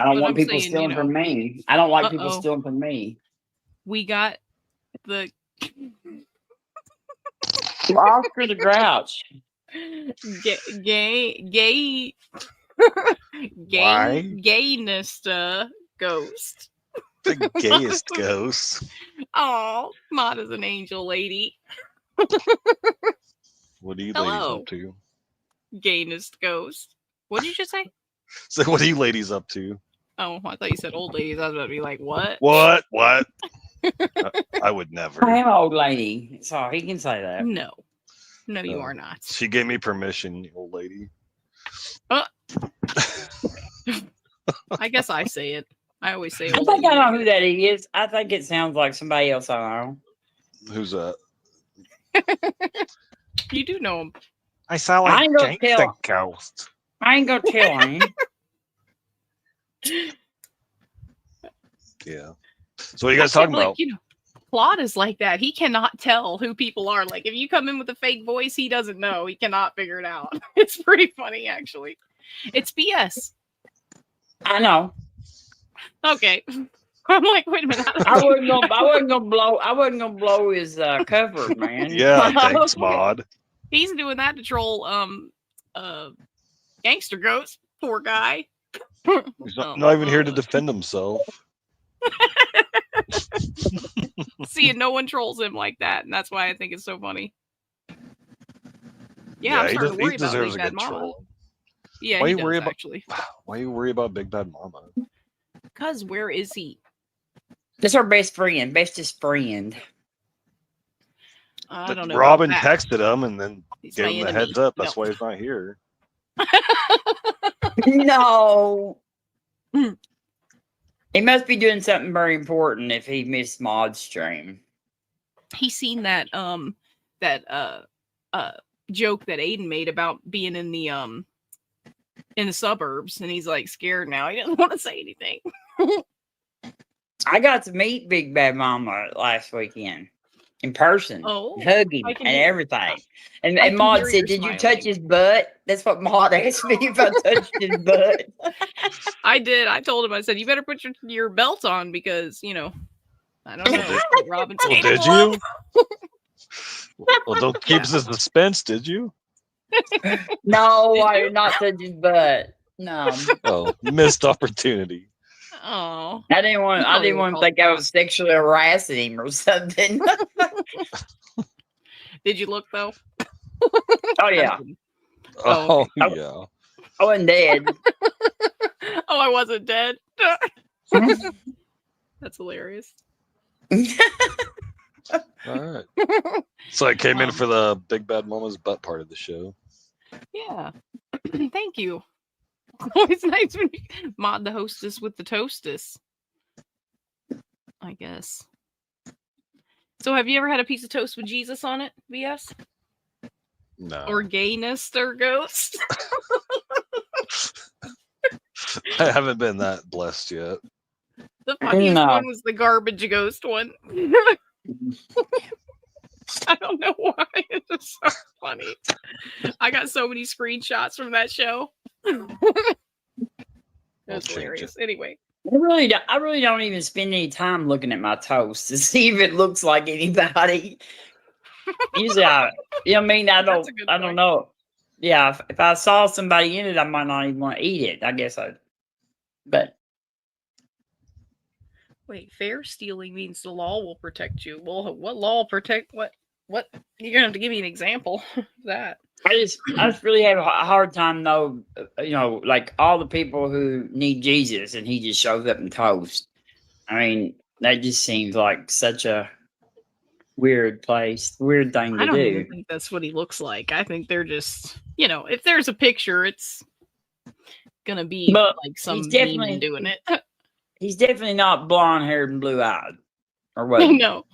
I don't But want I'm people saying, stealing from me. I don't like people uh-oh, stealing from me. we got the Oscar the Grouch. gay Why? gayness ghost. The gayest ghost. Oh, Maud is an angel lady. What are you ladies Hello, up to? gayness ghost. What did you just say? So what are you ladies up to? Oh, I thought you said old ladies. I was about to be like, what? What? What? I would I never. am an old lady, so he can say that. No, you are not. She gave me permission, old lady. Uh, I guess I say it. I always say I old think I lady. know who that is. I think it sounds like somebody else I know. Who's that? You do know him. I sound I like ain't gonna gangsta tell. ghost. I ain't gonna tell him. Yeah. So what are you guys talking about? Claude is like that. He cannot tell who people are. Like, if you come in with a fake voice, he doesn't know. He cannot figure it out. It's pretty funny, actually. It's BS. I know. Okay. I'm like, wait a minute. I wasn't gonna blow his cover, man. Yeah, thanks, Okay. Maud. He's doing that to troll gangster ghost. Poor guy. He's not even here to defend himself. See, no one trolls him like that, and that's why I think it's so funny. Yeah, I'm starting to worry about Big Bad Mama. troll. Yeah, Why he you does, worry about? actually. Why you worry about Big Bad Mama? Because where is he? That's our best friend, bestest friend. I don't know. Robin about that. texted him and then He's gave my him the enemy. heads up. That's No. why he's not here. No. He must be doing something very important if he missed Maud's stream. He's seen that joke that Aiden made about being in the suburbs, and he's like scared now. He doesn't want to say anything. I got to meet Big Bad Mama last weekend in person, Oh, hug him I can and hear- everything. And I can Maud hear said, you're "Did you touch smiling." his butt?" That's what Maud asked me if I touched his butt. I did. I told him. I said, "You better put your belt on because I don't know." Robin Well, said, did you? Well, don't keep us in suspense, did you? No, Did I you? did not touch his butt. No, Oh, missed opportunity. "Oh, I didn't want. You I probably didn't want to would've think I was sexually harassing him or something. did you look though?" Oh yeah, Oh, okay. yeah. I wasn't dead. Oh, I wasn't dead. That's hilarious. All right. So I came in for the Big Bad Mama's butt part of the show. Yeah. Thank you. Always nice when you mod the hostess with the toastess. I guess. So have you ever had a piece of toast with Jesus on it, VS? No. Or gayness or ghost? I haven't been that blessed yet. The funniest No. one was the garbage ghost one. I don't know why. It's just so funny. I got so many screenshots from that show. It was hilarious. Anyway. I really don't even spend any time looking at my toast to see if it looks like anybody. Usually, I don't That's a good I don't point. know. Yeah, if I saw somebody in it, I might not even want to eat it. I guess but Wait, fair stealing means the law will protect you. Well, what law protect what? What? You're gonna have to give me an example of that. I just really have a hard time though. Like all the people who need Jesus, and he just shows up in toast. I mean, that just seems like such a weird thing I to don't do. even think that's what he looks like. I think they're just, if there's a picture, it's gonna be But like some he's definitely- demon doing it. He's definitely not blonde haired and blue eyed, or what? No,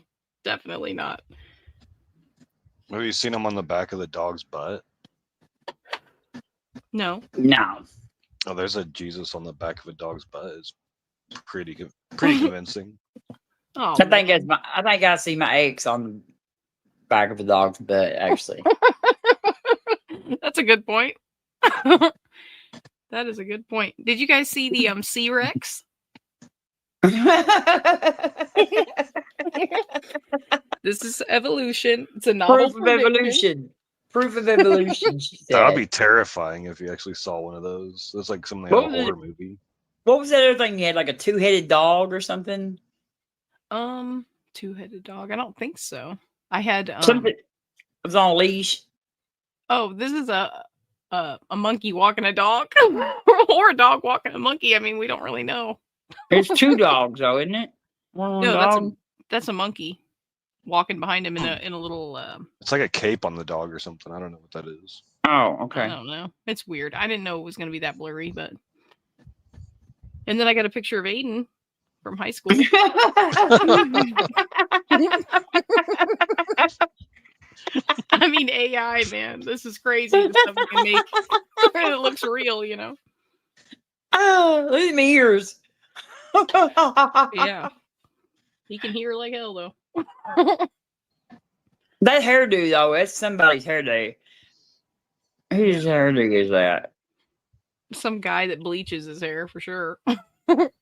definitely not. Have you seen him on the back of the dog's butt? No. No. Oh, there's a Jesus on the back of a dog's butt. It's pretty convincing. Oh, I think I see my ex on the back of a dog's butt. Actually, that's a good point. That is a good point. Did you guys see the C-Rex? This is evolution. It's a novel Proof of prediction. evolution. Proof of evolution, she That would said. be terrifying if you actually saw one of those. It's like something in What a was it? horror movie. What was that other thing? You had like a two-headed dog or something? Two-headed dog. I don't think so. I had Something was on a leash. Oh, this is a monkey walking a dog, or a dog walking a monkey. I mean, we don't really know. There's two dogs though, isn't it? One No, dog. that's a monkey walking behind him in a little. It's like a cape on the dog or something. I don't know what that is. Oh, I okay. don't know. It's weird. I didn't know it was going to be that blurry, but. And then I got a picture of Aiden from high school. I mean, AI, man, this is crazy. The stuff we make. It looks real, you know. Oh, look at my ears. Yeah, he can hear like hell though. That hairdo though, that's somebody's hairdo. Whose hairdo is that? Some guy that bleaches his hair for sure. But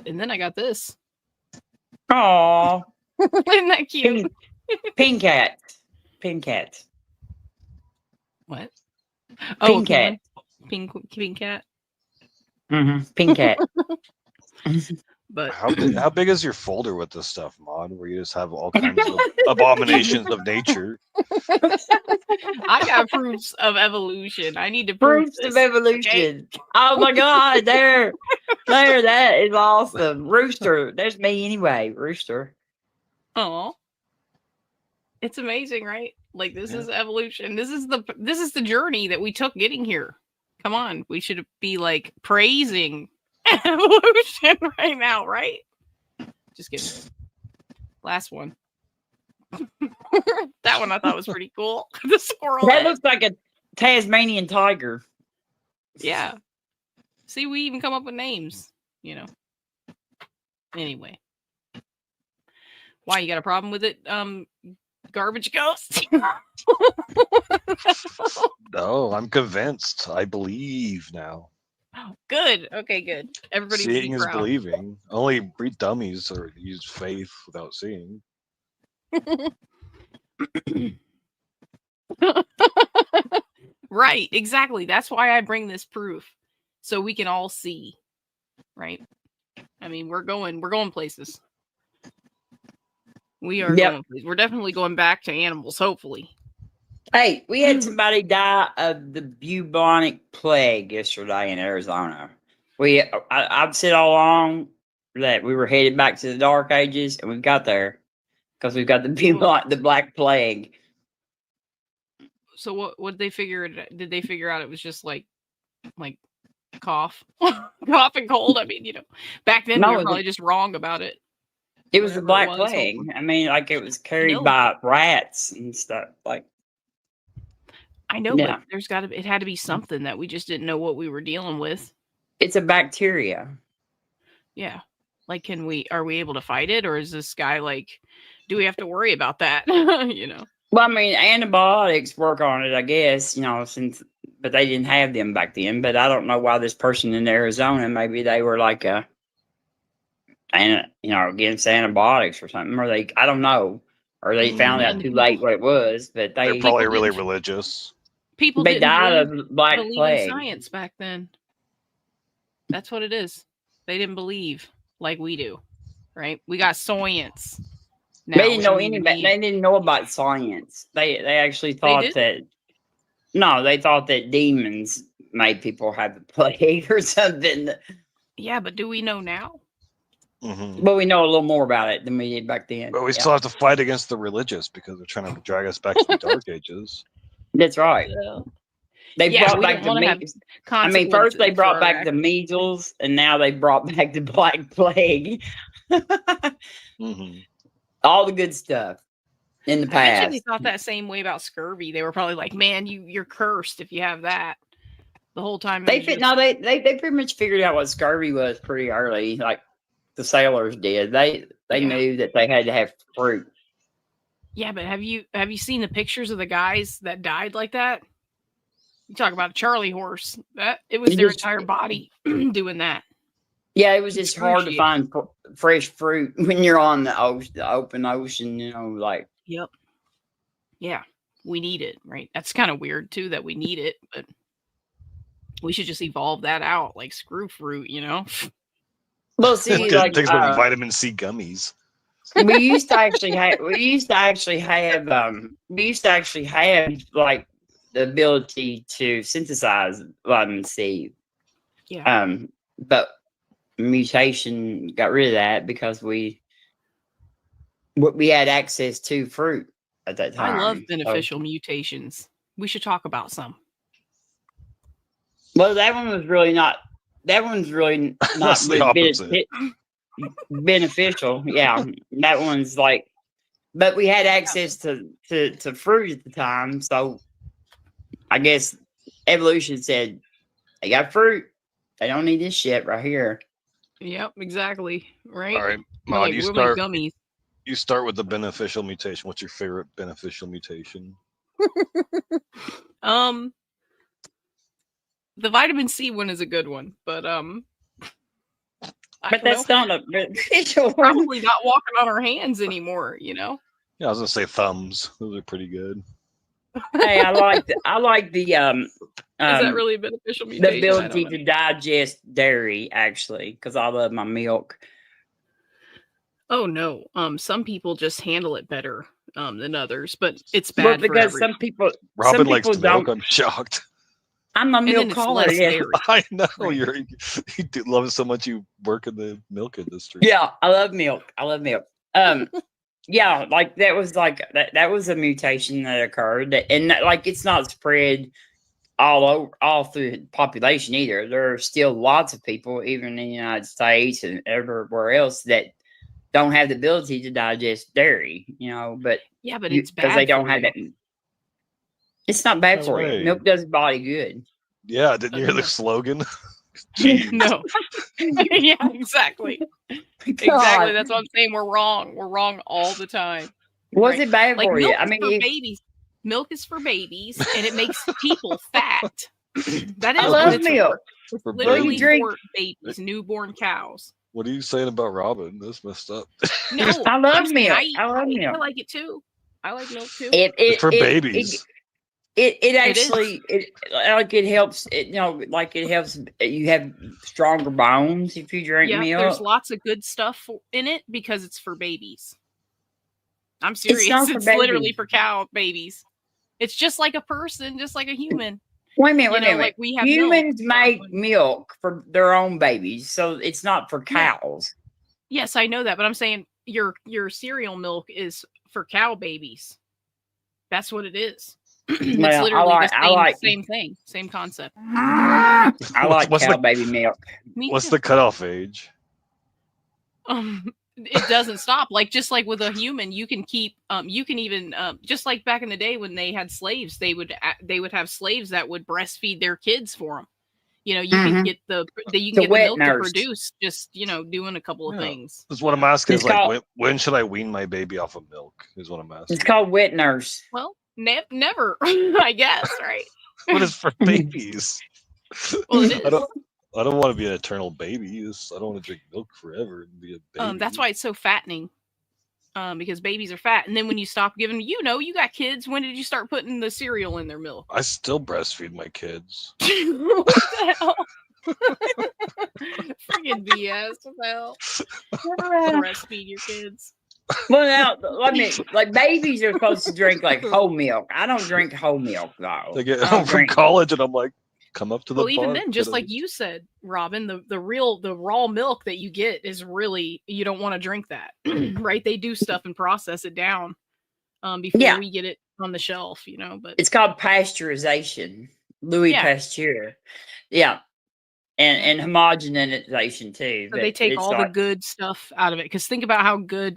and then I got this. Oh, Isn't that cute? pink cat. Pink cat. What? Pink cat. Pink cat. Mm-hmm. Pink cat. But How big is your folder with this stuff, Mod? Where you just have all kinds of abominations of nature? I got proofs of evolution. I need to prove Proofs this. of evolution. Oh my God, there, that is awesome. Rooster, there's me anyway. Rooster. Oh, it's amazing, right? Like this Yeah. is evolution. This is the journey that we took getting here. Come on, we should be like praising evolution right now, right? Just kidding. Last one. That one I thought was pretty cool. The squirrel. That head. looks like a Tasmanian tiger. Yeah. See, we even come up with names, you know. Anyway. Why, you got a problem with it? Garbage ghost? No, I'm convinced. I believe now. Oh, good. Okay, good. Everybody will be Seeing is proud. believing. Only dummies or use faith without seeing. Right, exactly. That's why I bring this proof. So we can all see. Right? I mean, we're going places. We are Yep. going places. We're definitely going back to animals, hopefully. Hey, we had somebody die of the bubonic plague yesterday in Arizona. I've said all along that we were headed back to the Dark Ages, and we got there because we've got the Black Plague. So what did they figure? Did they figure out it was just like cough, cough and cold? I mean, you know, back then No, we were probably just wrong about it. It was the Whatever it Black was, Plague. hopefully. I mean, like it was carried No. by rats and stuff. Like, I know, Yeah. but it had to be something that we just didn't know what we were dealing with. it's a bacteria. Yeah. Like, are we able to fight it? Or is this guy like, do we have to worry about that? You know? Well, I mean, antibiotics work on it, I guess, you know, but they didn't have them back then. But I don't know why this person in Arizona, maybe they were like against antibiotics or something, or I don't know, or they found out too late what it was. But They're probably people really didn't- religious. People they didn't died believe, of Black believe in Plague. science back then. That's what it is. They didn't believe like we do, right? We got science. Now, They didn't know we They need- didn't know about science. They actually thought did? that. No, they thought that demons made people have the plague or something. Yeah, but do we know now? Hmm. But we know a little more about it than we did back then. But we Yeah. still have to fight against the religious because they're trying to drag us back to the Dark Ages. That's right. They Yeah, brought we back don't the wanna have measles. I mean, first they consequences brought for back our the measles, and now they brought back the Black Plague. Hmm. All the good stuff in the I bet you past. they thought that same way about scurvy. They were probably like, "Man, you're cursed if you have that." The whole time. They pretty much figured out what scurvy was pretty early, like the sailors did. They Yeah. knew that they had to have fruit. Yeah, but have you seen the pictures of the guys that died like that? You talk about a Charlie horse. That it was It their just- entire body doing that. Yeah, it was just hard to Excruciating. find fresh fruit when you're on the open ocean. Like Yep. Yeah, we need it, right? That's kind of weird too that we need it, but we should just evolve that out. Like screw fruit, well, see, Get like take some vitamin C gummies. we used to actually have like the ability to synthesize vitamin C. Yeah. But mutation got rid of that because we had access to fruit at that time. I love So- beneficial mutations. We should talk about some. well, that one was really not. That one's really not That's the really opposite. beneficial. Yeah, that one's like. But we had access to fruit at the time, so I guess evolution said they got fruit. They don't need this shit right here. Yep, exactly. Right. All right, We're Maud, like, you we're start. like gummies. You start with the beneficial mutation. What's your favorite beneficial mutation? The vitamin C one is a good one, but I But don't know. that's not a beneficial one. Probably not walking on our hands anymore. Yeah, I was gonna say thumbs. Those are pretty good. Hey, I like the Is that really a beneficial the mutation? I don't ability know. to digest dairy actually, because I love my milk. Oh no. Some people just handle it better than others, but it's Well, bad for because everyone. some people Robin likes people milk. don't. I'm shocked. I'm a And then milk it's caller. less Yeah. dairy. I know Right. you do love it so much. You work in the milk industry. Yeah, I love milk. Yeah, like that was like that was a mutation that occurred, and like it's not spread all through the population either. There are still lots of people, even in the United States and everywhere else, that don't have the ability to digest dairy. But Yeah, but it's because bad they don't for have you. that. It's not bad No for way. you. Milk does the body good. Yeah, didn't you hear No. the slogan? Jeez. No. Yeah, exactly. Exactly. That's what I'm saying. We're wrong. We're wrong all the time. Was Right. it bad Like for you? milk I is mean, for babies. Milk is for babies, and it makes people fat. That is I what love it's milk. for. It's For literally babies. drink- for babies, newborn cows. What are you saying about Robin? That's messed up. No, I love I'm saying milk. I I love milk. like it too. I like milk too. It's for babies. It is. actually it helps. Like it helps. You have stronger bones if you drink Yeah, milk. there's lots of good stuff in it because it's for babies. I'm serious. not It's, for literally babies. for cow babies. It's just like a person, just like a human. Wait a minute. Wait a minute. Like we have Humans milk. make milk for their own babies, so it's not for Yeah. cows. Yes, I know that, but I'm saying your cereal milk is for cow babies. That's what it is. It's Well, literally I same thing, same concept. I like What's cow the- baby milk. Me What's too. the cutoff age? It doesn't stop. Like just like with a human, you can keep you can even just like back in the day when they had slaves, they would have slaves that would breastfeed their kids for them. You can get the wet milk nurse. to produce just doing a couple of Yeah. things. That's what I'm asking. It's Is like called- when should I wean my baby off of milk? Is what I'm asking. It's called wet nurse. Well, never, I guess, right? What is for babies? Well, it is. I don't want to be an eternal baby. I don't want to drink milk forever and be a baby. That's why it's so fattening. Because babies are fat, and then when you stop giving, you got kids. When did you start putting the cereal in their milk? I still breastfeed my kids. What the hell? Freaking BS! What the hell? Breastfeed your kids. Well, now, like babies are supposed to drink like whole milk. I don't drink whole milk though. They get I home don't from drink- college, and I'm like, come up to the Well, even bar, then, just get like a- you said, Robin, the raw milk that you get is really, you don't want to drink that, right? They do stuff and process it down before Yeah. we get it on the shelf, but It's called pasteurization. Louis Yeah. Pasteur. Yeah. And homogenization too. so they but take it's all the like- good stuff out of it. Because think about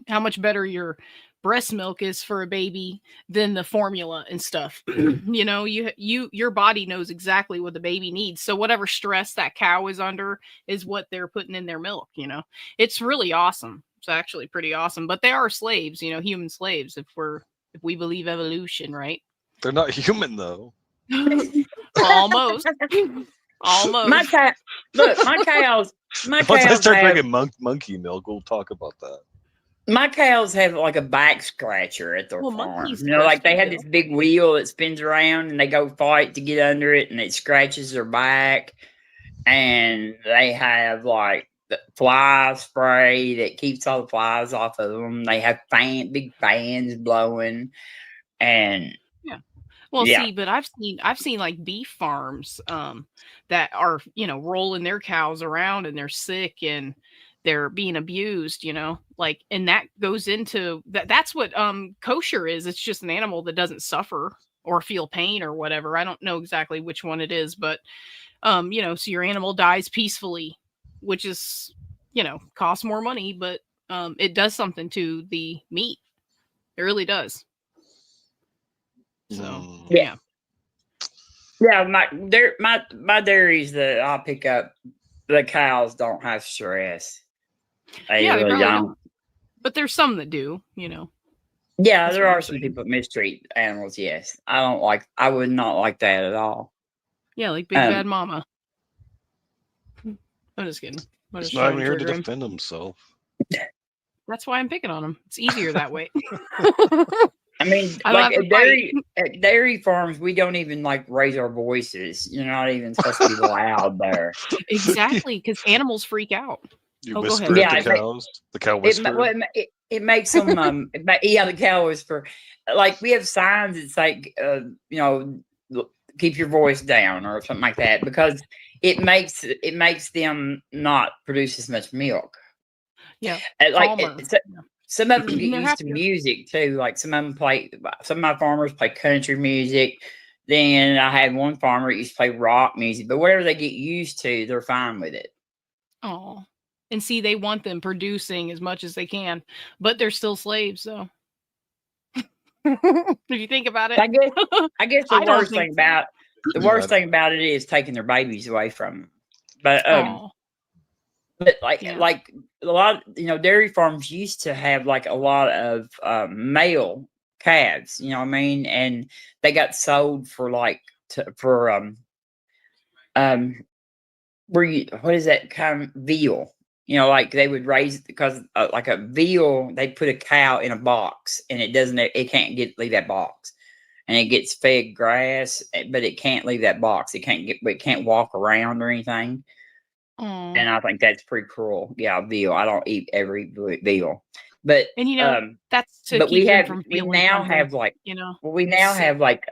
how much better your breast milk is for a baby than the formula and stuff. Your body knows exactly what the baby needs. So whatever stress that cow is under is what they're putting in their milk. It's really awesome. It's actually pretty awesome. But they are slaves, human slaves. If we believe evolution, right? They're not human though. Almost. Almost. My cat. Look, my cows. My Once I cows start have. drinking monkey milk, we'll talk about that. My cows have like a back scratcher at their Well, farm. monkeys You know, like they breastfeed, have though. this big wheel that spins around and they go fight to get under it and it scratches their back. And they have like the fly spray that keeps all the flies off of them. They have big fans blowing. And Well, yeah, see, but I've seen like beef farms that are, rolling their cows around and they're sick and they're being abused, like, and that goes into that's what kosher is. It's just an animal that doesn't suffer or feel pain or whatever. I don't know exactly which one it is, but so your animal dies peacefully, which is, costs more money, but it does something to the meat. It really does. So yeah. Yeah, my dairies that I pick up, the cows don't have stress. They yeah, they really probably don't. don't. But there's some that do, Yeah, That's there what I'm are some saying. people that mistreat animals. Yes, I would not like that at all. Yeah, like Big Bad Mama. I'm just kidding. I'm He's just not trying even to here to trigger him. defend himself. That's why I'm picking on him. It's easier that way. I mean, I don't like have to fight. at dairy farms, we don't even like raise our voices. You're not even supposed to be loud there. Exactly, because animals freak out. You Oh, go ahead. whisper at Yeah, the cows. The cow It whisper. it makes them yeah, the cow whisper. Like we have signs that say keep your voice down or something like that because it makes them not produce as much milk. Yeah, Like calmer. some of them get They're used to happier. music too. Like some of my farmers play country music. Then I had one farmer that used to play rock music, but whatever they get used to, they're fine with it. Oh, and see, they want them producing as much as they can, but they're still slaves, though. If you think about it, I guess I don't think so. the worst thing about it is taking their babies away from them. But Oh, like yeah. like a lot, dairy farms used to have like a lot of male calves. You know what I mean? And they got sold for what is that kind of veal? Like they would raise because like a veal, they put a cow in a box and it can't leave that box, and it gets fed grass, but it can't leave that box. It can't walk around or anything. Oh, And I think that's pretty cruel. Yeah, veal. I don't eat every veal, but and that's to but keep them from we feeling now something. have like we now sick. have like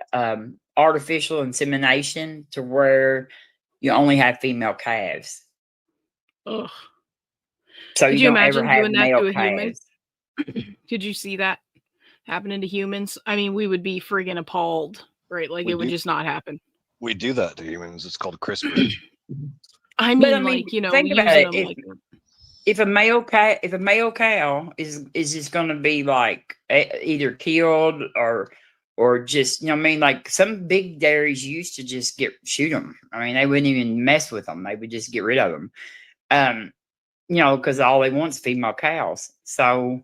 artificial insemination to where you only have female calves. Ugh. So Could you you don't ever imagine have doing that male to a human? calves. Could you see that happening to humans? I mean, we would be friggin' appalled, right? Like We it would do. just not happen. We do that to humans. It's called CRISPR. I But mean, like think about using it. them like If a male cow is just going to be like either killed or just what I mean, like some big dairies used to just shoot them. I mean, they wouldn't even mess with them. They would just get rid of them. Because all they want is female cows. So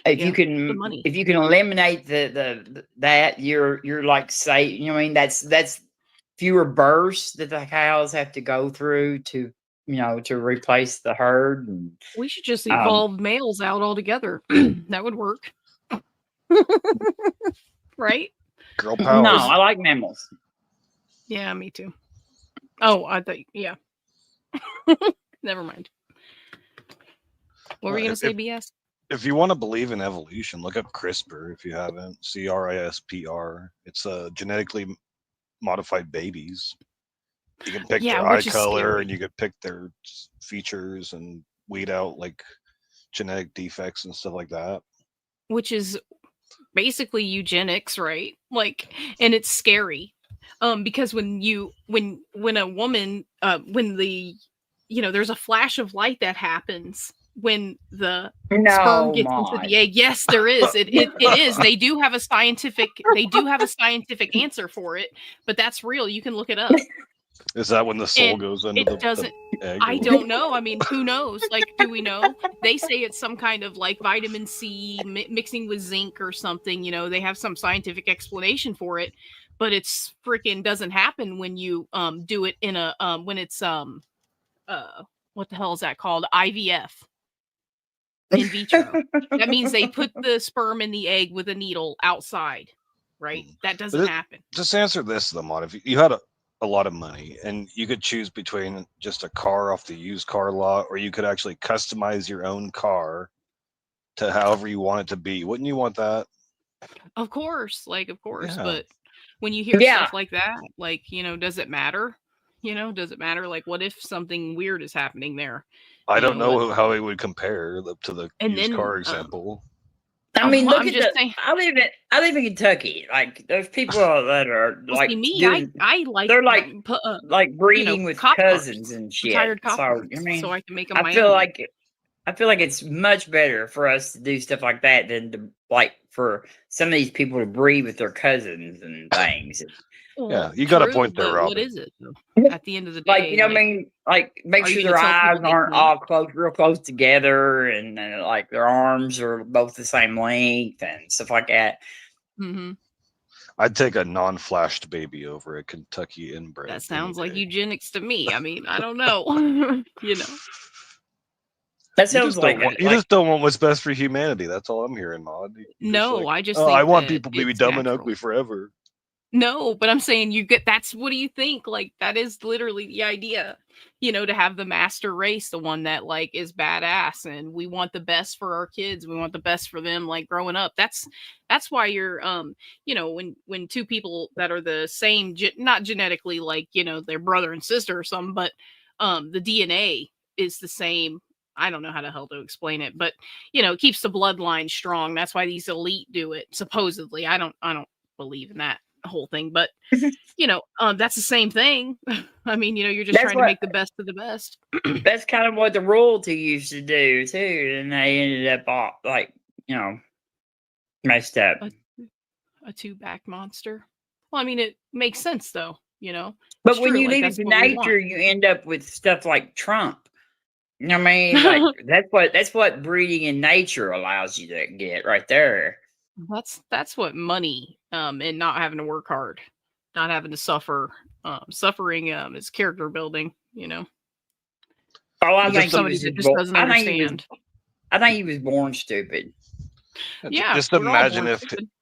if the money. you can eliminate that, you're like say, I mean, that's fewer births that the cows have to go through to to replace the herd. And, We should just evolve males out altogether. That would work. Right? Girl no, power. I like mammals. Yeah, me too. Oh, I thought, yeah. Never mind. What were you going to say, BS? If you want to believe in evolution, look up CRISPR if you haven't. CRISPR. It's genetically modified babies. You can pick their eye color and you could pick their features and weed out like genetic defects and stuff like that. Which is basically eugenics, right? Like, and it's scary. Because when a woman there's a flash of light that happens when the sperm gets into the egg. Yes, there is. It is. They do have a scientific answer for it, but that's real. You can look it up. Is that when the soul goes into the egg? I don't know. I mean, who knows? Like, do we know? They say it's some kind of like vitamin C mixing with zinc or something. They have some scientific explanation for it, but it's freaking doesn't happen when you do it in a when it's what the hell is that called? IVF. In vitro. That means they put the sperm in the egg with a needle outside, right? That doesn't happen. Just answer this, though, Mod. If you had a lot of money and you could choose between just a car off the used car lot, or you could actually customize your own car to however you want it to be, wouldn't you want that? Of course, Yeah. but when you hear stuff like that, like, does it matter? Does it matter? Like, what if something weird is happening there? I don't know how it would compare to the used car example. I mean, look at I live in Kentucky. Like, there's people that are like I like they're like breeding with cousins and shit. So I can make them. I feel like it's much better for us to do stuff like that than to for some of these people to breed with their cousins and things. Yeah, you got a point there, Rob. What is it though? At the end of the day, like, you know what I mean? Like, make sure their eyes aren't all real close together, and like their arms are both the same length and stuff like that. Mm-hmm. I'd take a non-flashed baby over a Kentucky inbred. That sounds like eugenics to me. I mean, I don't know. That sounds you just don't want what's best for humanity. That's all I'm hearing, Maud. No, I just think I want people to be dumb and ugly forever. No, but I'm saying what do you think? Like, that is literally the idea, to have the master race, the one that like is badass, and we want the best for our kids. We want the best for them, like growing up. That's why you're, when two people that are the same, not genetically, like, they're brother and sister or something, but the DNA is the same. I don't know how the hell to explain it, but it keeps the bloodline strong. That's why these elite do it. Supposedly, I don't believe in that whole thing, but that's the same thing. I mean, you're just trying to make the best of the best. That's kind of what the royalty used to do too, and they ended up all messed up. A two-backed monster. Well, I mean, it makes sense though, But when you leave it to nature, you end up with stuff like Trump. I mean, like that's what breeding in nature allows you to get right there. That's what money and not having to work hard, not having to suffer. Suffering is character building, Oh, I think somebody that just doesn't understand. I think he was born stupid. Yeah, just imagine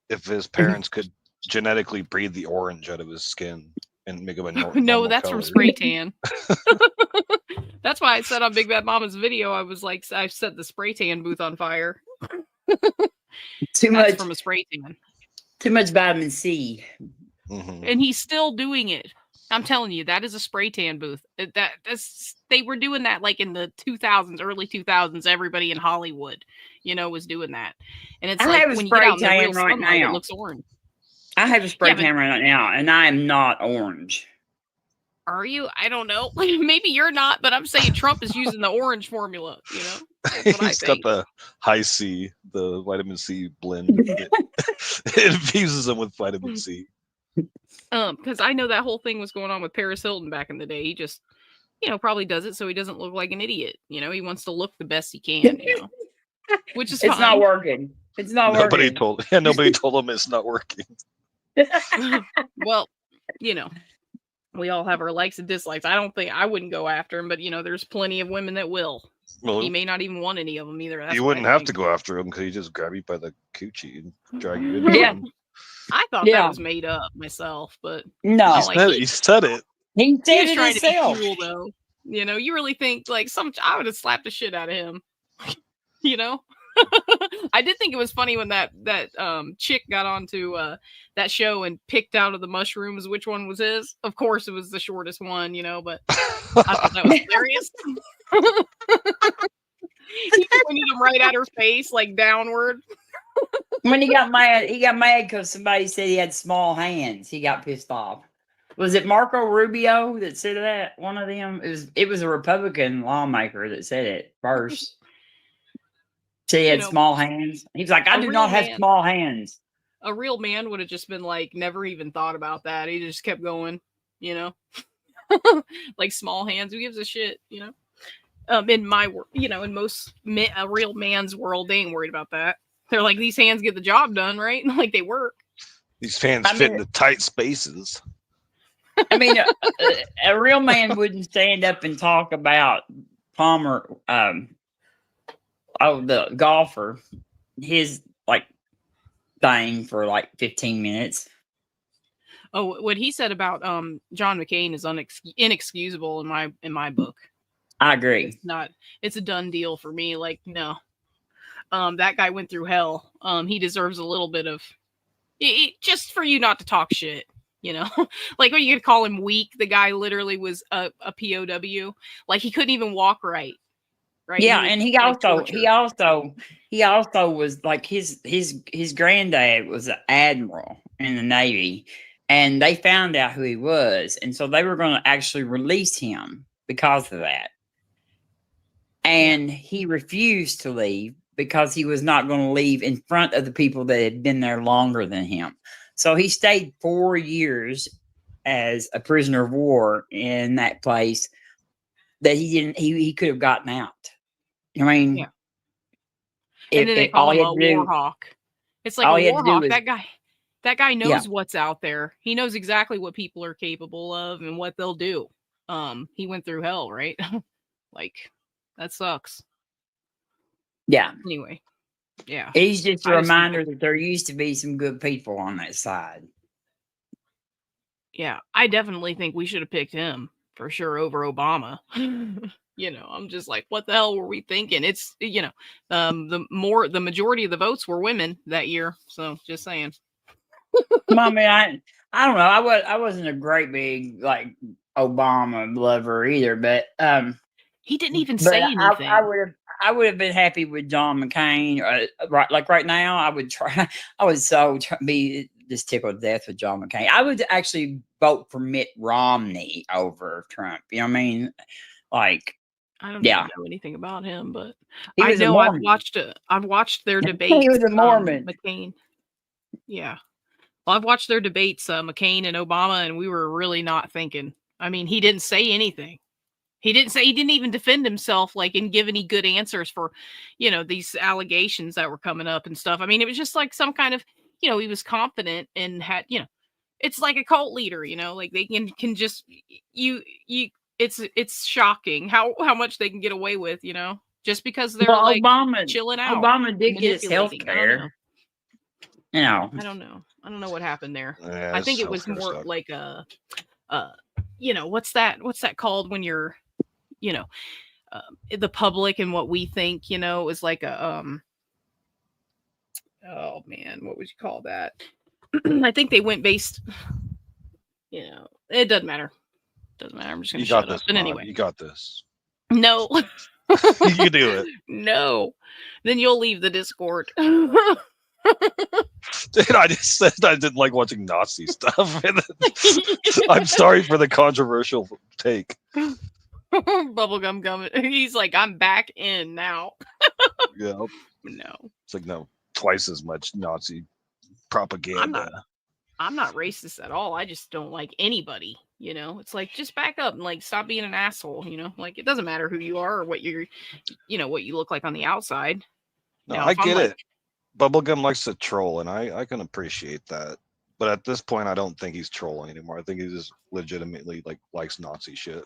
if his parents could genetically breed the orange out of his skin and make him a no, that's color. From spray tan. That's why I said on Big Bad Mama's video, I was like, I set the spray tan booth on fire. Too much from a spray tan. Too much vitamin C. Mm-hmm. And he's still doing it. I'm telling you, that is a spray tan booth. They were doing that like in the 2000s, early 2000s. Everybody in Hollywood, was doing that. And it's like when you get out in the real sunlight, it looks orange. I have a spray tan right now, and I am not orange. Are you? I don't know. Maybe you're not, but I'm saying Trump is using the orange formula, He's got the high C, the vitamin C blend. It infuses them with vitamin C. Because I know that whole thing was going on with Paris Hilton back in the day. He just, probably does it so he doesn't look like an idiot. He wants to look the best he can, which is fine. It's not working. It's not working. Nobody told him it's not working. Well, we all have our likes and dislikes. I wouldn't go after him, but there's plenty of women that will. Well, he may not even want any of them either. You wouldn't have to go after him because he just grab you by the coochie and drag you in. Yeah. I thought that was made up myself, but no, he said it. He said it trying himself. To be cool, though. You really think like I would have slapped the shit out of him. I did think it was funny when that chick got onto that show and picked out of the mushrooms which one was his. Of course, it was the shortest one, but I thought that was hilarious. He pointed him right at her face, like downward. When he got mad because somebody said he had small hands. He got pissed off. Was it Marco Rubio that said that? One of them? It was a Republican lawmaker that said it first. He had small hands. He's like, I do not have small hands. A real man would have just been like, never even thought about that. He just kept going, like small hands. Who gives a shit, In my world, in most a real man's world, they ain't worried about that. They're like, these hands get the job done, right? Like they work. These fans fit into tight spaces. I mean, a real man wouldn't stand up and talk about Palmer, the golfer, his like thing for like 15 minutes. Oh, what he said about John McCain is inexcusable in my book. I agree. It's a done deal for me. Like, no. That guy went through hell. He deserves a little bit of just for you not to talk shit, you know. Like, what you could call him weak. The guy literally was a POW. Like, he couldn't even walk right. Right? Yeah, and he also was like his granddad was an admiral in the Navy, and they found out who he was, and so they were going to actually release him because of that. And he refused to leave because he was not going to leave in front of the people that had been there longer than him. So he stayed 4 years as a prisoner of war in that place that he could have gotten out. I mean, yeah. And then they call him a war hawk. It's like a war hawk. That guy knows what's out there. He knows exactly what people are capable of and what they'll do. He went through hell, right? Like, that sucks. Yeah. Anyway, yeah. He's just a reminder that there used to be some good people on that side. Yeah, I definitely think we should have picked him for sure over Obama. You know, I'm just like, what the hell were we thinking? It's, you know, the majority of the votes were women that year. So just saying. I mean, I don't know. I wasn't a great big like Obama lover either, but he didn't even say anything. I would have been happy with John McCain. Right now, I would try. I would be just tickled to death with John McCain. I would actually vote for Mitt Romney over Trump. You know what I mean? Like, I don't know anything about him, but I know I've watched their debates. He was a Mormon. McCain. Yeah. Well, I've watched their debates, McCain and Obama, and we were really not thinking. I mean, he didn't say anything. He didn't even defend himself, like, and give any good answers for, you know, these allegations that were coming up and stuff. I mean, it was just like some kind of, you know, he was confident and had, you know, it's like a cult leader, you know, like they can just, it's shocking how much they can get away with, you know, just because they're Obama, chilling out. Obama did get his health care. You know. I don't know what happened there. Yeah, I think it was more like you know, what's that called when you're, you know, the public and what we think, you know, it was like a oh man, what would you call that? I think they went based, you know, it doesn't matter. I'm just gonna shut up. But anyway, you got this. No. You can do it. No. Then you'll leave the Discord. Dude, I just said I didn't like watching Nazi stuff. I'm sorry for the controversial take. Bubblegum gum. He's like, I'm back in now. Yeah. No. It's like, no, twice as much Nazi propaganda. I'm not racist at all. I just don't like anybody. You know, it's like, just back up and like stop being an asshole. You know, like it doesn't matter who you are or what you're, you know, what you look like on the outside. No, I get it. Bubblegum likes to troll, and I can appreciate that. But at this point, I don't think he's trolling anymore. I think he just legitimately likes Nazi shit.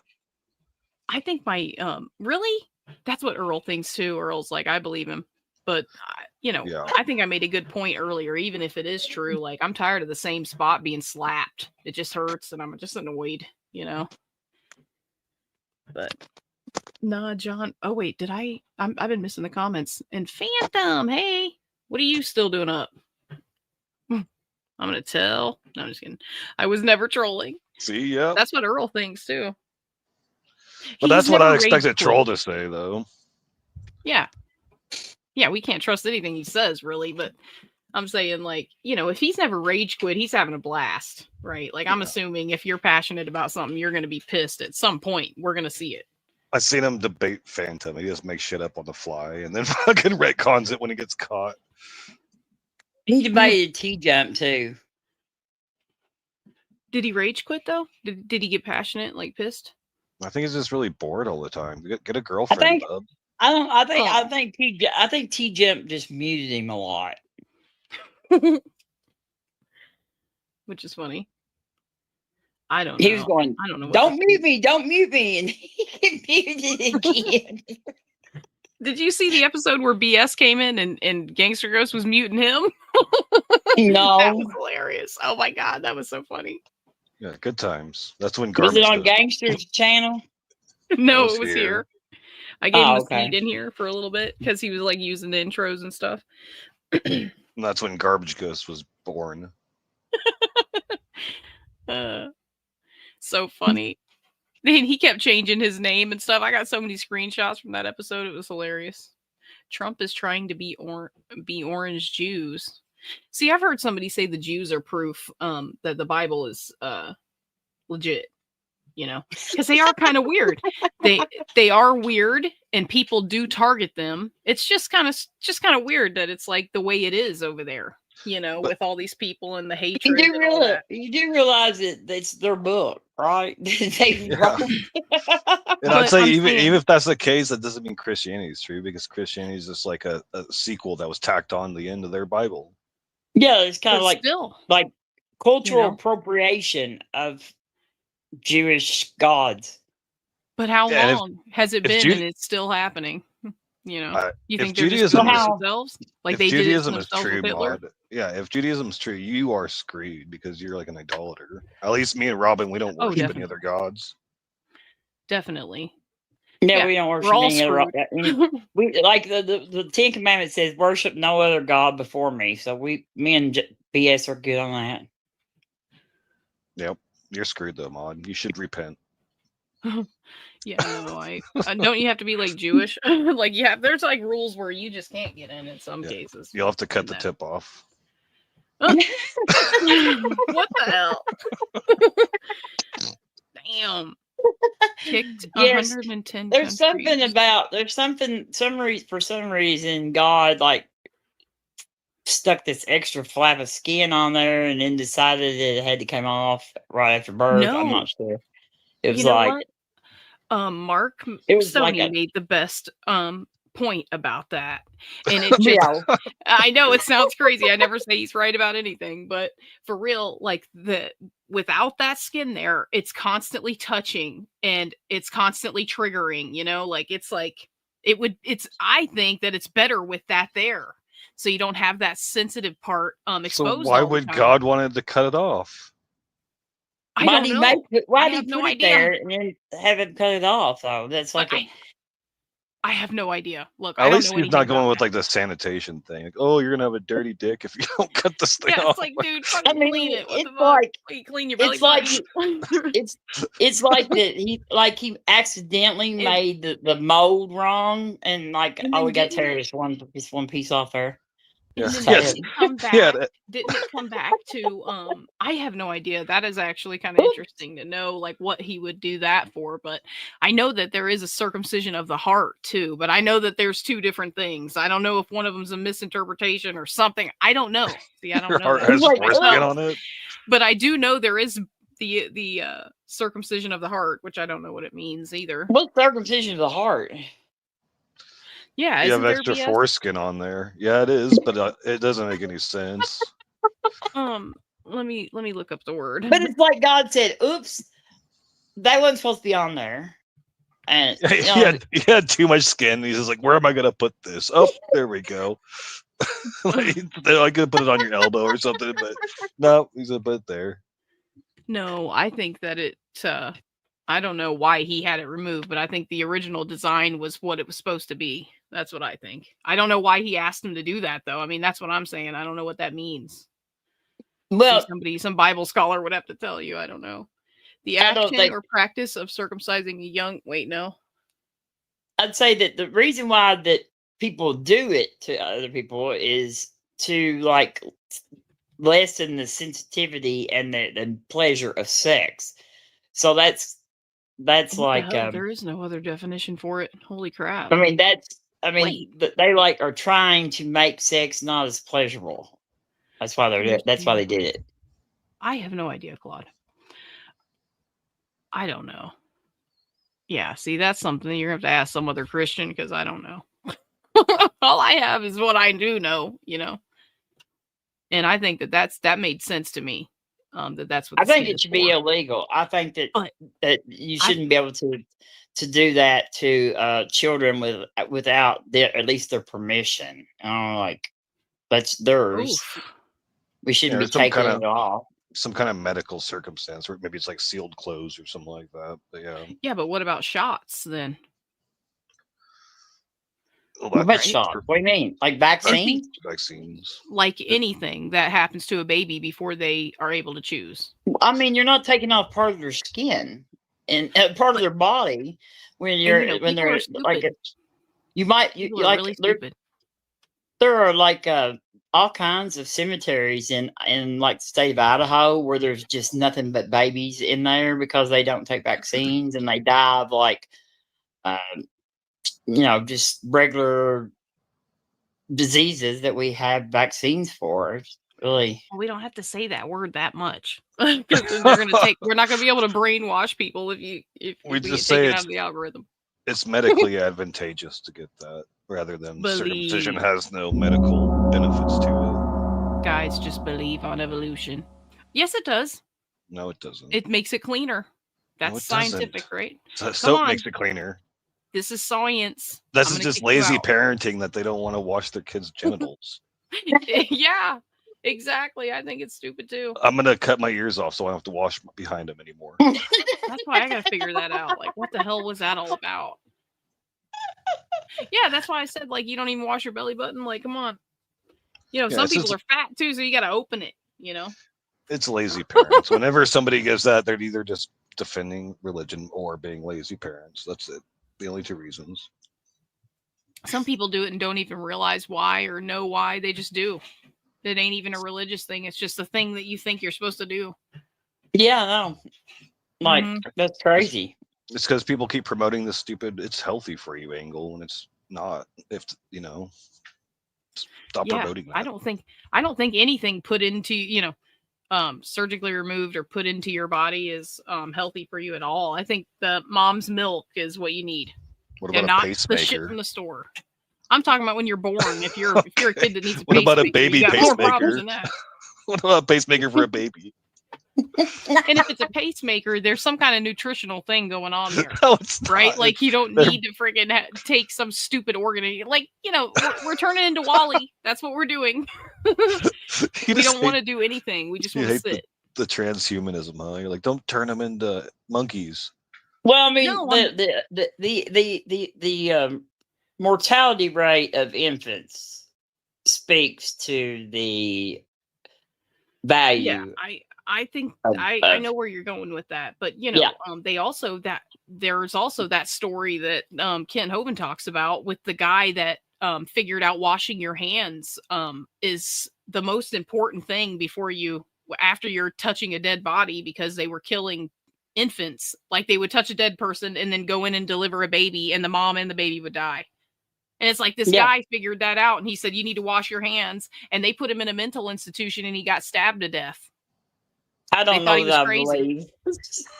I think my really, that's what Earl thinks too. Earl's like, I believe him, but you know, yeah. I think I made a good point earlier. Even if it is true, like I'm tired of the same spot being slapped. It just hurts, and I'm just annoyed. You know. But nah, John. Oh wait, I've been missing the comments. And Phantom, hey. What are you still doing up? I'm gonna tell. No, I'm just kidding. I was never trolling. See, yeah. That's what Earl thinks too. But that's what I expected Troll to say, though. Yeah. Yeah, we can't trust anything he says, really. But I'm saying, like, you know, if he's never rage quit, he's having a blast, right? Like, I'm assuming if you're passionate about something, you're gonna be pissed at some point. We're gonna see it. I seen him debate Phantom. He just makes shit up on the fly and then fucking retcons it when he gets caught. He debated T-Jump too. Did he rage quit though? Did he get passionate, like pissed? I think he's just really bored all the time. Get a girlfriend, bub. I think T-Jump just muted him a lot. which is funny. I don't He know. was going, I don't know. don't mute me, don't mute me. And he muted again. Did you see the episode where BS came in and Gangster Ghost was muting him? No. That was hilarious. Oh my God, that was so funny. Yeah, good times. That's when Was garbage it on goes. Gangster's channel? No, it was here. I gave him a okay. seat in here for a little bit because he was like using the intros and stuff. And that's when Garbage Ghost was born. So funny. Then he kept changing his name and stuff. I got so many screenshots from that episode. It was hilarious. Trump is trying to be orange Jews. See, I've heard somebody say the Jews are proof that the Bible is legit. You know, because they are kind of weird. They are weird, and people do target them. It's just kind of weird that it's like the way it is over there. You know, with all these people and the hatred. You do realize that it's their book, right? Yeah. And I'd say even if that's the case, that doesn't mean Christianity is true, because Christianity is just like a sequel that was tacked on the end of their Bible. Yeah, it's kind of like still, like cultural appropriation of Jewish gods. But how long has it been, and it's still happening? You know, you think they're just doing it themselves? Like they did it to themselves with Hitler? Yeah, if Judaism is true, you are screwed because you're like an idolater. At least me and Robin, we don't worship any other gods. Definitely. Yeah, we don't worship any other. We like the Ten Commandments says worship no other god before me. So me and BS are good on that. Yep, you're screwed though, Maud. You should repent. Yeah, no, don't you have to be like Jewish? Like there's like rules where you just can't get in some cases. You'll have to cut the tip off. What the hell? Damn. Kicked 110 There's something about for some reason God like stuck this extra flap of skin on there and then decided that it had to come off right after birth. I'm not sure. It was like Mark Stoney made the best point about that. And it just I know it sounds crazy. I never say he's right about anything, but for real, like without that skin there, it's constantly touching and it's constantly triggering, you know, like I think that it's better with that there. So you don't have that sensitive part exposed. So why would God wanted to cut it off? Why did he put it there and then have him cut it off? Though that's like I have no idea. Look, at least he's not going with like the sanitation thing. Like, oh, you're gonna have a dirty dick if you don't cut this thing off. It's like, dude, clean it. It's like you clean your belly button. It's like that he accidentally made the mold wrong and like we got to tear this one piece off there. Yeah. Didn't it come back to I have no idea. That is actually kind of interesting to know like what he would do that for, but I know that there is a circumcision of the heart too, but I know that there's two different things. I don't know if one of them's a misinterpretation or something. I don't know. See, I don't know. Heart has foreskin on it. But I do know there is the circumcision of the heart, which I don't know what it means either. What's circumcision of the heart? Yeah, you have extra foreskin on there. Yeah, it is, but it doesn't make any sense. Let me look up the word. But it's like God said, "Oops, that wasn't supposed to be on there." And he had too much skin. He's just like, "Where am I gonna put this?" Oh, there we go. I could put it on your elbow or something, but no, he's gonna put it there. No, I think that it. I don't know why he had it removed, but I think the original design was what it was supposed to be. That's what I think. I don't know why he asked him to do that, though. I mean, that's what I'm saying. I don't know what that means. Well, some Bible scholar would have to tell you. I don't know. The action or practice of circumcising a young. Wait, no. I'd say that the reason why that people do it to other people is to like lessen the sensitivity and the pleasure of sex. So that's like there is no other definition for it. Holy crap! I mean they like are trying to make sex not as pleasurable. That's why they did it. I have no idea, Claude. I don't know. Yeah, see, that's something you're gonna have to ask some other Christian because I don't know. All I have is what I do know, you know. And I think that made sense to me. That's what I the think skin it is should be for. illegal. I think that But you I shouldn't be able to do that to children without at least their permission. Like that's theirs. oof. We shouldn't Yeah, be or some taking kind it off. of medical circumstance, or maybe it's like sealed clothes or something like that. But yeah, Yeah, but what about shots then? well, What about Right? shots? What do you mean? Like Anything vaccines? vaccines. like anything that happens to a baby before they are able to choose. I mean, you're not taking off part of their skin and part of But their body when people they're are like stupid. you might People are like really stupid. there are like all kinds of cemeteries in like the state of Idaho where there's just nothing but babies in there because they don't take vaccines and they die of like just regular diseases that we have vaccines for. It's really We don't have to say that word that much because then they're gonna take. We're not gonna be able to brainwash people if We we get just say taken out of the algorithm. it's medically advantageous to get that, rather than circumcision Believe. has no medical benefits to Guys, just believe on evolution. Yes, it does. it. No, it doesn't. It makes it cleaner. No, That's it doesn't. scientific, right? Soap on. makes it cleaner. This is science. This I'm is gonna just kick you lazy out. parenting that they don't want to wash their kids' genitals. Yeah, exactly. I think it's stupid too. I'm gonna cut my ears off so I don't have to wash behind them anymore. That's why I gotta figure that out. Like, what the hell was that all about? Yeah, that's why I said, like, you don't even wash your belly button. Like, come on. Yeah, Some it's people just- are fat too, so you gotta open it, It's lazy parents. Whenever somebody gives that, they're either just defending religion or being lazy parents. That's it. The only two reasons. Some people do it and don't even realize why or know why. They just do. It ain't even a religious thing. It's just a thing that you think you're supposed to do. yeah, no, like that's crazy. It's because people keep promoting this stupid "it's healthy for you" angle, and it's not. If stop promoting that. I don't think anything put into surgically removed or put into your body is healthy for you at all. I think the mom's milk is what you need. What And about not a the shit pacemaker? from the store. I'm talking about when you're born. If you're a kid that needs a What about a pacemaker, baby you got more problems pacemaker? than that. What about a pacemaker for a baby? And if it's a pacemaker, there's some kind of nutritional thing going on there. No, it's not. Right? Like you don't need to friggin' take some stupid organ. Like, we're turning into Wally. That's what we're doing. We don't want to do anything. We just you want to hate sit. the transhumanism, huh? You're like, don't turn them into monkeys. Well, I mean, No, the mortality rate of infants speaks to the value. Yeah, I think of- I of- know where you're going with that, but Yeah. there's also that story that Ken Hovind talks about with the guy that figured out washing your hands is the most important thing after you're touching a dead body, because they were killing infants. Like they would touch a dead person and then go in and deliver a baby, and the mom and the baby would die. And it's like this guy figured that out, and he said, you need to wash your hands. And they put him in a mental institution, and he got stabbed to death. I don't know that I believe.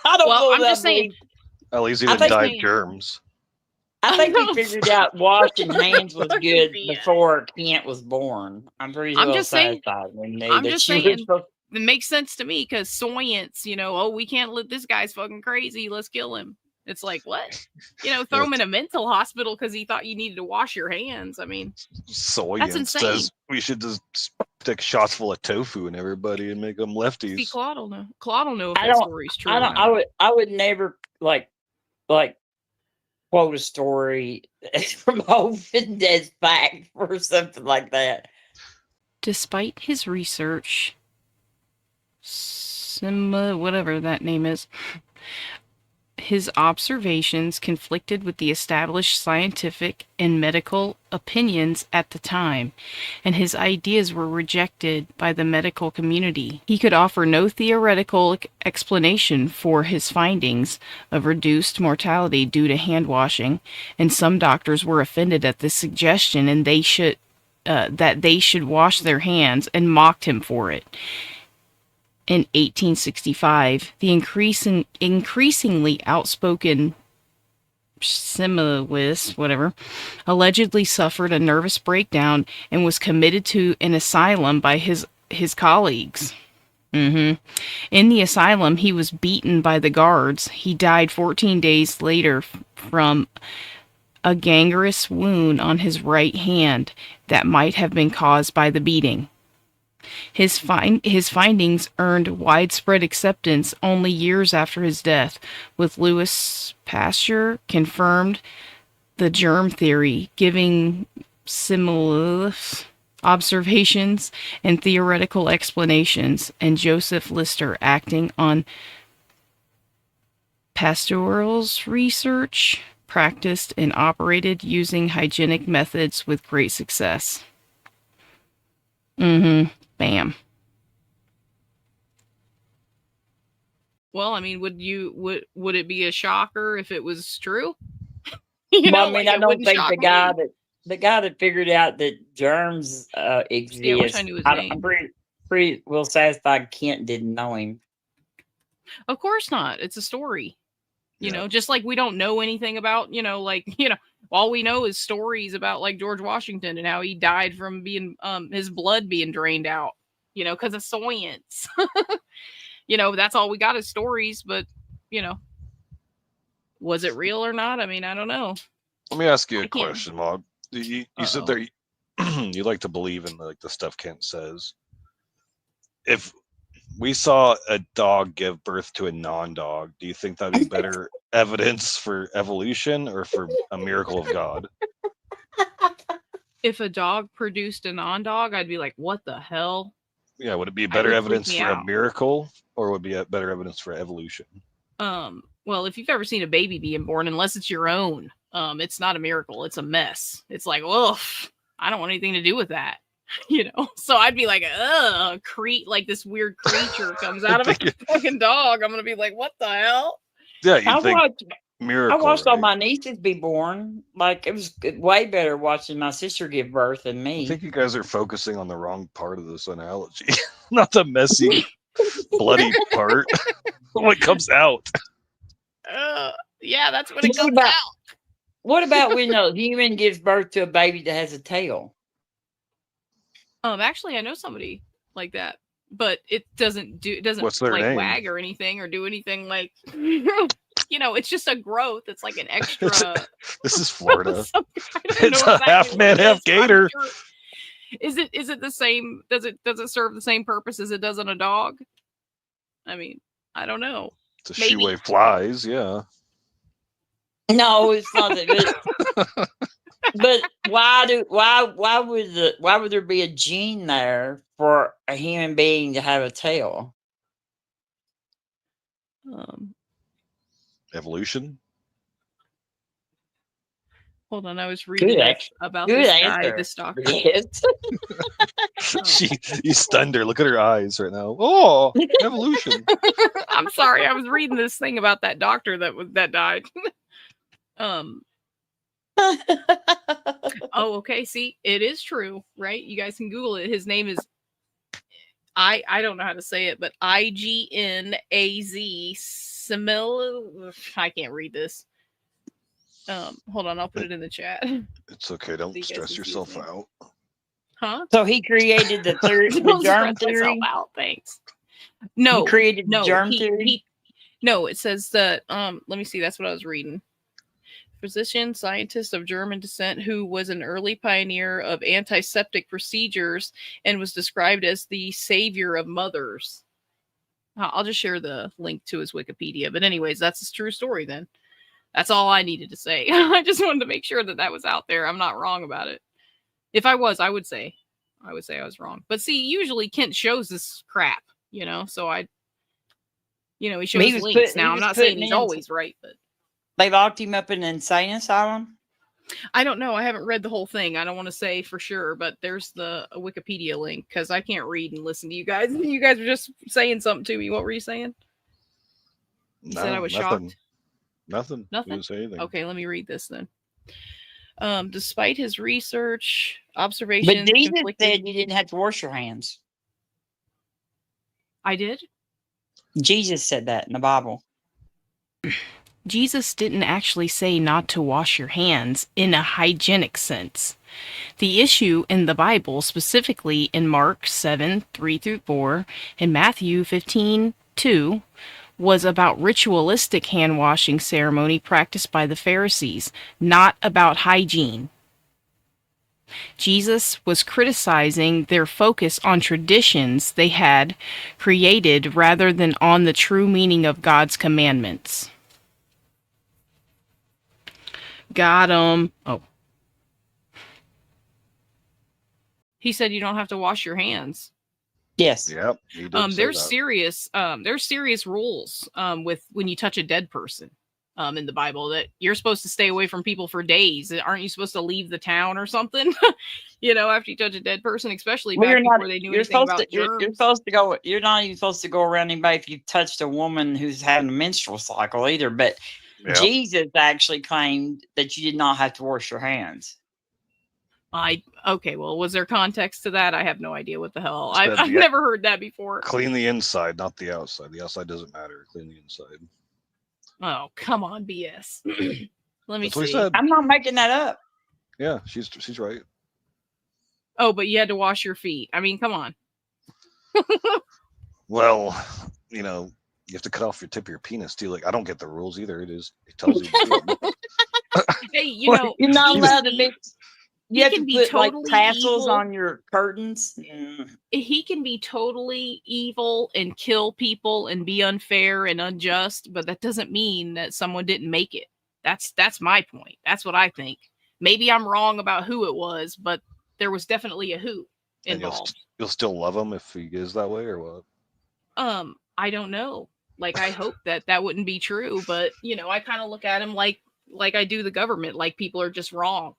I don't know I'm that just I saying. believe. At least he I didn't think- die of germs. I think he figured out washing hands was Fucking good BS. before Kent was born. I'm pretty I'm well just saying- satisfied when he knew I'm that just she was saying. supposed- It makes sense to me because science, we can't let this guy's fucking crazy. Let's kill him. It's like, what? Throw him in a mental hospital because he thought you needed to wash your hands. I mean, Soyance insane. says we should just stick shots full of tofu in everybody and make them lefties. see, Claude will know. Claude will know if I that don't- story's true. I or don't. not. I would never like quote a story from Hovind as fact or something like that. Despite his research, whatever that name is, his observations conflicted with the established scientific and medical opinions at the time, and his ideas were rejected by the medical community. He could offer no theoretical explanation for his findings of reduced mortality due to hand washing, and some doctors were offended at this suggestion, and that they should wash their hands, and mocked him for it. In 1865, the increasingly outspoken Similowist, allegedly suffered a nervous breakdown and was committed to an asylum by his colleagues. In the asylum, he was beaten by the guards. He died 14 days later from a gangrenous wound on his right hand that might have been caused by the beating. His findings earned widespread acceptance only years after his death, with Louis Pasteur confirmed the germ theory, giving similar observations and theoretical explanations, and Joseph Lister acting on Pasteur's research, practiced and operated using hygienic methods with great success. Bam. Well, I mean, would it be a shocker if it was true? Well, I mean, I don't think the guy that figured out that germs exist. Yeah, I wish I knew his name. I'm pretty well satisfied Kent didn't know him. Of course not. It's a story. You know, just like we don't know anything about, all we know is stories about like George Washington and how he died from being his blood being drained out, because of science. That's all we got is stories, but was it real or not? I mean, I don't know. Let me ask you a question, Maud. You said there you like to believe in the stuff Kent says. If we saw a dog give birth to a non-dog, do you think that'd be better evidence for evolution or for a miracle of God? If a dog produced a non-dog, I'd be like, what the hell? Yeah, would it be better evidence for a miracle, or would it be better evidence for evolution? Well, if you've ever seen a baby being born, unless it's your own, it's not a miracle. It's a mess. It's like, oof, I don't want anything to do with that. So I'd be like, like this weird creature comes out of a fucking dog. I'm gonna be like, what the hell? Yeah, you think miracle. I watched all my nieces be born. Like, it was way better watching my sister give birth than me. I think you guys are focusing on the wrong part of this analogy, not the messy, bloody part. What comes out? Yeah, that's when it comes out. What about when a human gives birth to a baby that has a tail? Actually, I know somebody like that, but it doesn't What's their name? Wag or anything or do anything like, it's just a growth. It's like an extra. This is Florida. It's a half man, half gator. Sure. Is it the same? Does it serve the same purpose as it does on a dog? I mean, I don't know. To shoot away flies, yeah. No, it's not that. But why would there be a gene there for a human being to have a tail? Evolution. Hold on, I was reading about this guy, this doctor. Yes. You stunned her. Look at her eyes right now. Oh, evolution. I'm sorry, I was reading this thing about that doctor that died. Oh, okay. See, it is true, right? You guys can Google it. His name is I don't know how to say it, but IGNAZ Simil. I can't read this. Hold on, I'll put it in the chat. It's okay. Don't stress yourself out. Huh? So he created the germ theory. Out, thanks. No, he created the germ theory. No, it says that. Let me see. That's what I was reading. Physician, scientist of German descent, who was an early pioneer of antiseptic procedures and was described as the savior of mothers. I'll just share the link to his Wikipedia. But anyways, that's his true story then. That's all I needed to say. I just wanted to make sure that was out there. I'm not wrong about it. If I was, I would say I was wrong. But see, usually Kent shows this crap, so he shows links. Now, I'm not saying he's always right, but they locked him up in an insane asylum? I don't know. I haven't read the whole thing. I don't want to say for sure, but there's the Wikipedia link because I can't read and listen to you guys. You guys were just saying something to me. What were you saying? You said I was shocked? Nothing. Nothing? Didn't say anything. Okay, let me read this then. Despite his research, observations... But Jesus said you didn't have to wash your hands. I did? Jesus said that in the Bible. Jesus didn't actually say not to wash your hands in a hygienic sense. The issue in the Bible, specifically in Mark 7:3-4 and Matthew 15:2, was about ritualistic hand-washing ceremony practiced by the Pharisees, not about hygiene. Jesus was criticizing their focus on traditions they had created rather than on the true meaning of God's commandments. Got him. Oh. He said you don't have to wash your hands. Yes. Yep. He did say There's that. there's serious rules with when you touch a dead person in the Bible that you're supposed to stay away from people for days. Aren't you supposed to leave the town or something? After you touch a dead person, especially back before they knew anything about germs. You're supposed to go. You're not even supposed to go around anybody if you touched a woman who's having a menstrual cycle either. But Jesus actually claimed that you did not have to wash your hands. Okay, well, was there context to that? I have no idea what the hell. I've never heard that before. Clean the inside, not the outside. The outside doesn't matter. Clean the inside. Oh, come on, BS. Let me see. I'm not making that up. Yeah, she's right. Oh, but you had to wash your feet. I mean, come on. Well, you have to cut off your tip of your penis too. Like, I don't get the rules either. It tells you. Hey, you're not allowed to mix. You have to put totally tassels evil on your curtains. He can be totally evil and kill people and be unfair and unjust, but that doesn't mean that someone didn't make it. That's my point. That's what I think. Maybe I'm wrong about who it was, but there was definitely a who involved. And you'll still love him if he is that way, or what? I don't know. Like, I hope that wouldn't be true, but I kind of look at him like I do the government. Like, people are just wrong.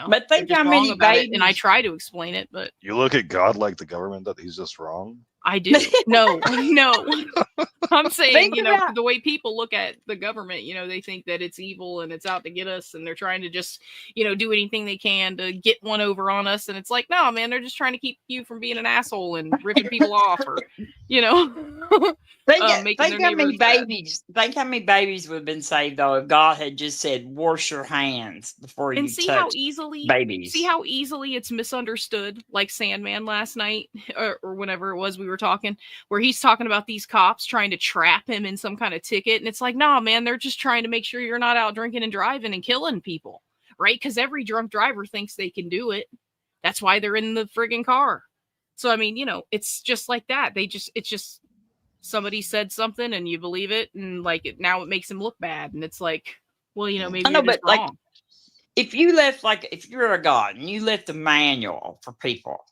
But think how many babies, and I try to explain it, but you look at God like the government, that he's just wrong. I do. No. I'm saying, the way people look at the government, they think that it's evil and it's out to get us, and they're trying to just, do anything they can to get one over on us. And it's like, no, man, they're just trying to keep you from being an asshole and ripping people off, or, Think how many babies. Think how many babies would have been saved though if God had just said, "Wash your hands before you touch babies." See how easily it's misunderstood, like Sandman last night or whenever it was we were talking, where he's talking about these cops trying to trap him in some kind of ticket, and it's like, nah, man, they're just trying to make sure you're not out drinking and driving and killing people, right? Because every drunk driver thinks they can do it. That's why they're in the friggin' car. So I mean, it's just like that. It's just. Somebody said something and you believe it, and now it makes him look bad, and it's like, well, maybe you're just wrong. If you're a god and you left a manual for people,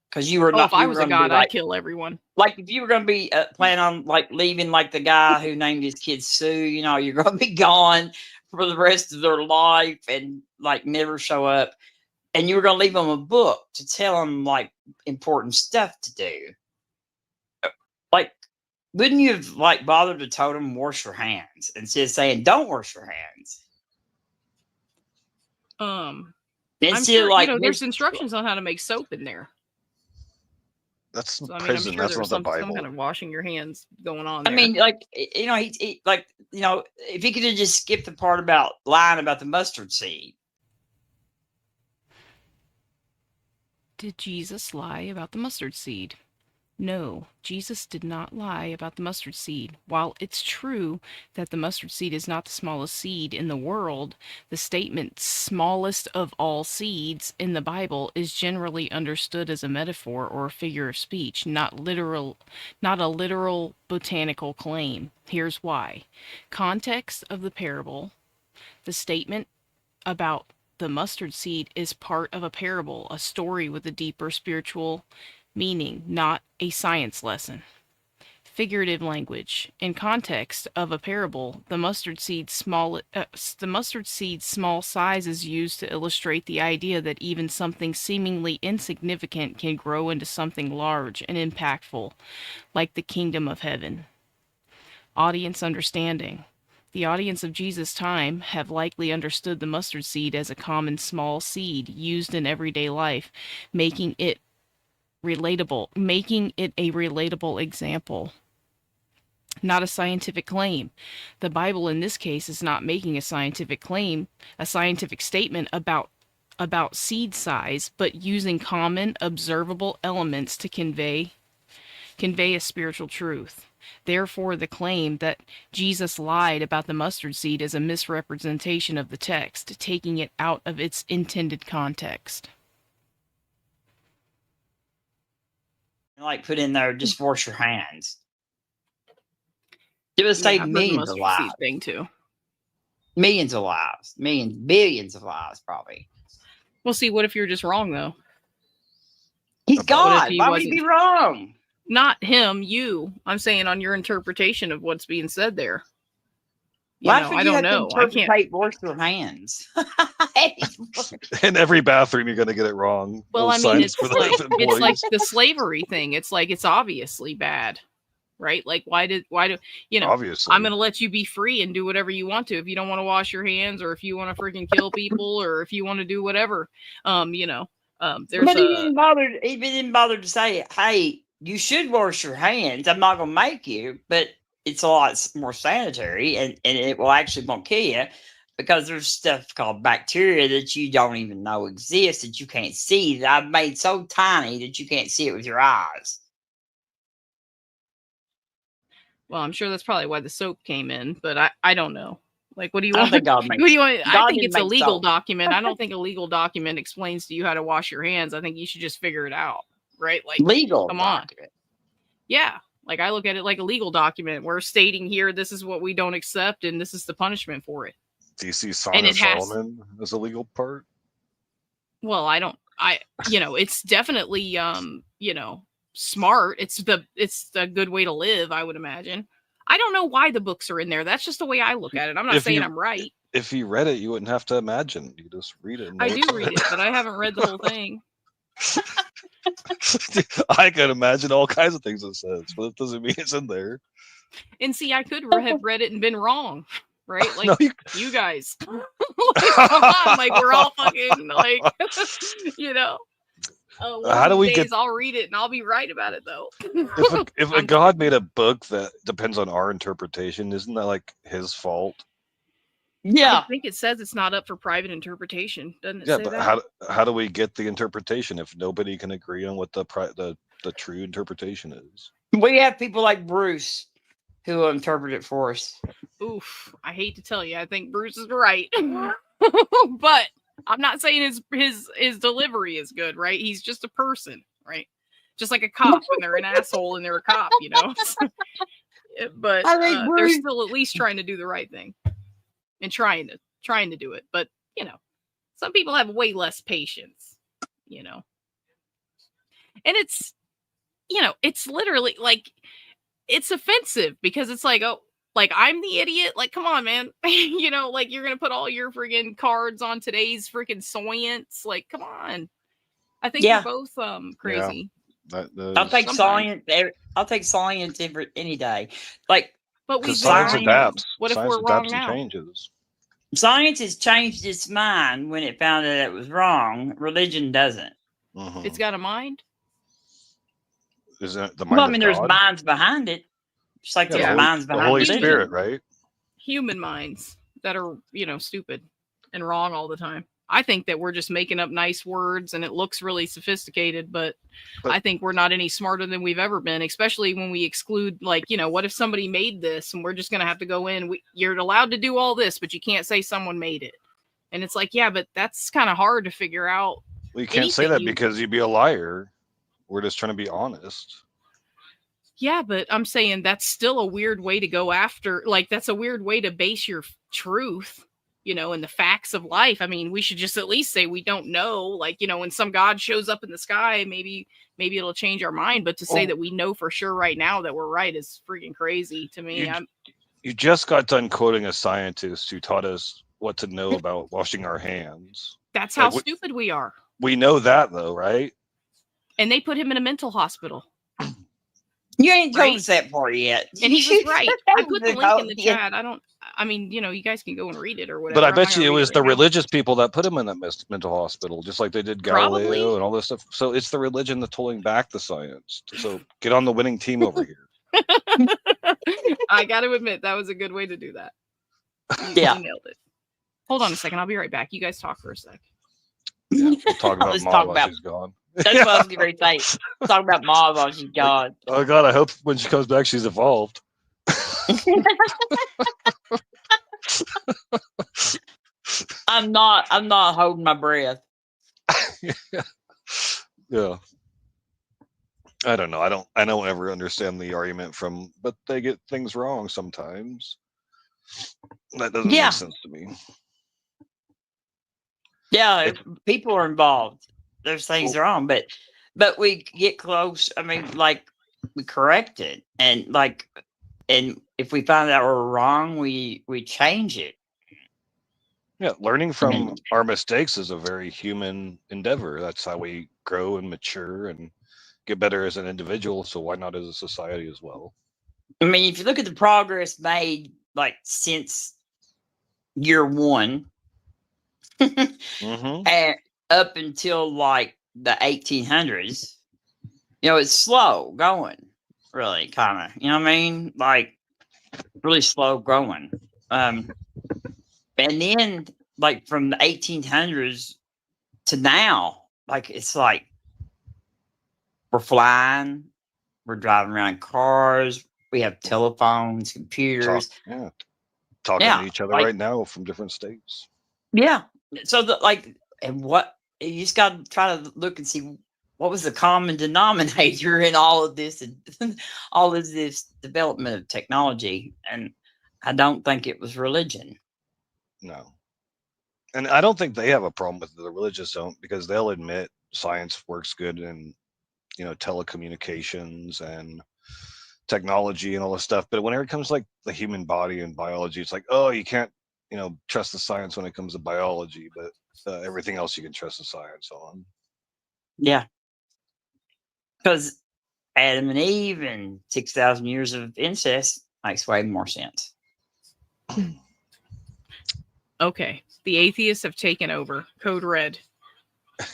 because you were not. If I was a god, I'd kill everyone. Like if you were going to be planning on leaving, like the guy who named his kid Sue, you're going to be gone for the rest of their life and never show up, and you were going to leave them a book to tell them important stuff to do. Wouldn't you have bothered to tell them wash your hands instead of saying don't wash your hands? Instead of there's instructions on how to make soap in there. That's prison. I'm sure That's not the Bible. Some kind of washing your hands going on there. I mean, if he could have just skipped the part about lying about the mustard seed. Did Jesus lie about the mustard seed? No, Jesus did not lie about the mustard seed. While it's true that the mustard seed is not the smallest seed in the world, the statement smallest of all seeds in the Bible is generally understood as a metaphor or a figure of speech, not a literal botanical claim. Here's why. Context of the parable. The statement about the mustard seed is part of a parable, a story with a deeper spiritual meaning, not a science lesson. Figurative language. In context of a parable, the mustard seed's small size is used to illustrate the idea that even something seemingly insignificant can grow into something large and impactful, like the kingdom of heaven. Audience understanding. The audience of Jesus' time have likely understood the mustard seed as a common small seed used in everyday life, making it a relatable example. not a scientific claim. The Bible in this case is not making a scientific claim, a scientific statement about seed size, but using common observable elements to convey a spiritual truth. Therefore, the claim that Jesus lied about the mustard seed is a misrepresentation of the text, taking it out of its intended context. Like put in there, just wash your hands. It would save millions of lives. Thing too. Millions of lives. Billions of lives, probably. Well, see, what if you're just wrong, though? He's God. Why would he be wrong? Not him, you. I'm saying on your interpretation of what's being said there. I don't know. I can't wash your hands. In every bathroom, you're going to get it wrong. Well, I mean, it's like the slavery thing. It's like it's obviously bad, right? Like, why do obviously. I'm going to let you be free and do whatever you want to. If you don't want to wash your hands, or if you want to freaking kill people, or if you want to do whatever, there's. But he didn't bother to say, "Hey, you should wash your hands. I'm not going to make you, but it's a lot more sanitary, and it will actually won't kill you, because there's stuff called bacteria that you don't even know exists, that you can't see, that I've made so tiny that you can't see it with your eyes." Well, I'm sure that's probably why the soap came in, but I don't know. Like, what do you want? What do you want? I think it's a legal document. I don't think a legal document explains to you how to wash your hands. I think you should just figure it out, right? Like, legal come document. On. Yeah. Like, I look at it like a legal document. We're stating here, this is what we don't accept, and this is the punishment for it. Do you see Song of Solomon as a legal part? Well, it's definitely, smart. It's a good way to live, I would imagine. I don't know why the books are in there. That's just the way I look at it. I'm not saying I'm right. If you read it, you wouldn't have to imagine. You just read it. I do read it, but I haven't read the whole thing. I can imagine all kinds of things it says, but it doesn't mean it's in there. And see, I could have read it and been wrong, right? Like, no, you guys. Like, we're all fucking, like, how do we I'll read it and I'll be right about it, though. If a God made a book that depends on our interpretation, isn't that like his fault? Yeah, I think it says it's not up for private interpretation, doesn't it? Yeah, but that? how do we get the interpretation if nobody can agree on what the true interpretation is? We have people like Bruce who will interpret it for us. Oof! I hate to tell you, I think Bruce is right, but I'm not saying his delivery is good, right? He's just a person, right? Just like a cop when they're an asshole and they're a cop, But they're still at least trying to do the right thing. And trying to do it, but some people have way less patience, and it's it's literally like, it's offensive because it's like, oh, like, I'm the idiot, like, come on, man. Like, you're gonna put all your friggin' cards on today's freaking science, like, come on. I think you're both crazy. Yeah. I'll take science. I'll take science any day. Like, but science adapts. What if we're wrong now? Changes. Science has changed its mind when it found that it was wrong. Religion doesn't. Mm-hmm. It's got a mind. Is it the mind? Well, I mean, there's minds behind it. Just like there's minds behind the Holy religion. Spirit, right? Human minds that are, stupid and wrong all the time. I think that we're just making up nice words and it looks really sophisticated, but I think we're not any smarter than we've ever been, especially when we exclude, like, what if somebody made this and we're just going to have to go in? You're allowed to do all this, but you can't say someone made it. And it's like, yeah, but that's kind of hard to figure out. Well, you can't say that because you'd be a liar. We're just trying to be honest. Yeah, but I'm saying that's still a weird way to go after. Like, that's a weird way to base your truth. And the facts of life. I mean, we should just at least say we don't know. Like, when some God shows up in the sky, maybe it'll change our mind. But to say that we know for sure right now that we're right is freaking crazy to me. You just got done quoting a scientist who taught us what to know about washing our hands. That's how stupid we are. We know that, though, right? And they put him in a mental hospital. You ain't told us that part yet. And he was right. I put the link in the chat. I mean, you guys can go and read it or whatever. But I bet you it was the religious people that put him in that mental hospital, just like they did Galileo and all this stuff. So it's the religion that's holding back the science. So get on the winning team over here. I got to admit, that was a good way to do that. Yeah. You nailed it. Hold on a second. I'll be right back. You guys talk for a sec. Yeah, we'll talk about Let's Ma talk while about- she's gone. That's what I was getting ready to say. Talk about Ma while she's gone. Oh God, I hope when she comes back, she's evolved. I'm not holding my breath. Yeah. I don't know. I don't ever understand the argument from, but they get things wrong sometimes. That doesn't Yeah. make sense to me. Yeah, It- people are involved. There's things wrong, but we get close. I mean, like we correct it, and if we find out we're wrong, we change it. Yeah, learning from mean- our mistakes is a very human endeavor. That's how we grow and mature and get better as an individual. So why not as a society as well? I mean, if you look at the progress made, like since year one, Mm-hmm. and up until like the 1800s, it's slow going, really, kind of. You know what I mean? Like really slow growing. And then like from the 1800s to now, like it's like we're flying, we're driving around in cars, we have telephones, computers. Talking Yeah, to each other like- right now from different states. Yeah. So and what you just got to try to look and see what was the common denominator in all of this and all of this development of technology. And I don't think it was religion. No. And I don't think they have a problem with it. The religious don't, because they'll admit science works good in, telecommunications and technology and all this stuff. But whenever it comes to, like the human body and biology, it's like, oh, you can't, trust the science when it comes to biology, but everything else you can trust the science on. Yeah. Because Adam and Eve and 6,000 years of incest makes way more sense. Okay. The atheists have taken over. Code red.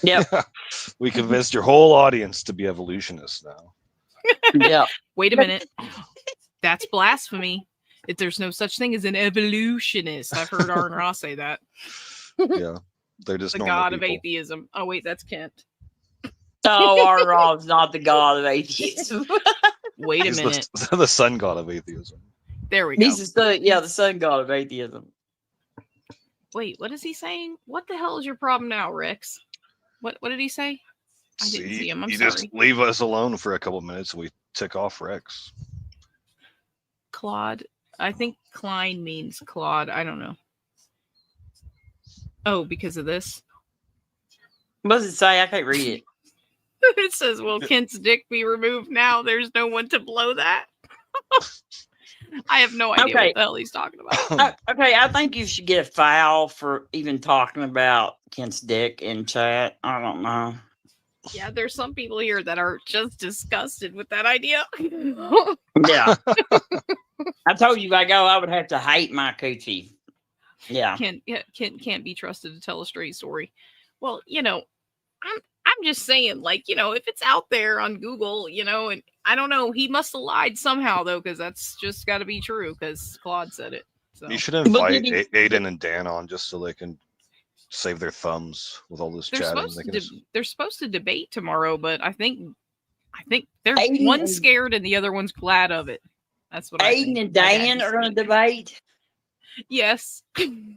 Yep. We convinced your whole audience to be evolutionists now. Yeah. Wait a minute. That's blasphemy. If there's no such thing as an evolutionist. I've heard Aaron Ross say that. Yeah. They're just The normal god of people. atheism. Oh, wait, that's Kent. No, our Rob's not the god of atheism. Wait a He's minute. the sun god of atheism. There we go. He's the sun god of atheism. Wait, what is he saying? What the hell is your problem now, Rex? What did he say? I didn't see him. I'm you sorry. just leave us alone for a couple minutes and we tick off Rex. Claude. I think Klein means Claude. I don't know. Oh, because of this? What does it say? I can't read it. It says, will Kent's dick be removed now? There's no one to blow that. I have no idea Okay. what the hell he's talking about. Okay, I think you should get a foul for even talking about Kent's dick in chat. I don't know. Yeah, there's some people here that are just disgusted with that idea. Yeah. I told you I would have to hate my coochie. Yeah. Kent can't be trusted to tell a straight story. Well, I'm just saying, if it's out there on Google, and I don't know, he must have lied somehow though, because that's just got to be true, because Claude said it. So. You should invite Aiden and Dan on just so they can save their thumbs with all this chatting. They're supposed to debate tomorrow, but I think they're Aiden one's and- scared and the other one's glad of it. That's what I Aiden think. and My dad Dan used are to going to say. debate. Yes.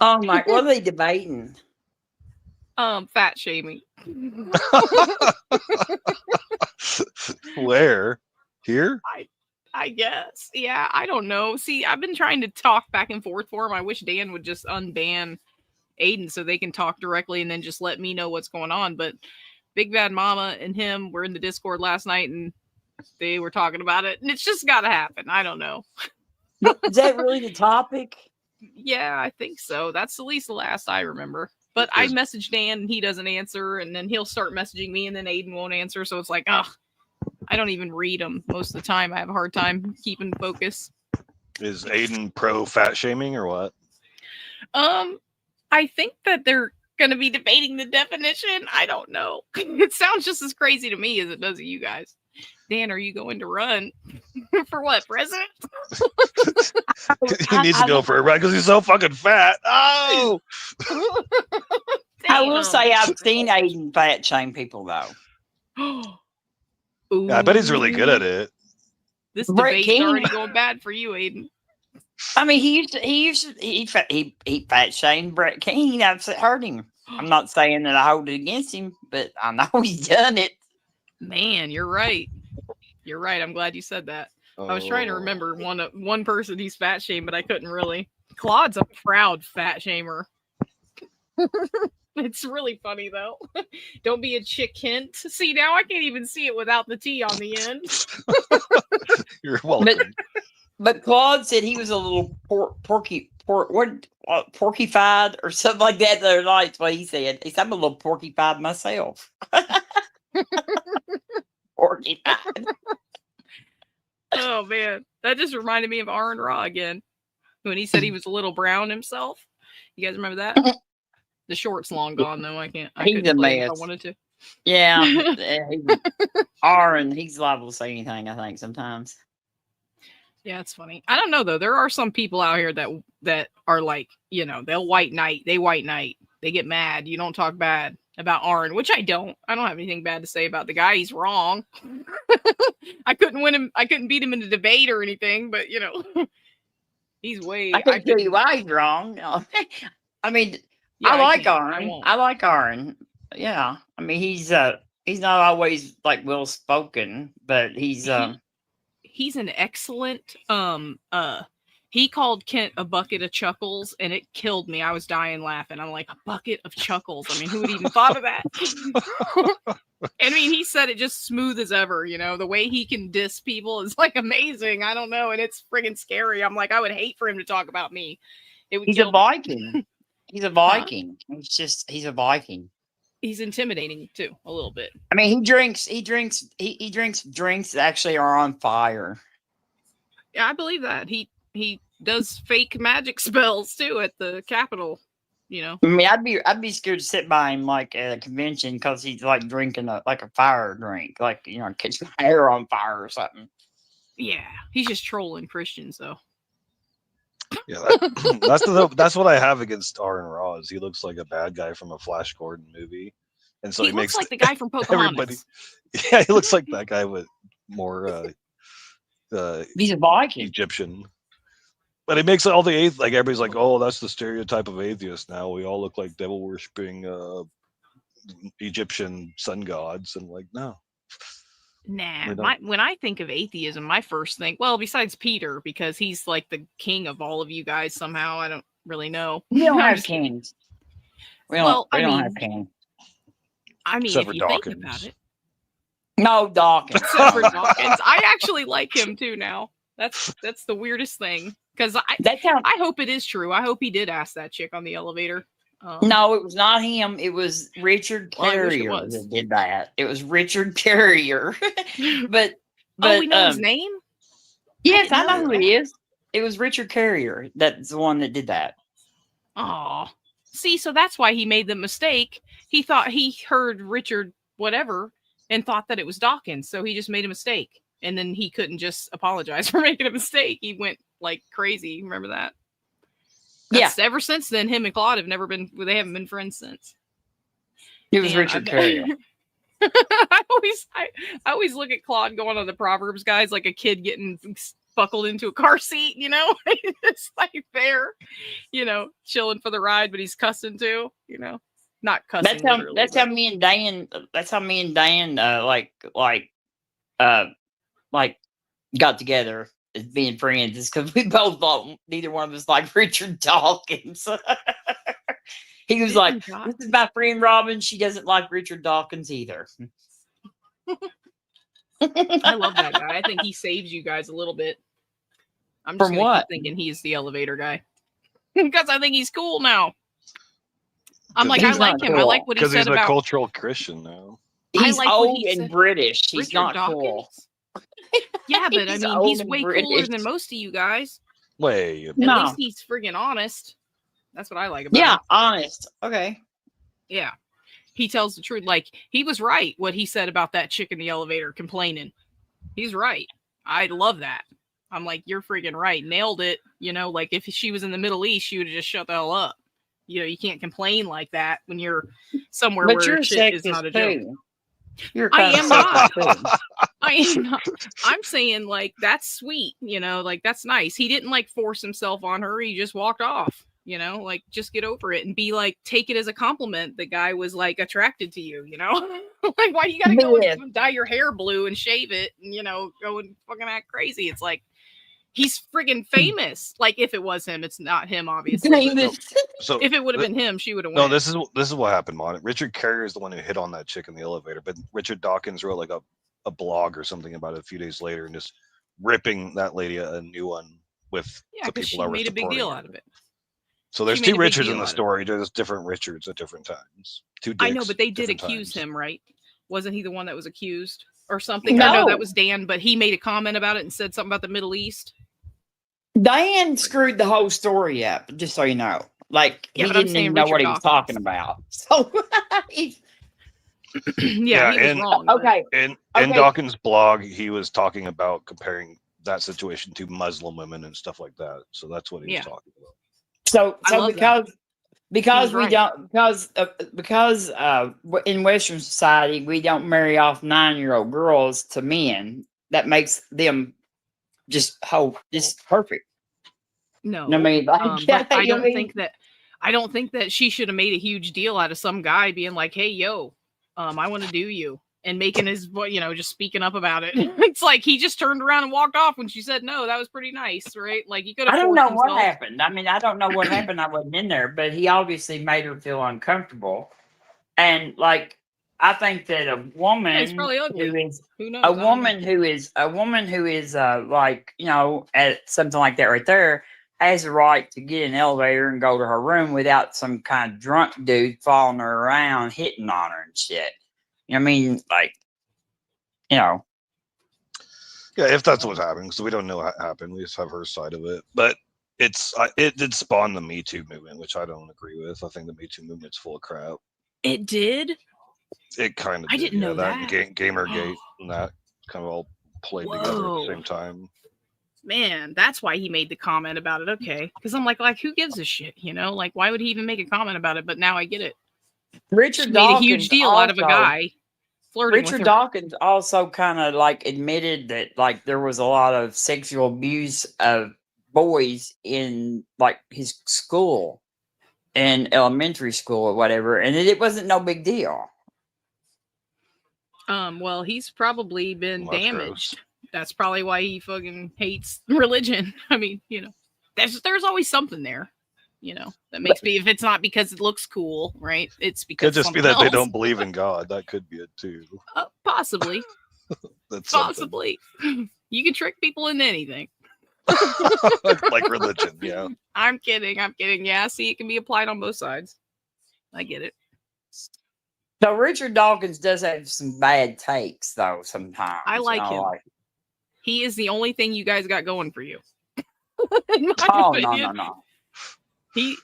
Oh my! What are they debating? Fat shaming. Where? Here? I guess. Yeah, I don't know. See, I've been trying to talk back and forth for him. I wish Dan would just unban Aiden so they can talk directly and then just let me know what's going on. But Big Bad Mama and him were in the Discord last night and they were talking about it. And it's just got to happen. I don't know. Is that really the topic? Yeah, I think so. That's at least the last I remember. But I message Dan and he doesn't answer. And then he'll start messaging me and then Aiden won't answer. So it's like, ugh. I don't even read them most of the time. I have a hard time keeping focus. Is Aiden pro fat shaming or what? I think that they're going to be debating the definition? I don't know. It sounds just as crazy to me as it does to you guys. Dan, are you going to run for what, president? He needs to go for it, right? Because he's so fucking fat. Oh! I will say I've seen Aiden fat shame people, though. Yeah, I bet he's really good at it. This debate's already going bad for you, Aiden. I mean, he fat shamed Brett King. I've heard him. I'm not saying that I hold it against him, but I know he's done it. Man, you're right. You're right. I'm glad you said that. I was trying to remember one person he's fat shamed, but I couldn't really. Claude's a proud fat shamer. It's really funny though. Don't be a chick hint. See, now I can't even see it without the T on the end. You're welcome. But Claude said he was a little porkified or something like that the other night. That's what he said. He said, I'm a little porkified myself. Porkified. Oh man, that just reminded me of Aaron Raw again when he said he was a little brown himself. You guys remember that? The short's long gone though. I couldn't play it if I wanted to. Yeah, Aaron, he's liable to say anything. I think sometimes. Yeah, it's funny. I don't know though. There are some people out here that are like, they'll white knight. They white knight. They get mad. You don't talk bad about Aaron, which I don't. I don't have anything bad to say about the guy. He's wrong. I couldn't win him. I couldn't beat him in a debate or anything, but he's way. I can tell you why he's wrong. I mean, yeah, I like Aaron. I like Aaron. Yeah, I mean, he's not always like well spoken, but he's an excellent. He called Kent a bucket of chuckles, and it killed me. I was dying laughing. I'm like, a bucket of chuckles. I mean, who would even thought of that? I mean, he said it just smooth as ever. The way he can diss people is like amazing. I don't know, and it's friggin' scary. I'm like, I would hate for him to talk about me. He's a Viking. He's a Viking. Huh? He's a Viking. He's intimidating too, a little bit. I mean, he drinks drinks that actually are on fire. Yeah, I believe that. He does fake magic spells too at the Capitol, I mean, I'd be scared to sit by him like at a convention because he's like drinking a fire drink, like catch my hair on fire or something. Yeah, he's just trolling Christians though. Yeah, that's what I have against Aaron Raw. Is he looks like a bad guy from a Flash Gordon movie, and so he makes like the guy from Pocahontas. Yeah, he looks like that guy with more. He's a Viking, Egyptian. But it makes all the like everybody's like, oh, that's the stereotype of atheist now. We all look like devil worshipping Egyptian sun gods, and like, no. Nah, when I think of atheism, my first thing, well, besides Peter, because he's like the king of all of you guys somehow. I don't really know. We don't have kings. We don't have kings. I mean, except if you Dawkins. think about it. No, Dawkins. Except for Dawkins. I actually like him too now. That's the weirdest thing. Because I hope it is true. I hope he did ask that chick on the elevator. No, it was not him. It was Richard Carrier that did that. It was Richard Carrier. but we know his name? Yes, I know who he is. It was Richard Carrier. That's the one that did that. Oh, see, so that's why he made the mistake. He thought he heard Richard whatever and thought that it was Dawkins. So he just made a mistake. And then he couldn't just apologize for making a mistake. He went like crazy. Remember that? Ever since then, him and Claude they haven't been friends since. It was Richard Carrier. I always look at Claude going on the Proverbs guys like a kid getting buckled into a car seat, it's like there, chilling for the ride, but he's cussing too, not cussing. That's how me and Dan got together as being friends, is because we both thought neither one of us liked Richard Dawkins. He was like, "This is my friend Robin. She doesn't like Richard Dawkins either." I love that guy. I think he saves you guys a little bit. I'm just keep thinking he's the elevator guy because I think he's cool now. I like him. Cool. I like what he said about. Because he's a cultural Christian now. He's old and British. He's Richard not Dawkins? Cool. Yeah, but I mean, he's way cooler than most of you guys. At least he's friggin' honest. That's what I like about him. Yeah, honest. Okay. Yeah. He tells the truth. Like, he was right what he said about that chick in the elevator complaining. He's right. I love that. I'm like, you're freaking right. Nailed it. You know, like if she was in the Middle East, she would have just shut the hell up. You know, you can't complain like that when you're somewhere But where you're shit is not sexist a joke. too. You're I kind of am not. sexist too. I am not. I'm saying, like, that's sweet, you know, like, that's nice. He didn't, like, force himself on her. He just walked off, you know, like, just get over it and be like, take it as a compliment. The guy was, like, attracted to you, you know? Like, why do you gotta go and dye your hair blue and shave it and, you know, go and fucking act crazy? It's like, he's friggin' famous. Like, if it was him, it's not him, obviously. So if it would have been him, she would have won. No, this is what happened, Mon. Richard Carrier is the one who hit on that chick in the elevator, but Richard Dawkins wrote like a blog or something about it a few days later and just ripping that lady a new one with the people that were made a big deal her. out of it. So there's two Richards in the story. There's different Richards at different times. Two dicks, I know, but they did accuse him, right? Wasn't he the one that was accused or something? No. No, that was Dan, but he made a comment about it and said something about the Middle East. Dan screwed the whole story up, just so you know. Like, he didn't even know what he was talking about. So, he was wrong. Okay. In Dawkins' blog, he was talking about comparing that situation to Muslim women and stuff like that. So that's what he was talking about. So because we don't, because in Western society, we don't marry off 9-year-old girls to men, that makes them just perfect. No, I mean, like, but I don't think that she should have made a huge deal out of some guy being like, "Hey, yo, I want to do you," and making his, you know, just speaking up about it. It's like he just turned around and walked off when she said no. That was pretty nice, right? Like, he could have. I don't know what happened. I mean, I don't know what happened. I wasn't in there, but he obviously made her feel uncomfortable, and like, I think that a woman who is like, you know, at something like that right there, has the right to get in an elevator and go to her room without some kind of drunk dude following her around, hitting on her and shit. You know what I mean? Like, you know. Yeah, if that's what's happening, so we don't know what happened. We just have her side of it. But it did spawn the Me Too movement, which I don't agree with. I think the Me Too movement's full of crap. It did? It kind of did. I didn't know that. And Gamergate and that kind of all played together at the same time. Man, that's why he made the comment about it. Okay, because I'm like, who gives a shit? You know, like, why would he even make a comment about it? But now I get it. Richard made a huge deal out of a guy flirting with her. Richard Dawkins also kind of like admitted that like there was a lot of sexual abuse of boys in like his school, in elementary school or whatever, and it wasn't no big deal. Well, he's probably been damaged. Gross. That's probably why he fucking hates religion. I mean, you know, there's always something there, you know, that makes me, if it's not because it looks cool, right? It's because it could just be that they don't believe in God. That could be it too. Possibly. That's possibly. You can trick people into anything. Like religion, yeah. I'm kidding. Yeah, see, it can be applied on both sides. I get it. So Richard Dawkins does have some bad takes, though. Sometimes I like him. He is the only thing you guys got going for you. No. He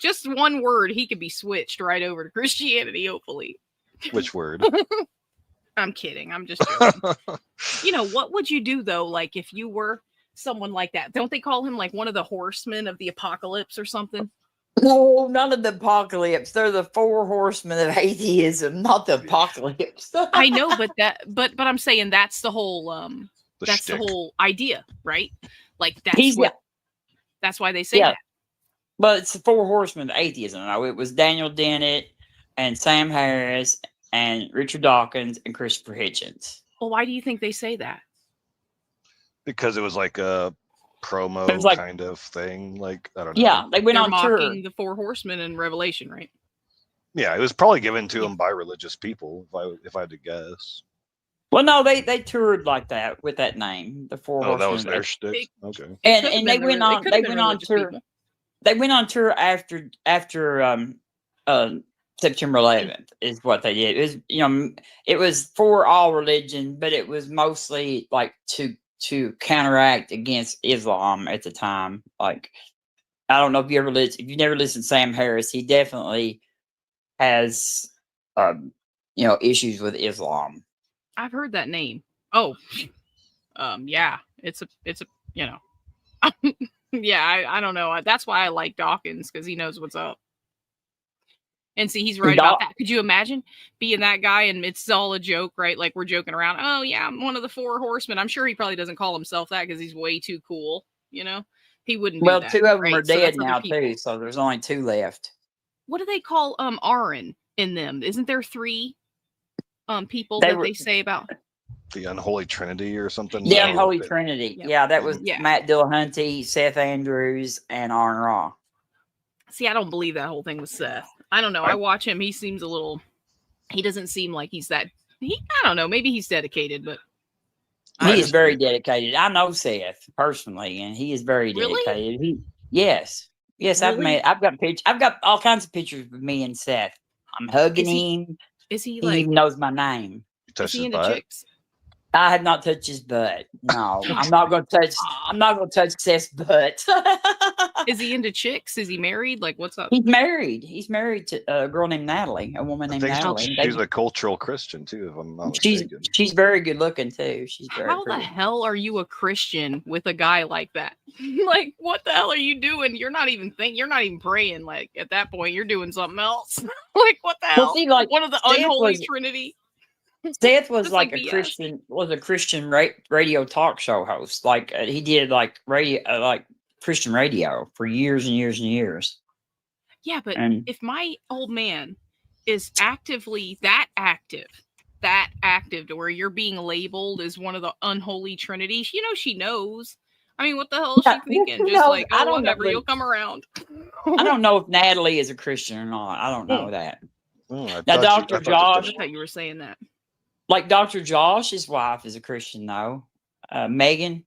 just one word, he could be switched right over to Christianity. Hopefully. Which word? I'm kidding. I'm just joking. You know, what would you do though? Like if you were someone like that, don't they call him like one of the horsemen of the apocalypse or something? No, none of the apocalypse. They're the 4 horsemen of atheism, not the apocalypse. I know, but I'm saying that's the whole the whole idea, right? Like that's why they say that. But it's the 4 horsemen of atheism. No, it was Daniel Dennett and Sam Harris and Richard Dawkins and Christopher Hitchens. Well, why do you think they say that? Because it was like a promo kind of thing. Like, I don't know. Yeah, they went on tour. The 4 horsemen in Revelation, right? Yeah, it was probably given to them by religious people, if I had to guess. Well, no, they toured like that with that name, the 4 horsemen. Oh, that was their shtick. Okay. And they went on tour. People. They went on tour after September 11th is what they did. It was, you know, it was for all religion, but it was mostly like to counteract against Islam at the time. Like, I don't know if you never listened to Sam Harris. He definitely has, issues with Islam. I've heard that name. Oh, yeah, it's a, yeah, I don't know. That's why I like Dawkins, because he knows what's up. And see, he's right about that. Could you imagine being that guy and it's all a joke, right? Like we're joking around. Oh yeah, I'm one of the 4 horsemen. I'm sure he probably doesn't call himself that because he's way too cool. He wouldn't do that. Well, 2 of them right? are dead now too, so there's only 2 left. What do they call Aaron in them? Isn't there 3 people that they say about the unholy trinity or something? The unholy trinity. Yeah, that was Matt Dillahunty, Seth Andrews, and Aaron Ra. See, I don't believe that whole thing with Seth. I don't know. I watch him. He seems a little. He doesn't seem like he's that. I don't know. Maybe he's dedicated, but he is very dedicated. I know Seth personally, and he is very dedicated. Really? Yes. Really? I've got all kinds of pictures of me and Seth. I'm hugging him. Is he like? He even knows my name. Is he into chicks? I have not touched his butt. No, I'm not going to touch. I'm not going to touch Seth's butt. Is he into chicks? Is he married? Like, what's up? He's married. He's married to a girl named Natalie, a woman named Natalie. She's a cultural Christian too, if I'm not mistaken. She's very good looking too. She's very. How pretty. the hell are you a Christian with a guy like that? Like, what the hell are you doing? You're not even You're not even praying. Like at that point, you're doing something else. Like what the hell? See, like, one of the unholy trinity. Seth was like a Christian. Was a Christian radio talk show host. Like he did like radio, like Christian radio for years and years and years. Yeah, but if my old man is actively that active to where you're being labeled as one of the unholy trinity, she knows. I mean, what the hell is she thinking? Just like, oh, whatever, you'll come around. I don't know if Natalie is a Christian or not. I don't know that. Now, Dr. Josh. I thought you were saying that. Like Dr. Josh's wife is a Christian, though. Megan.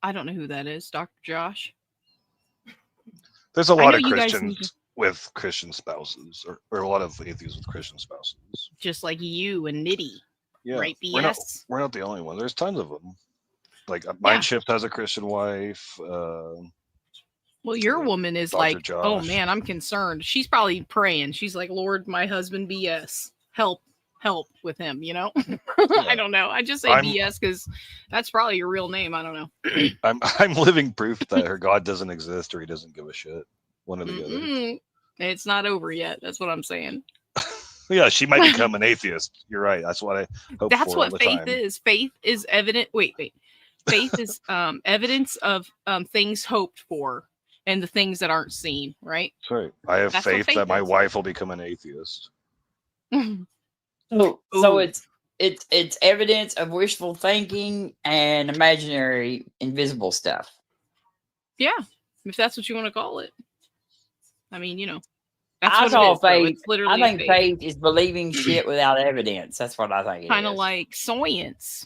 I don't know who that is. Dr. Josh. There's a lot of Christians with Christian spouses, or a lot of atheists with Christian spouses. Just like you and Nitty. Yeah. Right, BS? We're not the only one. There's tons of them. Like Mind Shift has a Christian wife. Well, your woman is Dr. like, Josh. Oh man, I'm concerned. She's probably praying. She's like, Lord, my husband BS. Help with him, Yeah. I don't know. I just say BS because that's probably your real name. I don't know. I'm living proof that her God doesn't exist or he doesn't give a shit. One or the other. It's not over yet. That's what I'm saying. Yeah, she might become an atheist. You're right. That's what I hope That's for what all the faith time. is. Faith is evident. Wait. Faith is evidence of things hoped for and the things that aren't seen, right? That's right. I have faith that my wife will become an atheist. So it's evidence of wishful thinking and imaginary, invisible stuff. Yeah, if that's what you want to call it. I mean, that's I call faith. It's literally I think faith is believing shit without evidence. That's what I think. Kind of like science.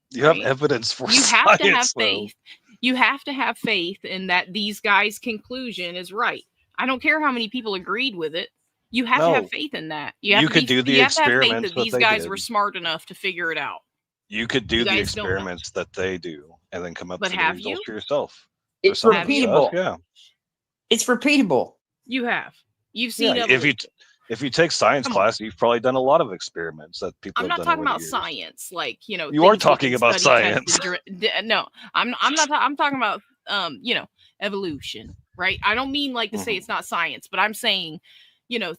You have evidence for you science. Have to have faith. You have to have faith in that these guys' conclusion is right. I don't care how many people agreed with it. You have to have faith in that. You could do the experiments that these guys were smart enough to figure it out. You could do the experiments that they do and then come up with the results for yourself. It's repeatable. Yeah. It's repeatable. You have. You've seen if you take science class, you've probably done a lot of experiments that people have done. I'm not talking about science, like, You are talking about science. No, I'm not I'm talking about evolution, right? I don't mean like to say it's not science, but I'm saying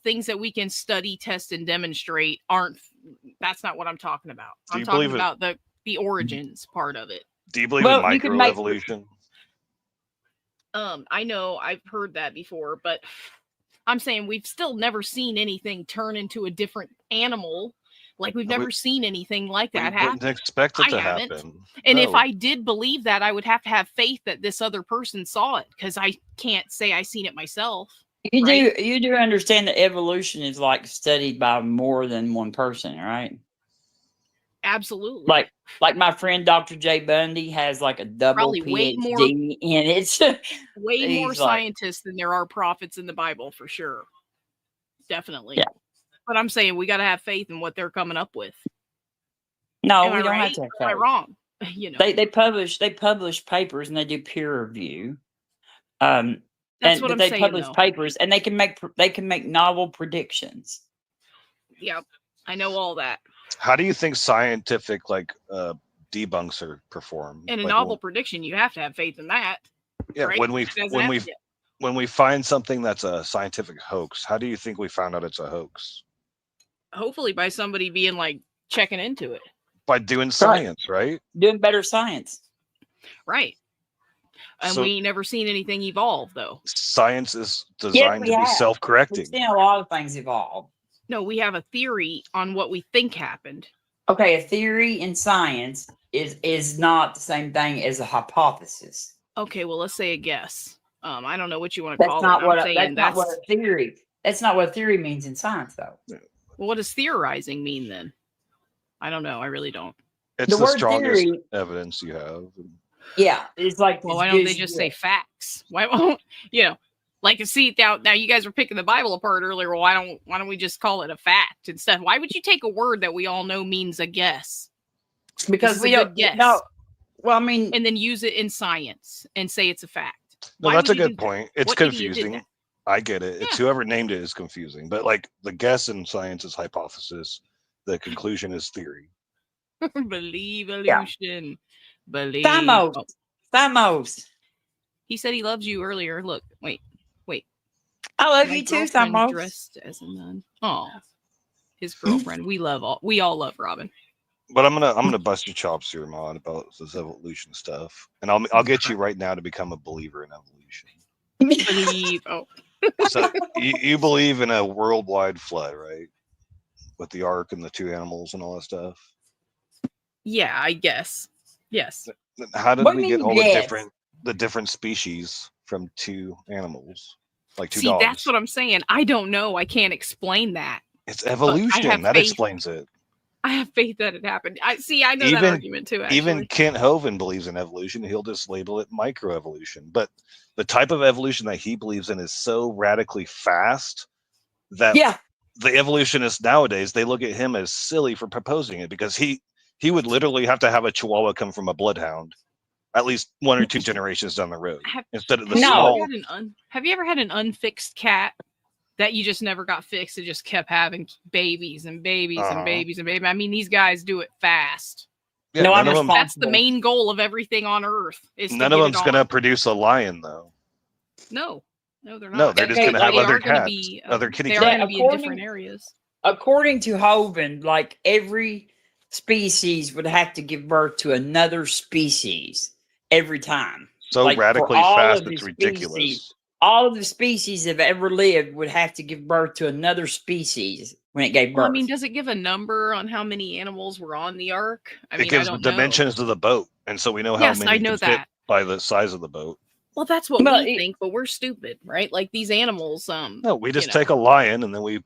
things that we can study, test, and demonstrate that's not what I'm talking about. I'm talking about the origins part of it. Do you believe in microevolution? I know I've heard that before, but I'm saying we've still never seen anything turn into a different animal. Like we've never seen anything like that happen. Wouldn't expect it to happen. And if I did believe that, I would have to have faith that this other person saw it, because I can't say I seen it myself. You do understand that evolution is like studied by more than one person, right? Absolutely. Like my friend Dr. J. Bundy has like a double PhD in it. Way more scientists than there are prophets in the Bible, for sure. Definitely. Yeah. But I'm saying we got to have faith in what they're coming up with. No, we don't have to have faith. Am I wrong? They publish papers and they do peer review. That's and what that I'm they saying, publish though. papers, and they can make novel predictions. Yep, I know all that. How do you think scientific debunks are performed? In a Like, novel prediction, you have to have faith in that. yeah, right? when we find something that's a scientific hoax, how do you think we found out it's a hoax? Hopefully by somebody being like checking into it. By doing science, right? Doing better science. Right. And So we ain't never seen anything evolve, though. science is designed to be self-correcting. We've seen a lot of things evolve. No, we have a theory on what we think happened. Okay, a theory in science is not the same thing as a hypothesis. Okay, well, let's say a guess. I don't know what you want to That's call not it. what that's not what a theory. That's not what a theory means in science, though. Well, what does theorizing mean then? I don't know. I really don't. It's the strongest evidence you have. Yeah, it's like. Well, why don't they just say facts? Why won't like to see now you guys were picking the Bible apart earlier. Well, why don't we just call it a fact and stuff? Why would you take a word that we all know means a guess? Because we don't guess. No, well, I mean, and then use it in science and say it's a fact. No, that's a good point. It's confusing. I get it. It's whoever named it is confusing. But like the guess in science is hypothesis. The conclusion is theory. Believe evolution. Yeah. Believe. Thamos. He said he loves you earlier. Look, wait. I love you too, Thamos. Dressed as a nun. Oh, his girlfriend. We all love Robin. But I'm gonna bust your chops here, Maud, about this evolution stuff, and I'll get you right now to become a believer in evolution. Believe. Oh. So you believe in a worldwide flood, right? With the ark and the two animals and all that stuff. Yeah, I guess. Yes. How did we get all the different species from two animals, like two dogs? See, that's what I'm saying. I don't know. I can't explain that. It's evolution that explains it. I have faith that it happened. I know that argument too. Actually. Even Kent Hovind believes in evolution. He'll just label it microevolution. But the type of evolution that he believes in is so radically fast that the evolutionists nowadays, they look at him as silly for proposing it, because he would literally have to have a Chihuahua come from a bloodhound at least 1 or 2 generations down the road instead of the small. Have you ever had an unfixed cat that you just never got fixed? It just kept having babies and babies and babies and babies. I mean, these guys do it fast. Yeah, that's the main goal of everything on Earth. None of them's going to produce a lion, though. No, they're not. No, they're just going to have other cats, other kitty cats. They're going to be in different areas. According to Hovind, like every species would have to give birth to another species every time. So like radically fast, it's ridiculous. All of the species that have ever lived would have to give birth to another species when it gave birth. Well, I mean, does it give a number on how many animals were on the ark? It gives the dimensions of the boat, and so we know how many can fit by the size of the boat. Well, that's what we think, but we're stupid, right? Like these animals. No, we just take a lion and then we,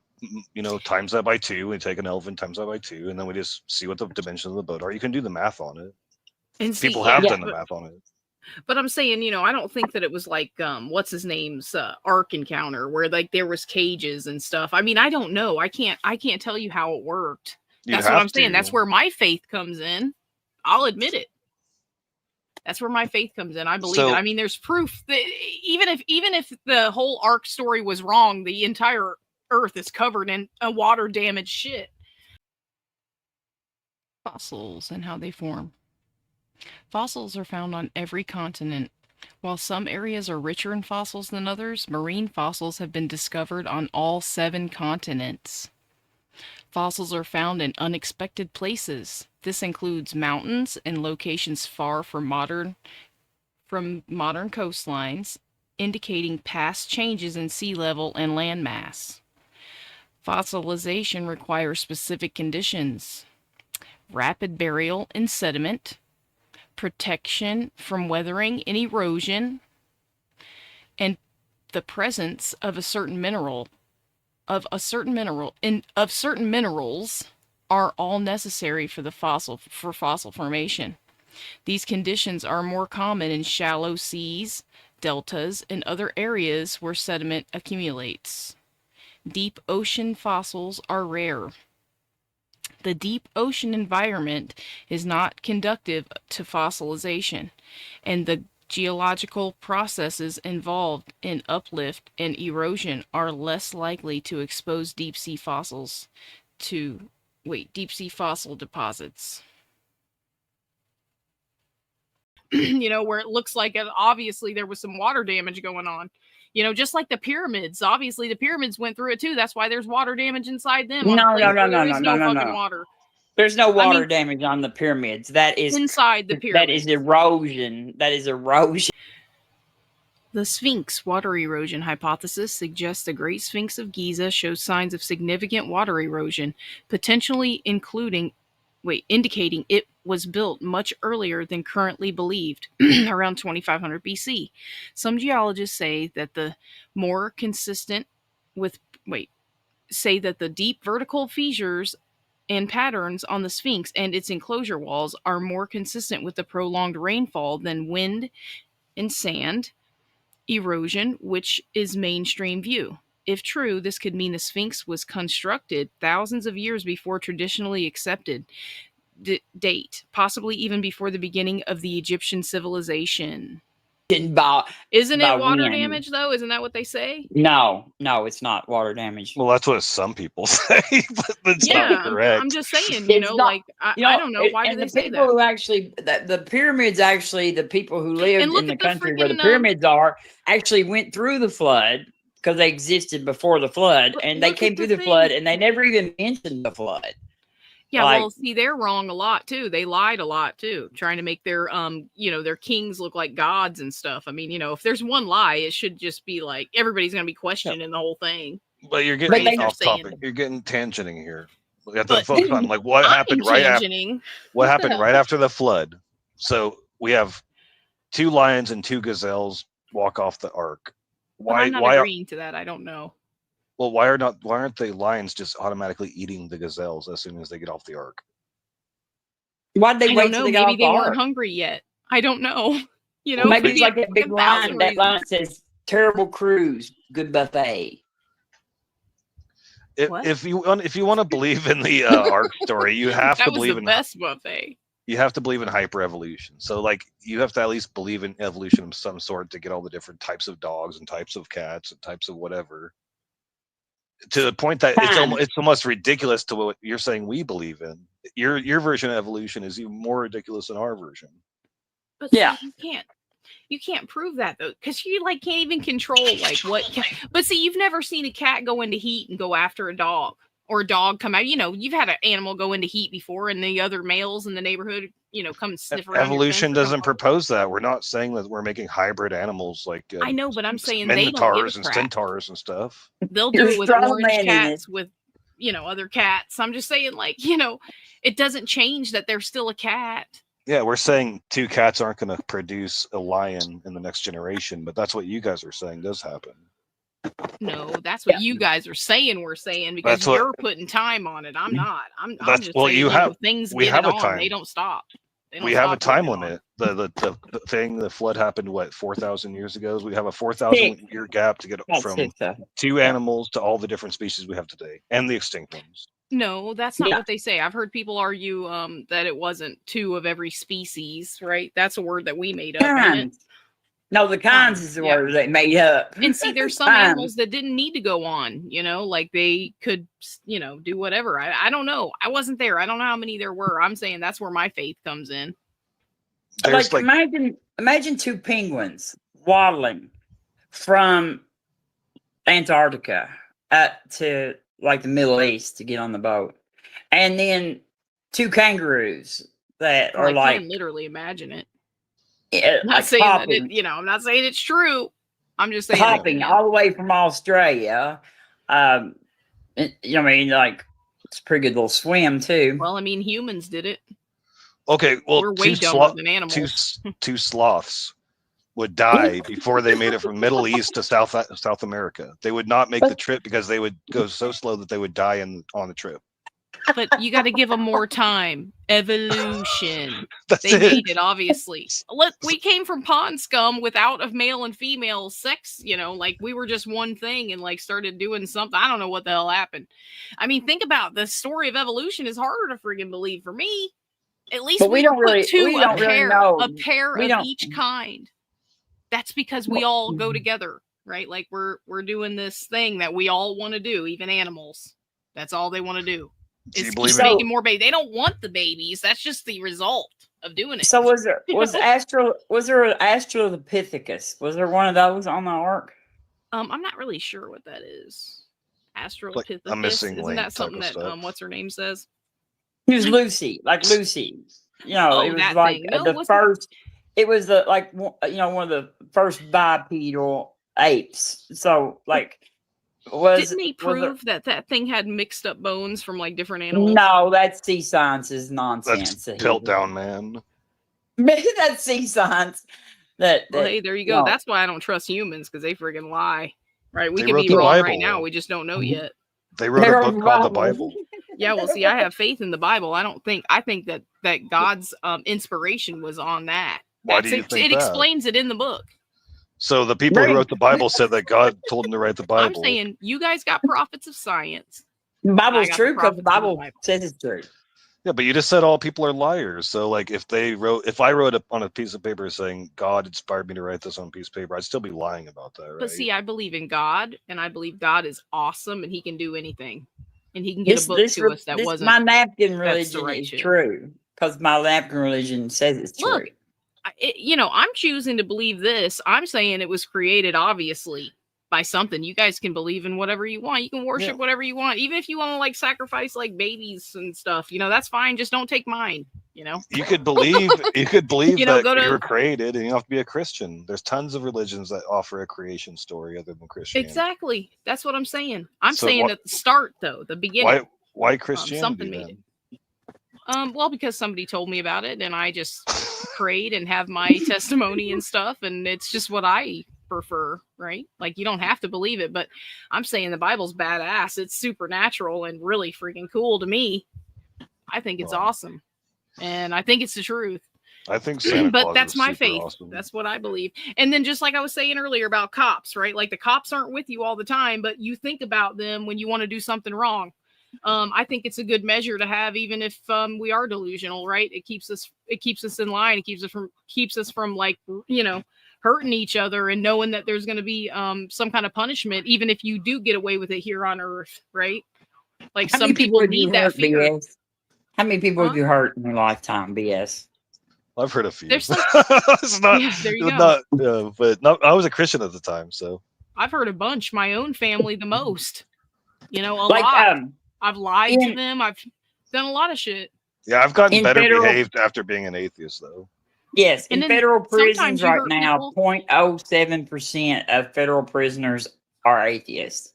times that by 2. We take an elephant, times that by 2, and then we just see what the dimensions of the boat are. You can do the math on it. And people have done the math on it. But I'm saying, I don't think that it was like, what's his name's Ark Encounter, where like there was cages and stuff. I mean, I don't know. I can't tell you how it worked. That's what I'm saying. That's where my faith comes in. I'll admit it. That's where my faith comes in. I believe it. I mean, there's proof that even if the whole Ark story was wrong, the entire Earth is covered in a water damaged shit. Fossils and how they form. Fossils are found on every continent. While some areas are richer in fossils than others, marine fossils have been discovered on all 7 continents. Fossils are found in unexpected places. This includes mountains and locations far from modern coastlines, indicating past changes in sea level and land mass. Fossilization requires specific conditions: rapid burial in sediment, protection from weathering and erosion, and the presence of certain minerals are all necessary for fossil formation. These conditions are more common in shallow seas, deltas, and other areas where sediment accumulates. Deep ocean fossils are rare. The deep ocean environment is not conducive to fossilization, and the Geological processes involved in uplift and erosion are less likely to expose deep sea fossils to deep sea fossil deposits. Where it looks like obviously there was some water damage going on. Just like the pyramids. Obviously, the pyramids went through it too. That's why there's water damage inside them. No. Water. There's no water damage on the pyramids. That is inside the pyramids. That is erosion. That is erosion. The Sphinx water erosion hypothesis suggests the Great Sphinx of Giza shows signs of significant water erosion, potentially indicating it was built much earlier than currently believed, around 2500 BC. Some geologists say that the deep vertical fissures and patterns on the Sphinx and its enclosure walls are more consistent with the prolonged rainfall than wind and sand erosion, which is mainstream view. If true, this could mean the Sphinx was constructed thousands of years before traditionally accepted date, possibly even before the beginning of the Egyptian civilization. Isn't it water damage, though? Isn't that what they say? No, it's not water damage. Well, that's what some people say, but that's not correct. I'm just saying, I don't know. Why do they say that? People who actually, the pyramids, actually, the people who lived in the country where the pyramids are, actually went through the flood because they existed before the flood, and they came through the flood, and they never even mentioned the flood. Yeah, well, see, they're wrong a lot too. They lied a lot too, trying to make their their kings look like gods and stuff. I mean, if there's one lie, it should just be like everybody's going to be questioning the whole thing. But you're getting off topic. You're getting tangenting here. We have to focus on what happened right after the flood. So we have 2 lions and 2 gazelles walk off the ark. I'm not agreeing to that. I don't know. Well, why aren't the lions just automatically eating the gazelles as soon as they get off the ark? Why'd they wait till they got off the ark? Maybe they weren't hungry yet. I don't know. Maybe it's like a big lion. That lion says, "Terrible cruise, good buffet." If you want to believe in the ark story, you have to believe in best buffet. You have to believe in hyper-evolution. So, you have to at least believe in evolution of some sort to get all the different types of dogs and types of cats and types of whatever. To the point that it's almost ridiculous to what you're saying we believe in. Your version of evolution is even more ridiculous than our version. But you can't prove that though, because you can't even control what. But see, you've never seen a cat go into heat and go after a dog, or a dog come out. You've had an animal go into heat before, and the other males in the neighborhood, come sniff around. Evolution doesn't propose that. We're not saying that we're making hybrid animals like I know, but I'm saying minotaurs and centaurs and stuff. They'll do it with orange cats, with other cats. I'm just saying, it doesn't change that they're still a cat. Yeah, we're saying 2 cats aren't going to produce a lion in the next generation, but that's what you guys are saying does happen. No, that's what you guys are saying. We're saying because you're putting time on it. I'm not. I'm just saying things get on. They don't stop. We have a time limit. The flood happened 4,000 years ago. We have a 4,000 year gap to get from 2 animals to all the different species we have today and the extinct ones. No, that's not what they say. I've heard people argue that it wasn't 2 of every species, right? That's a word that we made up. No, the kinds is the word they made up. And see, there's some animals that didn't need to go on, they could, do whatever. I don't know. I wasn't there. I don't know how many there were. I'm saying that's where my faith comes in. Imagine 2 penguins waddling from Antarctica up to the Middle East to get on the boat, and then 2 kangaroos that are I can literally imagine it. I'm not saying hopping, that I'm not saying it's true. I'm just saying hopping all the way from Australia. It's a pretty good little swim too. Well, humans did it. Okay, well, we're way dumber than animals. Two sloths would die before they made it from Middle East to South America. They would not make the trip because they would go so slow that they would die on the trip. But you got to give them more time. Evolution. They made it, obviously. Look, we came from pond scum without a male and female sex, we were just one thing and started doing something. I don't know what the hell happened. Think about the story of evolution is harder to friggin' believe for me. At least we don't really know. A pair of each kind. That's because we all go together, right? Like we're doing this thing that we all want to do, even animals. That's all they want to do. Do you Is believe keep making more babies. They don't want the babies. That's just the result of doing it. So was there an Australopithecus? Was there one of those on the ark? I'm not really sure what that is. Australopithecus. Like a missing Isn't link that type something of that stuff. what's her name says? It was Lucy, like Lucy. You know, Oh, it was that like thing. No, the wasn't- first. It was the one of the first bipedal apes. So like, Didn't they prove that thing had mixed up bones from like different animals? No, that's sea science's nonsense. That's Piltdown Man. That's sea science. Well, hey, there you go. That's why I don't trust humans, because they friggin' lie. Right? We They could wrote be the wrong Bible. right now. We just don't know yet. They wrote a book called the Bible. Yeah, well, see, I have faith in the Bible. I think that God's inspiration was on that. Why do you think it that? explains it in the book. So the people who wrote the Bible said that God told them to write the Bible. I'm saying you guys got prophets of science. The Bible's true because the prophets of Bible says it's true. Yeah, but you just said all people are liars. So like if I wrote on a piece of paper saying God inspired me to write this on a piece of paper, I'd still be lying about that, right? But see, I believe in God, and I believe God is awesome, and He can do anything, and He can get a book to us that wasn't. My napkin that's the religion right is shit. true because my napkin religion says it's true. Look, I'm choosing to believe this. I'm saying it was created, obviously, by something. You guys can believe in whatever you want. You can worship whatever you want, even if you want to like sacrifice like babies and stuff. That's fine. Just don't take mine. You could believe that you were created, and you don't have to be a Christian. There's tons of religions that offer a creation story other than Christianity. Exactly. That's what I'm saying. I'm saying at the start, though, the beginning. Why Christianity? Something made it. Well, because somebody told me about it, and I just prayed and have my testimony and stuff, and it's just what I prefer, right? Like, you don't have to believe it, but I'm saying the Bible's badass. It's supernatural and really freaking cool to me. I think it's awesome, and I think it's the truth. I think Santa Claus but that's is my super faith. awesome. That's what I believe. And then just like I was saying earlier about cops, right? Like the cops aren't with you all the time, but you think about them when you want to do something wrong. I think it's a good measure to have, even if we are delusional, right? It keeps us in line. It keeps us from like, hurting each other and knowing that there's going to be some kind of punishment, even if you do get away with it here on Earth, right? Like some people need that fear. BS? How many people have you hurt in your lifetime, BS? I've heard a few. There's some... It's not. Yeah, there you go. I was a Christian at the time, so I've heard a bunch. My own family, the most. A lot. I've lied to them. I've done a lot of shit. Yeah, I've gotten better behaved after being an atheist, though. Yes, in federal prisons right now, 0.07% of federal prisoners are atheists.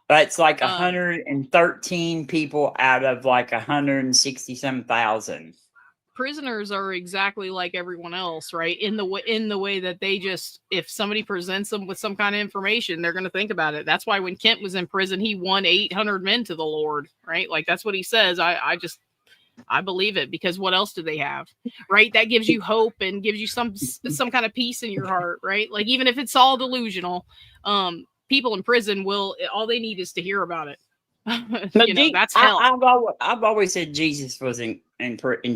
That's like 113 people out of like 160-some-thousand. Prisoners are exactly like everyone else, right? In the way that they just, if somebody presents them with some kind of information, they're going to think about it. That's why when Kent was in prison, he won 800 men to the Lord, right? Like that's what he says. I believe it, because what else do they have, right? That gives you hope and gives you some kind of peace in your heart, right? Like even if it's all delusional, people in prison all they need is to hear about it. That's hell. I've always said Jesus was in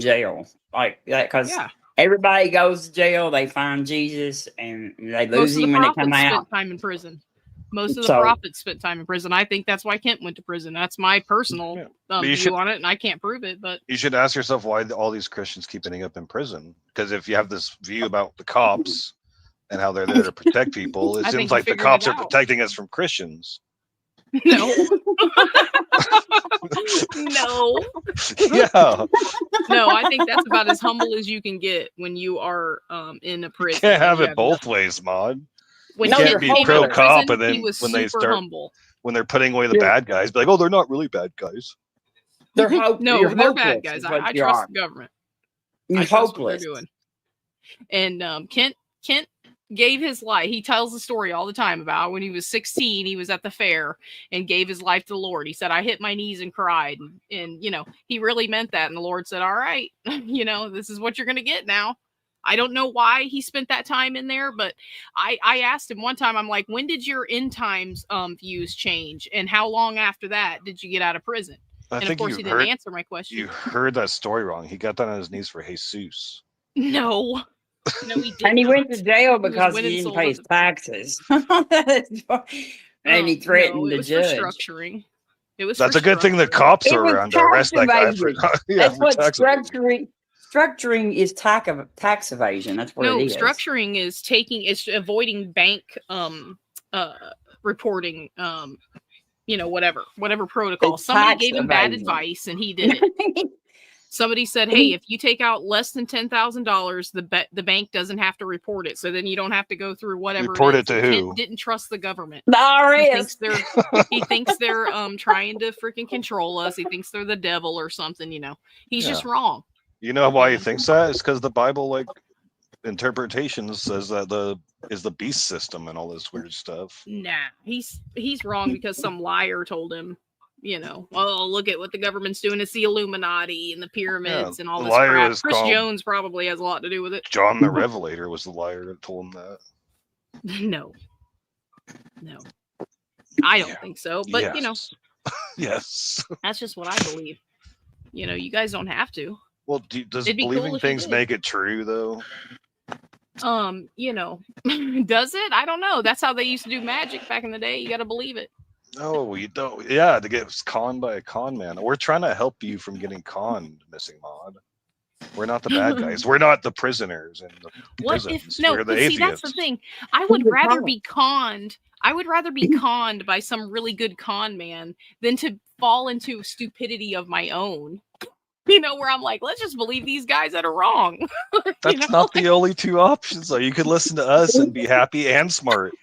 jail like that because everybody goes to jail. They find Jesus and they lose him when they come out. Spent time in prison. Most of the prophets spent time in prison. I think that's why Kent went to prison. That's my personal view on it, and I can't prove it. But you should ask yourself why all these Christians keep ending up in prison. Because if you have this view about the cops and how they're there to protect people, it seems like the cops are protecting us from Christians. No. No. Yeah. No, I think that's about as humble as you can get when you are in a prison. You can't have it both ways, Maud. When you can't be pro cop and then when they start humble. When they're putting away the bad guys, be like, oh, they're not really bad guys. They're they're bad guys. I trust the government. You're hopeless. What they're doing. And Kent gave his life. He tells the story all the time about when he was 16, he was at the fair and gave his life to the Lord. He said, I hit my knees and cried. And he really meant that. And the Lord said, all right, this is what you're going to get now. I don't know why he spent that time in there, but I asked him one time, I'm like, when did your end times views change? And how long after that did you get out of prison? And of course he didn't answer my question. You heard that story wrong. He got down on his knees for Jesus. No. No, he did And he not. went to jail was because winning he didn't sold pay at his the- taxes. And he No, threatened it the was judge. for structuring. It was. That's for a good thing the structuring. cops It are was around to tax arrest that guy for evasion. yeah, That's for what tax evasion. structuring is tax evasion. That's what No, it is. structuring is avoiding bank reporting whatever protocol. It's Somebody tax gave him bad evasion. advice and he did it. Somebody said, "Hey, if you take out less than $10,000, the bank doesn't have to report it. So then you don't have to go through whatever." Report it to Kent who? didn't trust the government. The He IRS. thinks they're trying to freaking control us. He thinks they're the devil or something. He's just wrong. You know why he thinks that? It's because the Bible, like interpretations, says that is the beast system and all this weird stuff. Nah, he's wrong because some liar told him. Oh, look at what the government's doing. It's the Illuminati and the pyramids and all the this liar crap. was Chris called- Jones probably has a lot to do with it. John the Revelator was the liar that told him that. No, I don't think so. But yes. Yes. that's just what I believe. You guys don't have to. Well, does It'd be cool believing if you things did. make it true though? Does it? I don't know. That's how they used to do magic back in the day. You got to believe it. No, you don't. Yeah, to get conned by a con man. We're trying to help you from getting conned, Missing Mod. We're not the bad guys. We're not the prisoners in the prisons. We're the atheists. See, that's the thing. I would rather be conned. I would rather be conned by some really good con man than to fall into stupidity of my own. Where I'm like, let's just believe these guys that are wrong. That's not the only two options, though. You could listen to us and be happy and smart.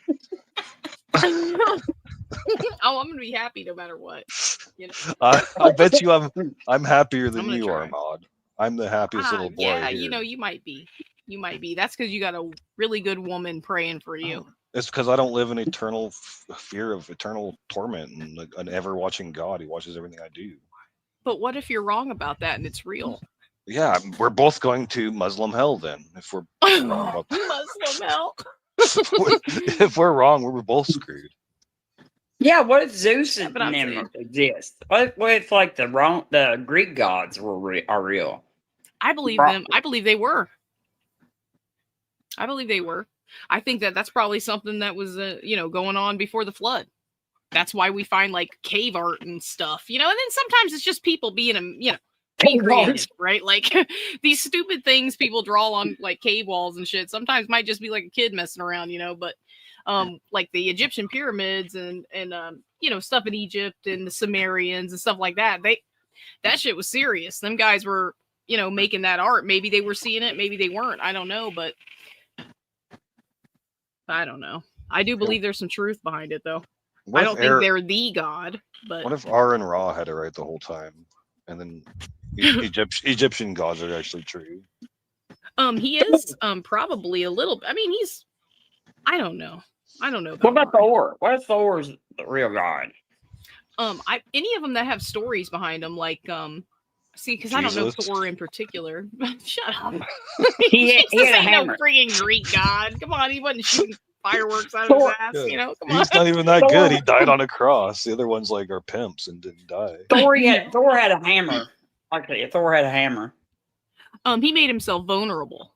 I'm gonna be happy no matter what. I bet you I'm happier than I'm gonna you try. are, Maud. I'm the happiest little boy. Yeah, here. you might be. You might be. That's because you got a really good woman praying for you. It's because I don't live in eternal fear of eternal torment and an ever-watching God. He watches everything I do. But what if you're wrong about that and it's real? Yeah, we're both going to Muslim hell then. If we're wrong about that. Muslim hell. If we're wrong, we're both screwed. Yeah, what if Zeus and but I'm them saying- exist? What if like the Greek gods are real? I believe them. I believe they were. I think that's probably something that was going on before the flood. That's why we find like cave art and stuff, and then sometimes it's just people being being creative, right? Like these stupid things people draw on like cave walls and shit sometimes might just be like a kid messing around, but like the Egyptian pyramids and stuff in Egypt and the Sumerians and stuff like that, that shit was serious. Them guys were making that art. Maybe they were seeing it, maybe they weren't, I don't know. But I don't know. I do believe there's some truth behind it though. I don't think they're the god, but what if Aaron Ra had it right the whole time, and then Egyptian gods are actually true? He is probably a little. I mean, I don't know. What about Thor? What if Thor's the real god? Any of them that have stories behind them, like see, because I don't know Thor in particular. Shut up. He had a hammer. No freaking Greek god. Come on, he wasn't shooting fireworks out of his ass. Yeah. Come on. He's not even that good. He died on a cross. The other ones like are pimps and didn't die. Thor had a hammer. Okay, Thor had a hammer. He made himself vulnerable.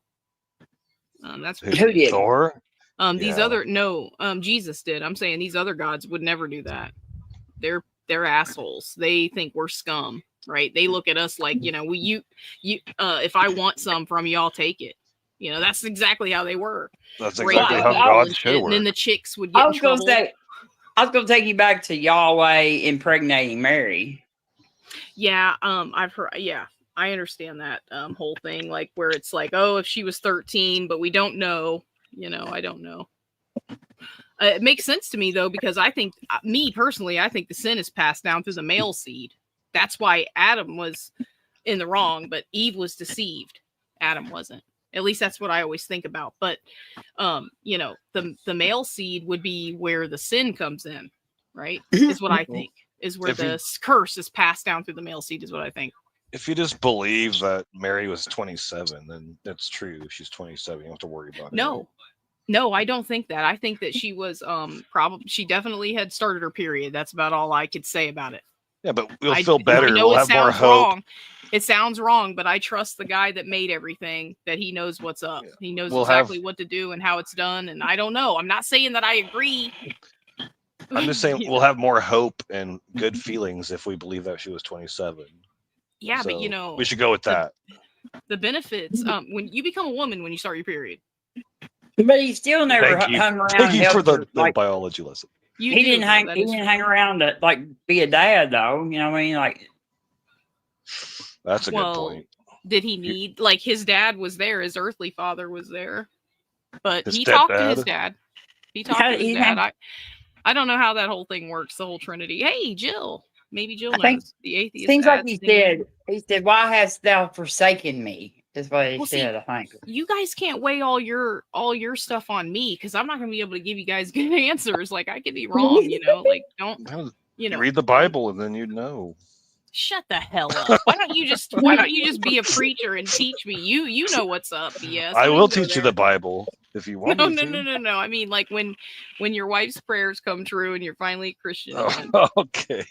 That's who did. Thor. Jesus did. I'm saying these other gods would never do that. They're assholes. They think we're scum, right? They look at us like, if I want some from you, I'll take it. That's exactly how they were. That's exactly how God should work. And then the chicks would get in trouble. I was going to take you back to Yahweh impregnating Mary. Yeah, I've heard. Yeah, I understand that whole thing, like where it's like, oh, if she was 13, but we don't know. I don't know. It makes sense to me though, because I think, me personally, I think the sin is passed down through the male seed. That's why Adam was in the wrong, but Eve was deceived. Adam wasn't. At least that's what I always think about. But, the male seed would be where the sin comes in, right? Is what I think. Is where the curse is passed down through the male seed, is what I think. If you just believe that Mary was 27, then that's true. She's 27. You don't have to worry about it. No, I don't think that. I think that she was she definitely had started her period. That's about all I could say about it. Yeah, but we'll feel better. I know we'll have more hope. Wrong. It sounds wrong, but I trust the guy that made everything, that he knows what's up. Yeah. He knows exactly what to do and how it's done. And I don't know. I'm not saying that I agree. I'm just saying we'll have more hope and good feelings if we believe that she was 27. Yeah, so but we should go with that. The benefits, when you become a woman when you start your period. But he still never hung around. Thank you for the biology lesson. He didn't hang around to like be a dad though. You know what I mean? Like, that's a good point. Did he need like his dad was there? His earthly father was there, but he talked to his dad. He talked to his dad. I don't know how that whole thing works. The whole Trinity. Hey, Jill. Maybe Jill knows. The atheist. Seems like he said. He said, "Why hast thou forsaken me?" Is what he said. I think you guys can't weigh all your stuff on me because I'm not going to be able to give you guys good answers. Like I could be wrong, Like don't read the Bible and then you'd know. Shut the hell up! Why don't you just be a preacher and teach me? You know what's up, BS. I will teach you the Bible if you want. No. I mean, like when your wife's prayers come true and you're finally a Christian. Oh, okay.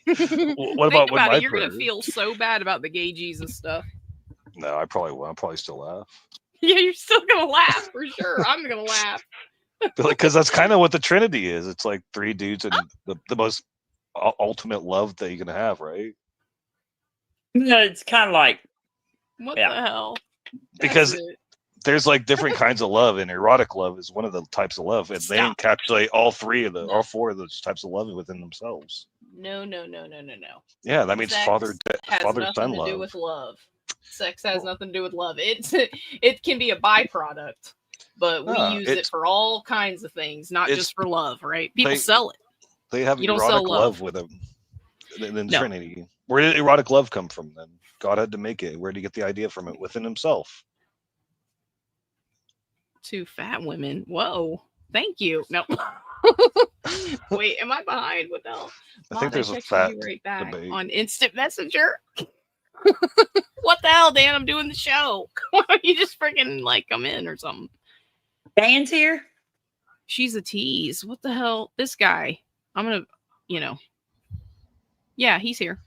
What about it? You're going to feel so bad about the gay Jesus stuff. No, I probably will. I'll probably still laugh. Yeah, you're still gonna laugh for sure. I'm gonna laugh. Because that's kind of what the Trinity is. It's like three dudes and the most ultimate love that you can have, right? No, it's kind of like what the hell? Because there's like different kinds of love, and erotic love is one of the types of love, and they encapsulate all four of those types of love within themselves. No. Yeah, that means father son love. To do with love. Sex has nothing to do with love. It can be a byproduct, but we use it for all kinds of things, not just for love, right? People sell it. They have erotic love with them. In the Trinity. Where did erotic love come from then? God had to make it. Where did he get the idea from it? Within himself. Two fat women. Whoa. Thank you. No. Wait, am I behind? What the hell? I think there's a fat debate on instant messenger. What the hell, Dan? I'm doing the show. Why don't you just freaking like come in or something? Dan's here. She's a tease. What the hell? This guy. I'm gonna, Yeah, he's here.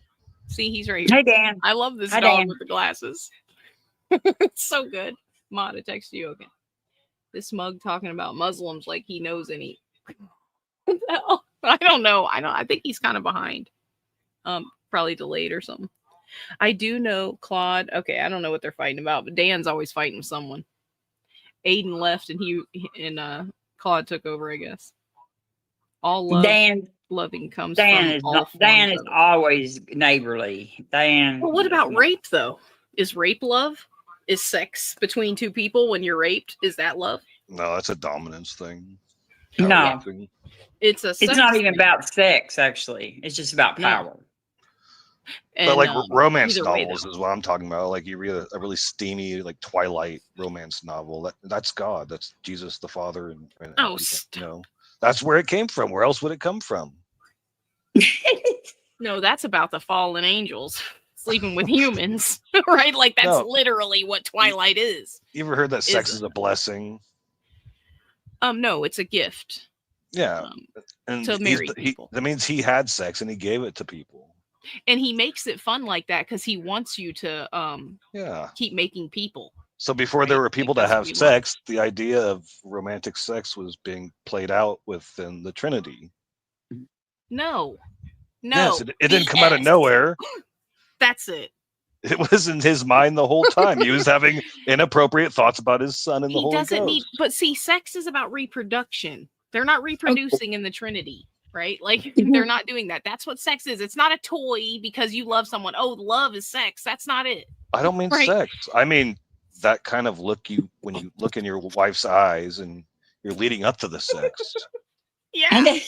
See, he's right here. Hey, Dan. I love this dog with the glasses. It's so good. Mod, I text you again. This mug talking about Muslims like he knows any. What the hell? I don't know. I think he's kind of behind. Probably delayed or something. I do know Claude. Okay, I don't know what they're fighting about, but Dan's always fighting with someone. Aiden left, and Claude took over, I guess. All love, loving comes Dan from all Dan is always neighborly. Dan. Well, what about rape though? Is rape love? Is sex between two people when you're raped? Is that love? No, that's a dominance thing. No, it's not even about sex. Actually, it's just about power. No. But like romance novels is what I'm talking about. Like you read a really steamy like Twilight romance novel. That's God. That's Jesus the Father. And that's where it came from. Where else would it come from? No, that's about the fallen angels sleeping with humans, right? Like that's literally what Twilight is. You ever heard that sex is a blessing? No, it's a gift. Yeah, and to married people. That means he had sex and he gave it to people. And he makes it fun like that because he wants you to keep making people. So before there were people that have sex, the idea of romantic sex was being played out within the Trinity. No. Yes, it didn't come out of nowhere. That's it. It was in his mind the whole time. He was having inappropriate thoughts about his son and the Holy Ghost. But see, sex is about reproduction. They're not reproducing in the Trinity. Right? Like they're not doing that. That's what sex is. It's not a toy because you love someone. Oh, love is sex. That's not it. I don't mean sex. I mean that kind of look when you look in your wife's eyes and you're leading up to the sex. Yeah.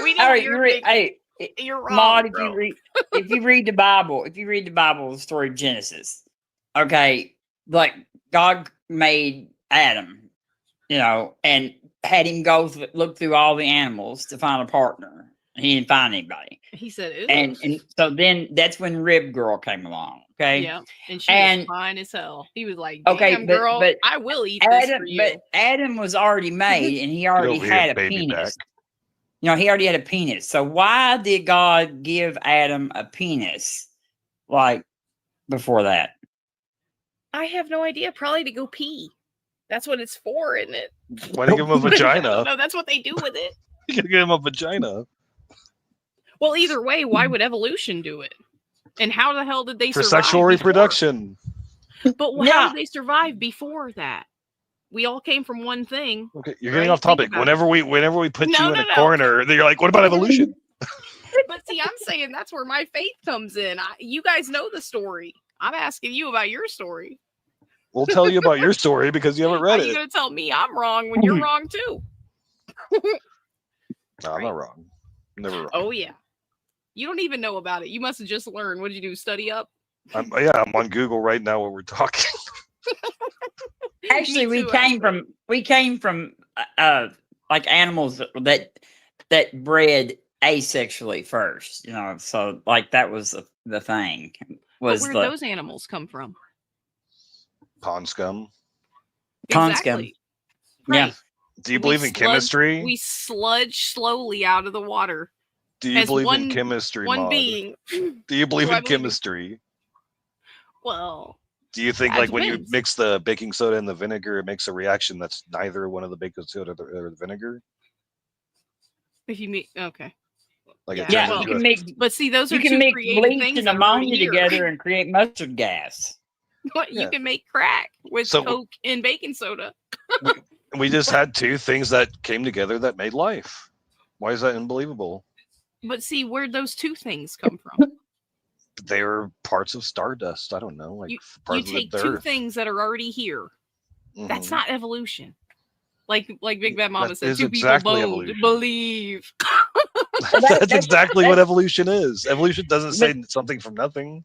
We know you're wrong. Maud, if you read the Bible, the story of Genesis, okay, like God made Adam, and had him go look through all the animals to find a partner. He didn't find anybody. He said, ew. And so then that's when Rib Girl came along. Okay. Yeah. And she was fine as hell. He was like, damn, girl, but I will eat this for you. But Adam was already made and he already had a penis. You know, he already had a penis. So why did God give Adam a penis like before that? I have no idea. Probably to go pee. That's what it's for, isn't it? Why do you give him a vagina? No, that's what they do with it. You gotta give him a vagina. Well, either way, why would evolution do it? And how the hell did they For survive sexual reproduction. But how did they survive before that? We all came from one thing. Okay, you're getting off topic. Whenever we put you in a corner, then you're like, what about evolution? But see, I'm saying that's where my faith comes in. You guys know the story. I'm asking you about your story. We'll tell you about your story because you haven't read it. You're going to tell me I'm wrong when you're wrong too. No, I'm not wrong. I'm never wrong. Oh, yeah. You don't even know about it. You must have just learned. What did you do? Study up? I'm on Google right now while we're talking. Actually, we came from like animals that bred asexually first, you know. So like that was the thing. Where did those animals come from? Pond scum. Pond scum. Right. Yeah. Do you believe in chemistry? We sludge slowly out of the water. Do you believe in chemistry? One being. Do you believe in chemistry? Well. Do you think like when you mix the baking soda and the vinegar, it makes a reaction that's neither one of the baking soda or the vinegar? If you make okay. Like you can make. But see, those are you can make bleach and ammonia together and create mustard gas. You can make crack with Coke and baking soda. we just had two things that came together that made life. Why is that unbelievable? But see, where'd those two things come from? They were parts of stardust. I don't know. Like you parts take of two things that are already here. Mm-hmm. That's not evolution. Like Big Bad Mama said, two exactly people believe. That's exactly what evolution is. Evolution doesn't say something from nothing.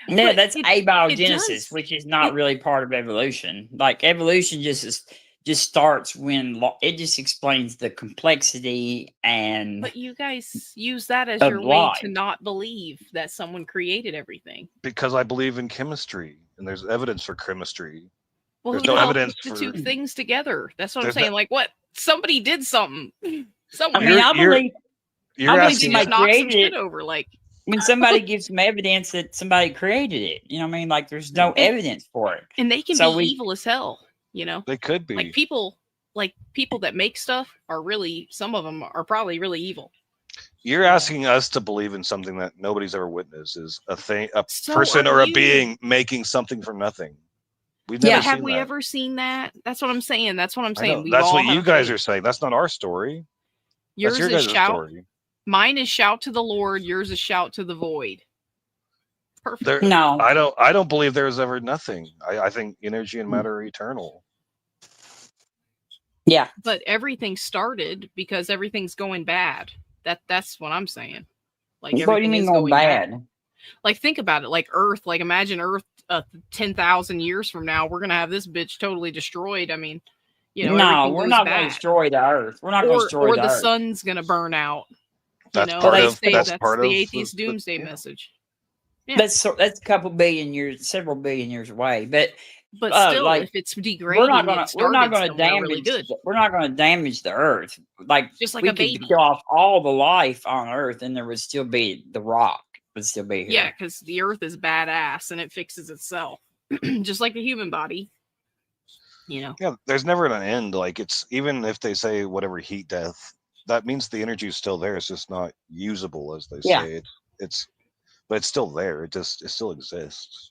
No, that's abiogenesis, which is not really part of evolution. Like evolution just starts when it just explains the complexity and. But you guys use that as your way to not believe that someone created everything. Because I believe in chemistry, and there's evidence for chemistry. Well, there's no evidence for the two things together. That's what I'm saying. Like what? Somebody did something. Someone. I mean, I believe somebody knocked some shit over. Like when somebody gives some evidence that somebody created it. You know what I mean? Like there's no evidence for it, and they can be evil as hell. You know, they could be like people that make stuff are really, some of them are probably really evil. You're asking us to believe in something that nobody's ever witnessed, is a thing, a person or a being making something from nothing. We've never seen have we ever seen that? That's what I'm saying. That's what I'm saying. That's what you guys are saying. That's not our story. Yours is shout. Story. Mine is shout to the Lord. Yours is shout to the void. Perfect. No, I don't believe there's ever nothing. I think energy and matter are eternal. Yeah, but everything started because everything's going bad. That's what I'm saying. Like everything what do you mean going bad? Like think about it. Like Earth. Like imagine Earth 10,000 years from now. We're gonna have this bitch totally destroyed. I mean, you know, no, we're not going to destroy the Earth. We're not going to destroy the Earth. Or the sun's gonna burn out. That's you know, that's the atheist doomsday message. Yeah. That's a couple billion years, several billion years away. But still, like, if it's degrading, we're not going to damage. Really we're not going to damage the Earth. Like just like we a baby. could kill off all the life on Earth, and there would still be the rock. Would still be here. Yeah, because the Earth is badass and it fixes itself, just like the human body. You know. Yeah, there's never an end. Like it's even if they say whatever heat death, that means the energy is still there. It's just not usable, as they say. But it's still there. It still exists.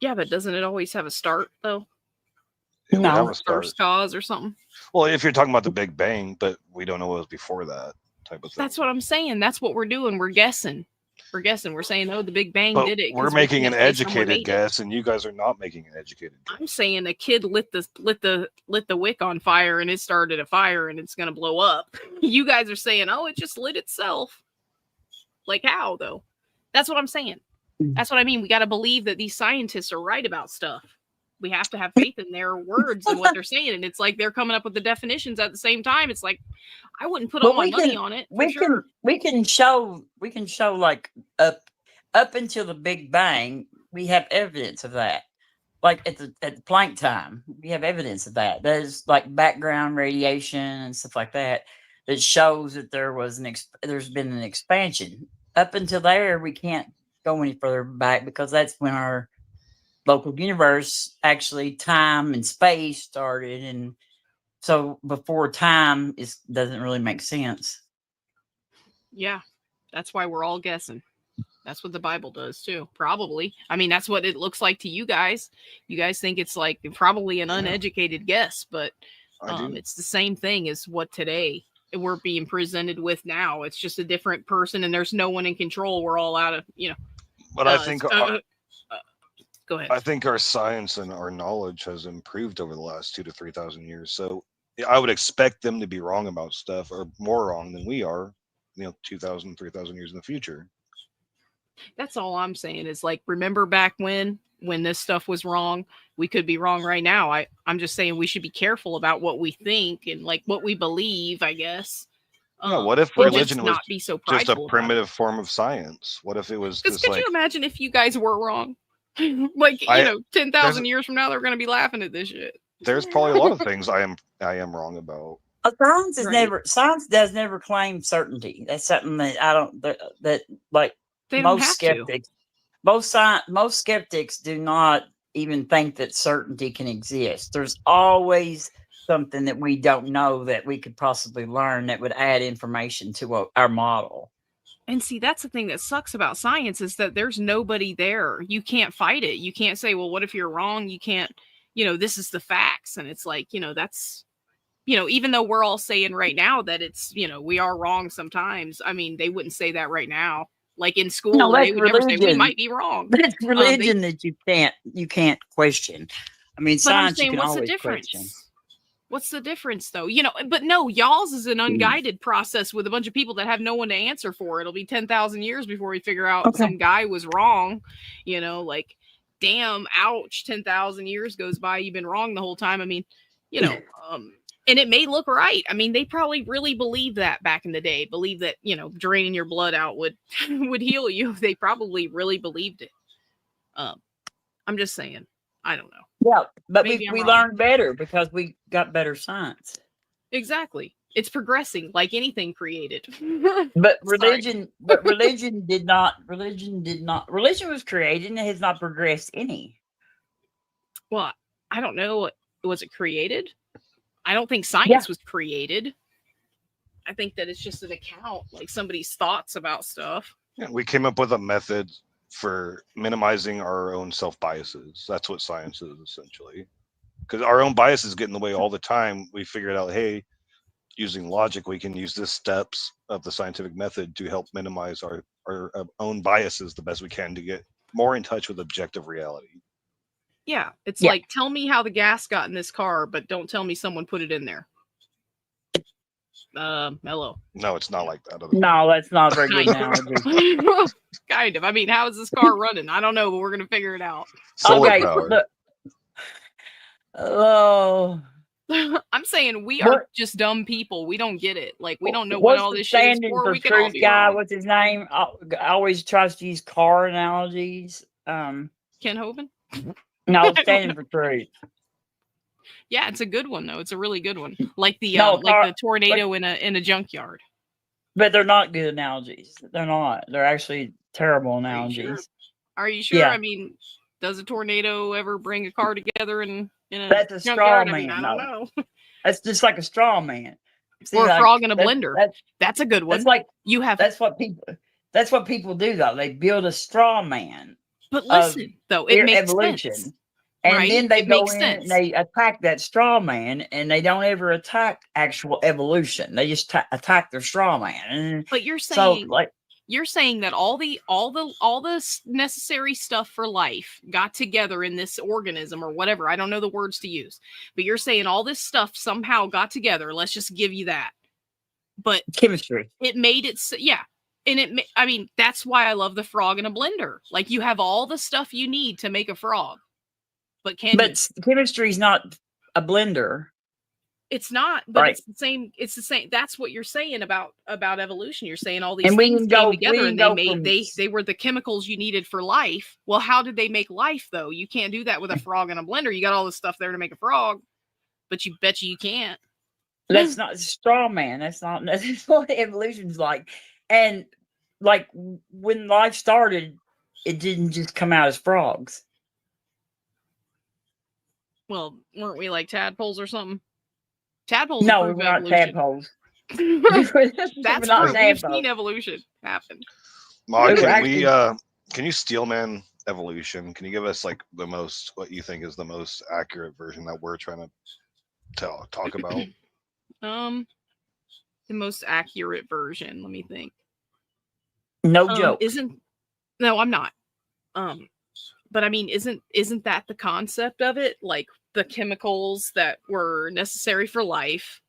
Yeah, but doesn't it always have a start though? No, first cause or something. Well, if you're talking about the Big Bang, but we don't know what was before that type of thing. That's what I'm saying. That's what we're doing. We're guessing. We're saying, oh, the Big Bang did it. We're making an educated guess, and you guys are not making an educated guess. I'm saying a kid lit the wick on fire, and it started a fire, and it's gonna blow up. You guys are saying, oh, it just lit itself. Like how though? That's what I'm saying. That's what I mean. We got to believe that these scientists are right about stuff. We have to have faith in their words and what they're saying. And it's like they're coming up with the definitions at the same time. It's like I wouldn't put all my money on it. We can show like up until the Big Bang, we have evidence of that. Like at the Planck time, we have evidence of that. There's like background radiation and stuff like that. that shows that there's been an expansion. Up until there, we can't go any further back because that's when our local universe, actually time and space started, and so before time doesn't really make sense. Yeah, that's why we're all guessing. That's what the Bible does too. Probably. I mean, that's what it looks like to you guys. You guys think it's like probably an uneducated guess, but it's the same thing as what today we're being presented with now. It's just a different person, and there's no one in control. We're all out of, But I think go ahead. I think our science and our knowledge has improved over the last 2,000 to 3,000 years. So I would expect them to be wrong about stuff, or more wrong than we are, 2,000, 3,000 years in the future. That's all I'm saying is, like, remember back when this stuff was wrong? We could be wrong right now. I'm just saying we should be careful about what we think and like what we believe, I guess. What if religion was not be so just a primitive form of science? What if it was just could you imagine if you guys were wrong? Like, 10,000 years from now, they're going to be laughing at this shit. There's probably a lot of things I am wrong about. Science does never claim certainty. That's something that I don't, that like they most skeptics, most skeptics do not even think that certainty can exist. There's always something that we don't know that we could possibly learn that would add information to our model. And see, that's the thing that sucks about science is that there's nobody there. You can't fight it. You can't say, well, what if you're wrong? You can't, this is the facts. And it's like, that's, even though we're all saying right now that it's, we are wrong sometimes. I mean, they wouldn't say that right now. Like in school, they would never say we might be wrong. That's religion that you can't question. I mean, science you can always question. What's the difference, though? But no, y'all's is an unguided process with a bunch of people that have no one to answer for. It'll be 10,000 years before we figure out some guy was wrong. Like, damn, ouch, 10,000 years goes by. You've been wrong the whole time. I mean, and it may look right. I mean, they probably really believed that back in the day. Believe that, draining your blood out would heal you. They probably really believed it. I'm just saying. I don't know. Yeah, but we learned better because we got better science. Exactly. It's progressing like anything created. But religion did not. Religion was created and it has not progressed any. Well, I don't know. Was it created? I don't think science was created. I think that it's just an account, like somebody's thoughts about stuff. Yeah, we came up with a method for minimizing our own self-biases. That's what science is, essentially. Because our own biases get in the way all the time. We figured out, hey, using logic, we can use the steps of the scientific method to help minimize our own biases the best we can to get more in touch with objective reality. Yeah, it's like, tell me how the gas got in this car, but don't tell me someone put it in there. Hello. No, it's not like that. No, that's not a very good analogy. Kind of. I mean, how is this car running? I don't know, but we're going to figure it out. Solar power. Oh. I'm saying we are just dumb people. We don't get it. Like, we don't know what all this shit is for. We can all be guy, wrong. what's his name? Always tries to use car analogies. Ken Hovind? No, standing for truth. Yeah, it's a good one though. It's a really good one. Like the tornado in a junkyard. But they're not good analogies. They're not. They're actually terrible analogies. Are you sure? Yeah. I mean, does a tornado ever bring a car together in a That's a straw man. I mean, I don't know. That's just like a straw man. See, or a frog in a blender. That's a good one. That's like that's what people do though. They build a straw man. But listen, though, it makes evolution. Sense. And then they go in and they attack that straw man, and they don't ever attack actual evolution. They just attack their straw man. But you're saying, you're saying that all the necessary stuff for life got together in this organism or whatever. I don't know the words to use, but you're saying all this stuff somehow got together. Let's just give you that. But chemistry. It made it. Yeah. And I mean, that's why I love the frog in a blender. Like, you have all the stuff you need to make a frog. But chemistry is not a blender. It's not, but it's the same. It's the same. That's what you're saying about evolution. You're saying all these things came together and they were the chemicals you needed for life. Well, how did they make life though? You can't do that with a frog in a blender. You got all this stuff there to make a frog, but you bet you can't. That's not straw man. That's what evolution's like. And like when life started, it didn't just come out as frogs. Well, weren't we like tadpoles or something? Tadpoles No, we approve were not evolution. tadpoles. That's not proof. We've tadpoles. seen evolution happen. Mog, We were can actually- can you steel man evolution? Can you give us like what you think is the most accurate version that we're trying to talk about? The most accurate version. Let me think. No joke. No, I'm not. But I mean, isn't that the concept of it? Like the chemicals that were necessary for life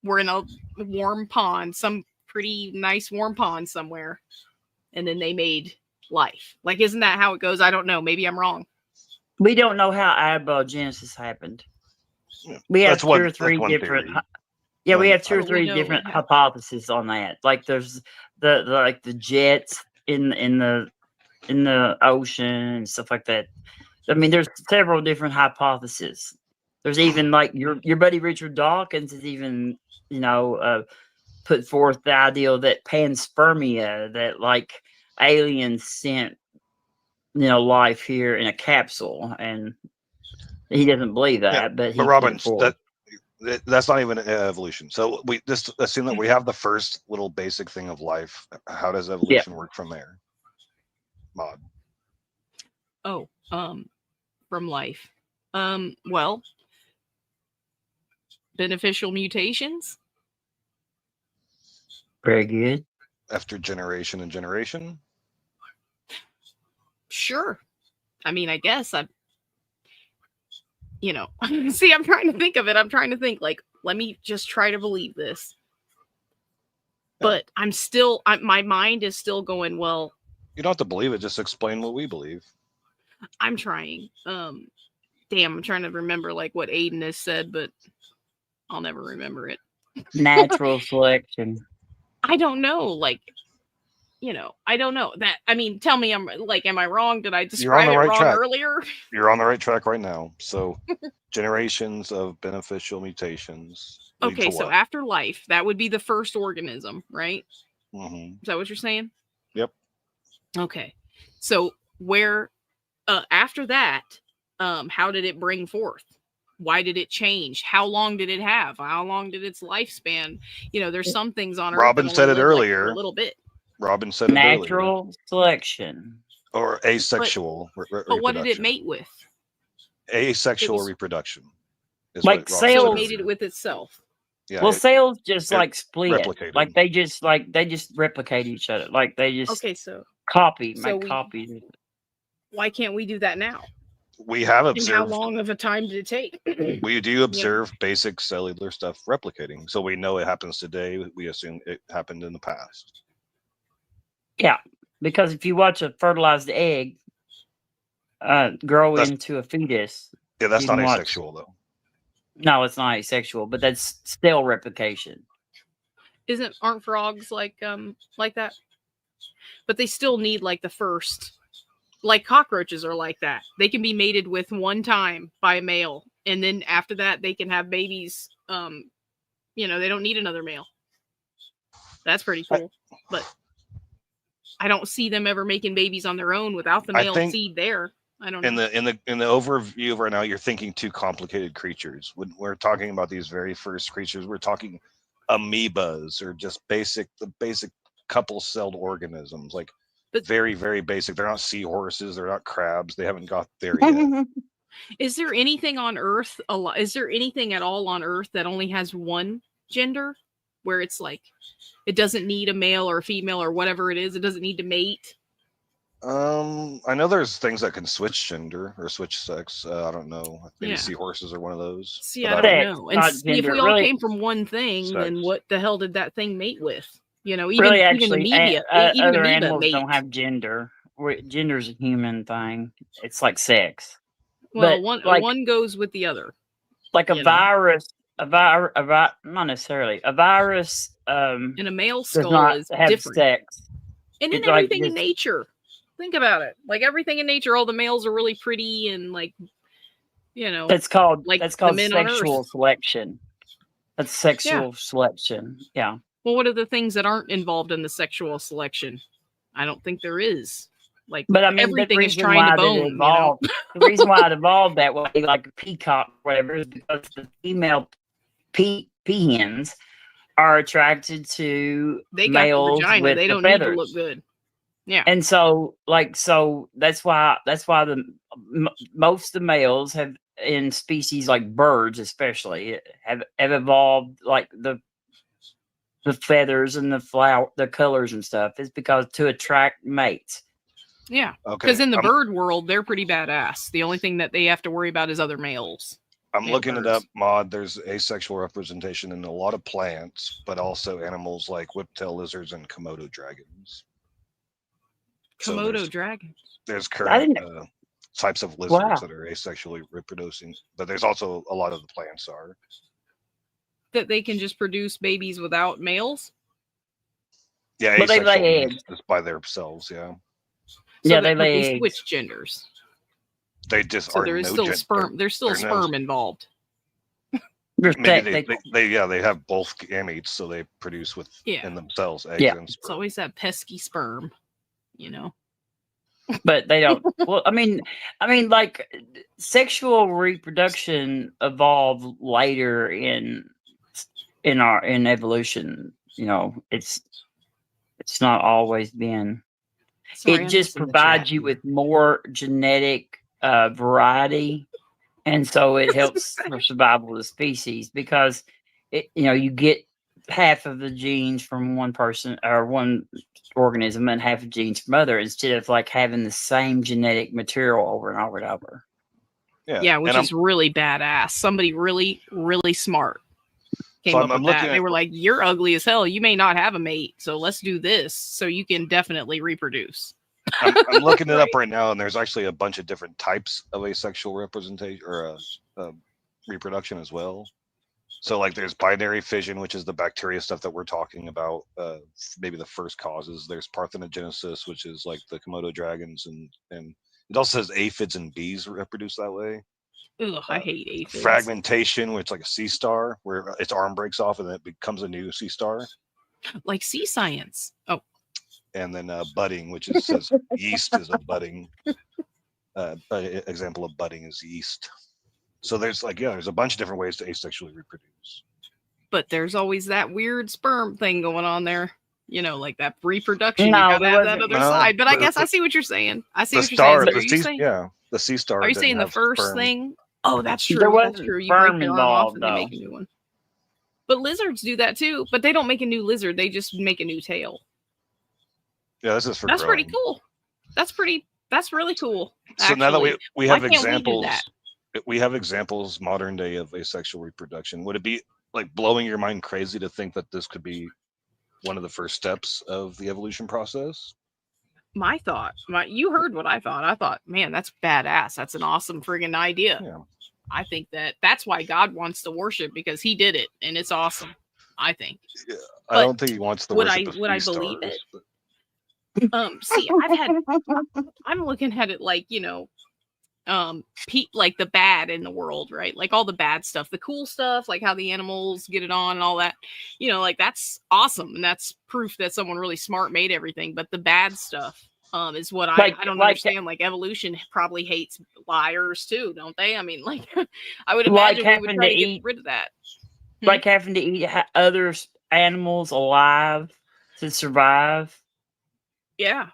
were in a warm pond, some pretty nice warm pond somewhere, and then they made life. Like, isn't that how it goes? I don't know. Maybe I'm wrong. We don't know how abiogenesis happened. Yeah, We have that's two one- or that's three one different. theory. Yeah, we One- have two or we three know different it happened. hypotheses on that. Like there's the jets in the ocean and stuff like that. I mean, there's several different hypotheses. There's even like your buddy Richard Dawkins has even put forth the idea that panspermia, that like aliens sent life here in a capsule, and he doesn't believe that, Yeah, but he but Robin, put it forward. that's not even evolution. So we just assume that we have the first little basic thing of life. How does evolution work from there? Mod. Oh, from life. Well, beneficial mutations. Very good. After generation and generation. Sure. I mean, I guess see, I'm trying to think of it. I'm trying to think like, let me just try to believe this. But my mind is still going, well, You don't have to believe it, just explain what we believe. I'm trying. I'm trying to remember like what Aiden has said, but I'll never remember it. Natural selection. I don't know. Like, I don't know that. I mean, tell me, am I wrong? Did I describe it wrong earlier? You're on the right track right now. So, generations of beneficial mutations. Okay, so after life, that would be the first organism, right? Mm-hmm. Is that what you're saying? Yep. Okay, so where after that, how did it bring forth? Why did it change? How long did it have? How long did its lifespan? There's some things on Earth. Robin said it earlier. Like a little bit. Robin said it Natural earlier. selection. Or asexual. But what did it mate with? Asexual reproduction. Like cells. So it mated with itself. Yeah, well, cells just like split. Replicated. Like they just replicate each other. Like they just copy. Why can't we do that now? We have observed. And how long of a time did it take? We do observe basic cellular stuff replicating. So we know it happens today. We assume it happened in the past. Yeah, because if you watch a fertilized egg grow into a fetus. Yeah, that's not asexual though. No, it's not asexual, but that's still replication. Aren't frogs like that? But they still need like the first. Like cockroaches are like that. They can be mated with one time by a male, and then after that they can have babies. They don't need another male. That's pretty cool. But I don't see them ever making babies on their own without the male seed there. I don't know. In the overview right now, you're thinking too complicated creatures. When we're talking about these very first creatures, we're talking amoebas or just the basic couple-celled organisms, like very, very basic. They're not seahorses. They're not crabs. They haven't got there yet. Is there anything on Earth? Is there anything at all on Earth that only has one gender, where it's like it doesn't need a male or a female or whatever it is? It doesn't need to mate. I know there's things that can switch gender or switch sex. I don't know. Maybe seahorses are one of those. See, I don't know. And if we all came from one thing, then what the hell did that thing mate with? Even other animals don't have gender. Gender's a human thing. It's like sex. Well, one goes with the other. Like a virus, not necessarily. A virus and a male skull is different. Sex. And in everything in nature. Think about it. Like everything in nature, all the males are really pretty and like, That's called like sexual selection. That's sexual selection. Yeah. Well, what are the things that aren't involved in the sexual selection? I don't think there is. Like, But I mean, everything the is reason trying why to that bone, it evolved, the reason why it evolved that way, like a peacock, or whatever, is because the female peahens are attracted to They got the males vagina. with They the don't need to feathers. look good. Yeah. And so, so that's why most of the males have in species like birds, especially, have evolved like the feathers and the colors and stuff is because to attract mates. Yeah. Okay. Because in the bird world, they're pretty badass. The only thing that they have to worry about is other males. I'm looking it up, Mod. There's asexual representation in a lot of plants, but also animals like whiptail lizards and Komodo dragons. Komodo dragons. There's current types of lizards that are asexually reproducing, but there's also a lot of the plants are. That they can just produce babies without males? Yeah, but they lay eggs just by themselves, yeah. So they lay eggs. switch genders. They just so are there is still sperm. There's still sperm involved. Maybe they have both gametes, so they produce in themselves eggs and sperm. It's always that pesky sperm, you know. But they don't. Well, I mean, like sexual reproduction evolved later in evolution. You know, it's not always been. It just provides you with more genetic variety, and so it helps for survival of the species because you get half of the genes from one person or one organism and half of genes from other instead of like having the same genetic material over and over and over. Yeah, which is really badass. Somebody really, really smart came up with that. They were like, "You're ugly as hell. You may not have a mate, so let's do this so you can definitely reproduce." I'm looking it up right now, and there's actually a bunch of different types of asexual representation or reproduction as well. So, like, there's binary fission, which is the bacteria stuff that we're talking about. Maybe the first causes. There's parthenogenesis, which is like the Komodo dragons, and it also says aphids and bees reproduce that way. Ugh, I hate aphids. Fragmentation, which is like a sea star, where its arm breaks off and then it becomes a new sea star. Like sea science. Oh. And then budding, which says yeast is a budding. Example of budding is yeast. So there's a bunch of different ways to asexually reproduce. But there's always that weird sperm thing going on there. You know, like that reproduction. No, you gotta have that other side. But I guess I see what you're saying. I see what you're saying. The sea star. Are you saying the first thing? Oh, that's true. That's true. You break your arm off and they make a new one. But lizards do that too. But they don't make a new lizard. They just make a new tail. Yeah, this is for That's pretty cool. That's really cool. So now that we have examples, we have examples modern day of asexual reproduction. Would it be like blowing your mind crazy to think that this could be one of the first steps of the evolution process? You heard what I thought. I thought, man, that's badass. That's an awesome friggin' idea. Yeah. I think that's why God wants to worship, because he did it and it's awesome. I think. Yeah, I don't think he wants to worship. Would I believe it? See, I'm looking at it like, like the bad in the world, right? Like all the bad stuff, the cool stuff, like how the animals get it on and all that, like that's awesome. And that's proof that someone really smart made everything. But the bad stuff is what I don't understand. Like evolution probably hates liars too, don't they? I mean, like I would imagine we would try to get rid of that. Like having to eat other animals alive to survive. Yeah.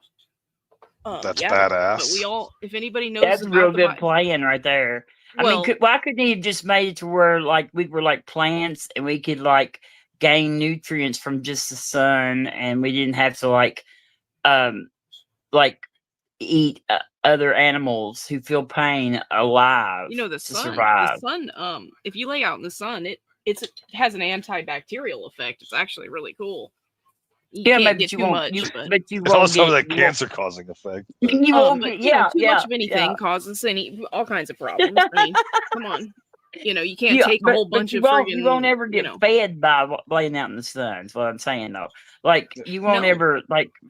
That's badass. But we all, if anybody knows, that's a real good plan right there. Well, I mean, why couldn't he have just made it to where like we were like plants and we could like gain nutrients from just the sun, and we didn't have to like eat other animals who feel pain alive. The sun, survive. The sun. If you lay out in the sun, it has an antibacterial effect. It's actually really cool. You can't get too much, but you won't also have that cancer-causing effect. You won't too much of anything causes all kinds of problems. I mean, come on, you can't take a whole bunch of friggin'. You won't ever get fed by laying out in the sun. Is what I'm saying, though. Like you won't ever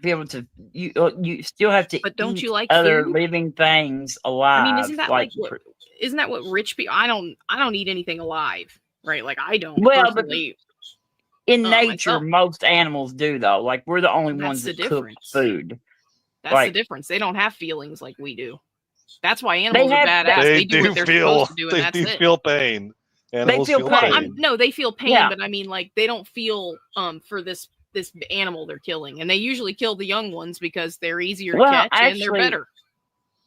be able to. You still have to. But don't you like other food? Living things alive? I mean, isn't that what rich people? I don't eat anything alive. right? Like I don't Well, but personally. in nature, myself. most animals do though. Like we're the only That's ones the that cook difference. food. That's like, the difference. They don't have feelings like we do. That's why They animals are have- badass. They do what do they're feel. supposed to do, and They that's do it. feel pain. Animals feel feel pain. pain. No, they feel pain, Yeah. but I mean, like they don't feel for this animal they're killing, and they usually kill the young ones because they're easier to catch and they're better.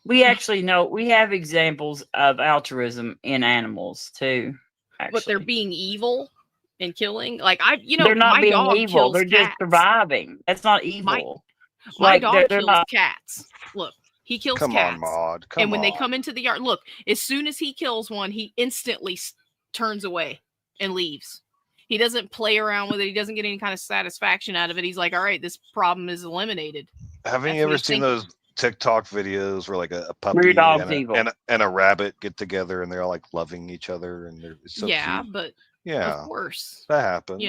We actually know we have examples of altruism in animals too. Actually. But they're being evil and killing. Like they're not my being dog evil. kills They're just cats. surviving. That's not evil. My dog they're kills not. cats. Look, he kills Come cats. on, Maud. Come and when on. they come into the yard, look, as soon as he kills one, he instantly turns away and leaves. He doesn't play around with it. He doesn't get any kind of satisfaction out of it. He's like, all right, this problem is eliminated. Haven't you ever seen those TikTok videos where like a puppy Weird dog's evil. and a rabbit get together and they're all like loving each other and they're so cute. But yeah, of course that happens.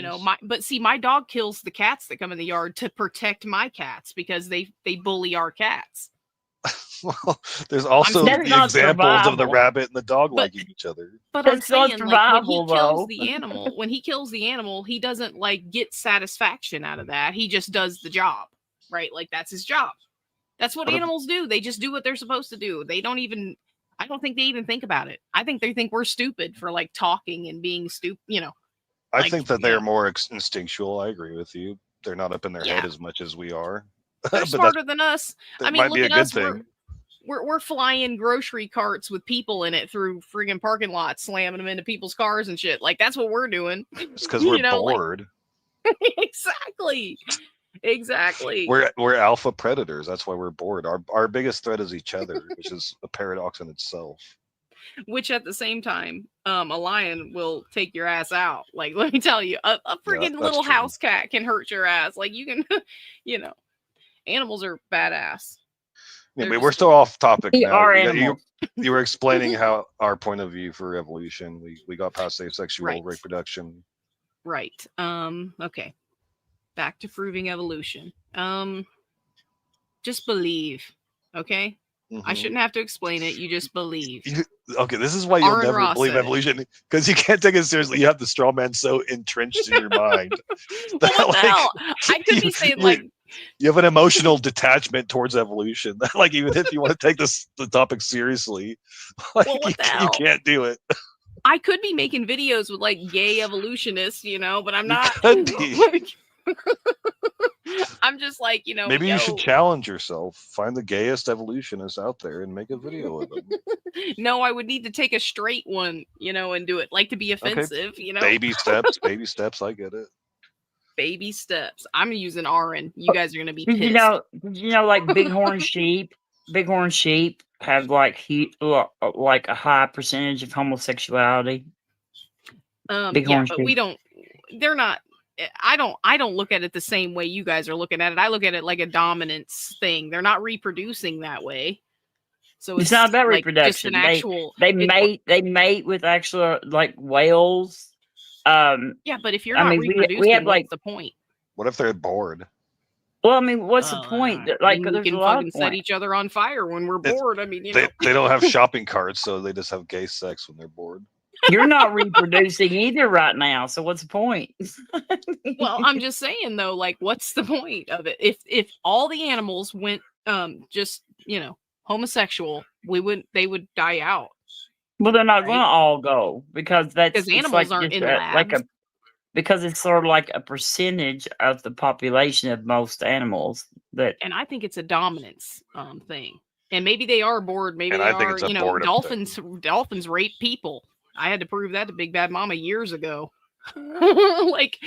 My dog kills the cats that come in the yard to protect my cats because they bully our cats. Well, there's also the examples of the rabbit and the dog liking each other. But I'm saying, like, when he kills the animal, he doesn't like get satisfaction out of that. He just does the job, right? Like that's his job. That's what animals do. They just do what they're supposed to do. They don't even. I don't think they even think about it. I think they think we're stupid for like talking and being stupid. I think that they're more instinctual. I agree with you. They're not up in their head as much as we are. They're smarter than us. I mean, look at us. We're flying grocery carts with people in it through friggin' parking lots, slamming them into people's cars and shit. Like that's what we're doing. It's because we're bored. Exactly. We're alpha predators. That's why we're bored. Our biggest threat is each other, which is a paradox in itself. Which at the same time, a lion will take your ass out. Like, let me tell you, a friggin' little house cat can hurt your ass. Like you can, animals are badass. Anyway, we're still off topic now. You were explaining how our point of view for evolution. We got past asexual reproduction. Right. Okay. Back to proving evolution. Just believe. Okay. I shouldn't have to explain it. You just believe. Okay, this is why you'll never believe evolution, because you can't take it seriously. You have the straw man so entrenched in your mind. What the hell? I could be saying like you have an emotional detachment towards evolution. Like even if you want to take the topic seriously, like you can't do it. I could be making videos with like gay evolutionists, but I'm not. I'm just like, maybe you should challenge yourself. Find the gayest evolutionist out there and make a video with them. No, I would need to take a straight one, and do it like to be offensive, Baby steps, baby steps. I get it. Baby steps. I'm using RN. You guys are gonna be pissed. Like bighorn sheep. Bighorn sheep have like a high percentage of homosexuality. Bighorn sheep. But they're not. I don't look at it the same way you guys are looking at it. I look at it like a dominance thing. They're not reproducing that way. So it's not about reproduction. Just an actual, they mate with actual like whales. Yeah, but if you're not reproducing, we have, what's the point? What if they're bored? Well, I mean, what's the point? Like, we can fucking set each other on fire when we're bored. I mean, they don't have shopping carts, so they just have gay sex when they're bored. You're not reproducing either right now, so what's the point? Well, I'm just saying though, like, what's the point of it? If all the animals went just homosexual, they would die out. Well, they're not going to all go because animals aren't in labs. Because it's sort of like a percentage of the population of most animals and I think it's a dominance thing. And maybe they are bored. Maybe they are, dolphins rape people. I had to prove that to Big Bad Mama years ago. Like,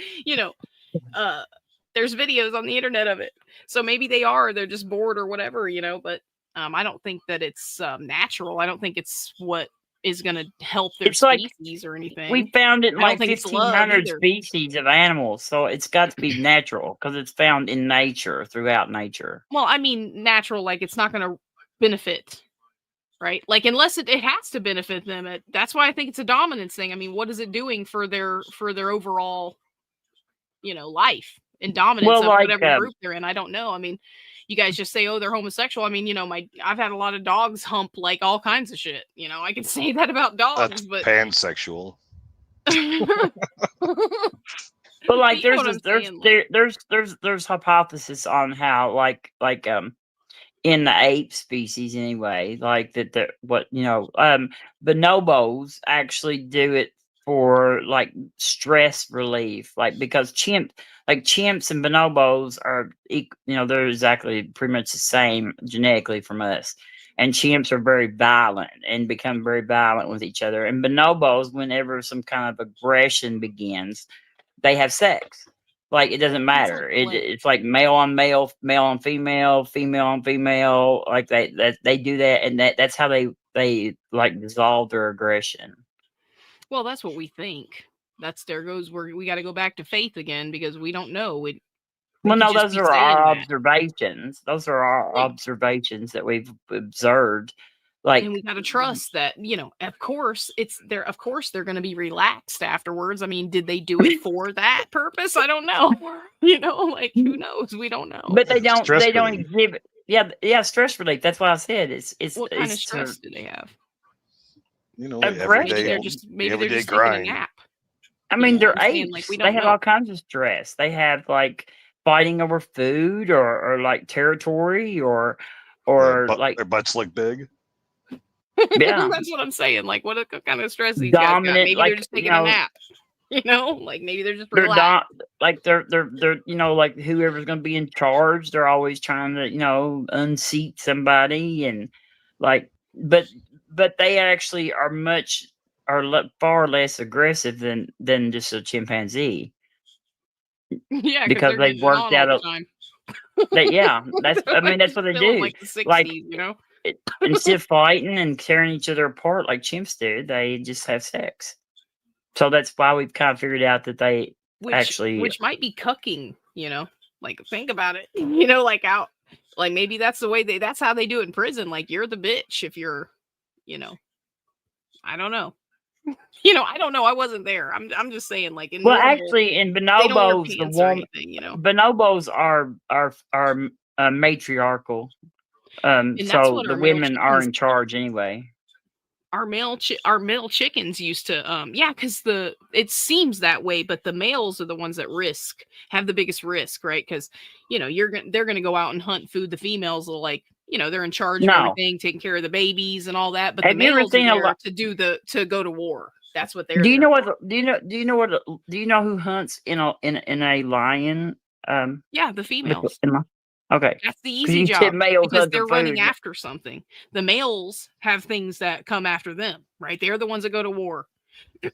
there's videos on the internet of it. So maybe they're just bored or whatever, but I don't think that it's natural. I don't think it's what is going to help their species or anything. We found it in like 1,500 species of animals, so it's got to be natural because it's found in nature, throughout nature. Well, I mean, natural, like it's not going to benefit, right? Like unless it has to benefit them. That's why I think it's a dominance thing. I mean, what is it doing for their overall, life and dominance of whatever group they're in? I don't know. I mean, you guys just say, oh, they're homosexual. I mean, I've had a lot of dogs hump like all kinds of shit. I can say that about dogs, that's but pansexual. But like, You know there's what this, I'm saying? there's hypothesis on how in the ape species anyway, like that the bonobos actually do it for like stress relief, like because chimps and bonobos are they're exactly pretty much the same genetically from us, and chimps are very violent and become very violent with each other, and bonobos, whenever some kind of aggression begins, they have sex. Like, it doesn't It's like matter. play. It's like male on male, male on female, female on female. Like they do that, and that's how they like dissolve their aggression. Well, that's what we think. There goes where we got to go back to faith again, because we don't know. We Well, could no, just those be are saying our that. observations. Those are our Yeah. observations that we've observed. And we Like, got to trust that, of course of course they're going to be relaxed afterwards. I mean, did they do it for that purpose? I don't know. Like, who knows? We don't know. but they don't Stress relief. exhibit. Yeah, stress relief. That's what I said. It's What kind of it's stress do they have? Like aggression. Maybe they're just taking grind. a nap. I mean, they're I'm saying, apes. we They don't have know. all kinds of stress. They have like fighting over food or like territory or like their butts look big. Yeah. That's what I'm saying. Like, what kind of stress these dominant. guys got? Maybe they're Like, just taking a nap. Like maybe they're just they're relaxed. like they're like whoever's going to be in charge. They're always trying to unseat somebody, and like but they actually are far less aggressive than just a chimpanzee. Yeah, because they're they getting it worked on all out the a time. that's that's what they Feeling do. like the 60s, Like, instead of fighting and tearing each other apart like chimps do, they just have sex. So that's why we've kind of figured out that they which might be cucking, like, think about it, like maybe that's the way that's how they do it in prison. Like, you're the bitch if you're, I don't know. I don't know. I wasn't there. I'm just saying, like, in normal, actually, in they don't wear bonobos, the pants or woman anything, bonobos are matriarchal. And that's So what the our male women are chickens in charge anyway. Our male chickens used to because it seems that way, but the males are the ones that have the biggest risk, right? Because they're gonna go out and hunt food. The females will, like, they're in charge of everything, taking care of the babies and all that. But Have the you ever males are seen there to go to war. That's what they're. Do you there know for. what? Do you know who hunts in a lion? Yeah, the females. Okay, That's the 'cause easy you job, said males because hunt the they're running food. after something. The males have things that come after them, right? They're the ones that go to war.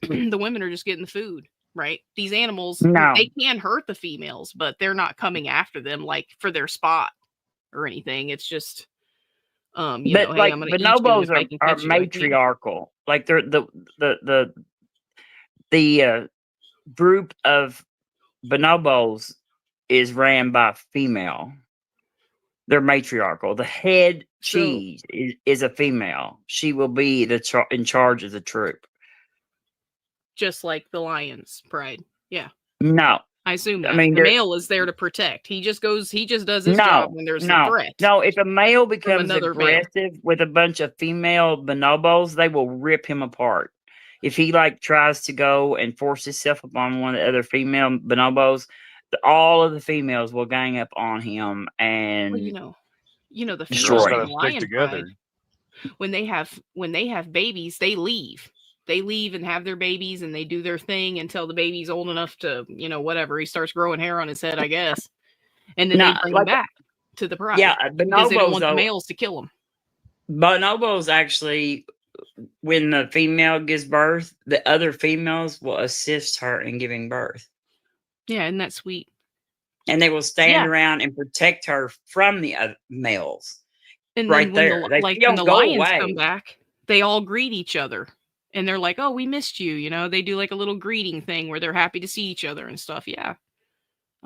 The women are just getting the food, right? These animals, No. they can hurt the females, but they're not coming after them like for their spot or anything. It's just, But hey, like I'm going to eat you, and bonobos if I can are catch you, I can. matriarchal. Like they're the group of bonobos is ran by a female. They're matriarchal. The head cheese is a female. She will be in charge of the troop. Just like the lion's pride. Yeah. No. I assume that. I mean, the male is there to protect. He just does his job when there's a threat. No, if a male becomes male. aggressive with a bunch of female bonobos, they will rip him apart. If he like tries to go and force himself upon one of the other female bonobos, all of the females will gang up on him and Well, the destroy females in him. the lion pride, when they have babies, they leave. They leave and have their babies, and they do their thing until the baby's old enough to, whatever, he starts growing hair on his head, I guess. And then they bring him back to the pride. Yeah, because they don't want the males to kill them. Bonobos actually, when the female gives birth, the other females will assist her in giving birth. Yeah, isn't that sweet? And they will stand around and protect her from the other males. And right then there. when the lions come back, they all greet each other. And they're like, "Oh, we missed you." They do like a little greeting thing where they're happy to see each other and stuff. Yeah.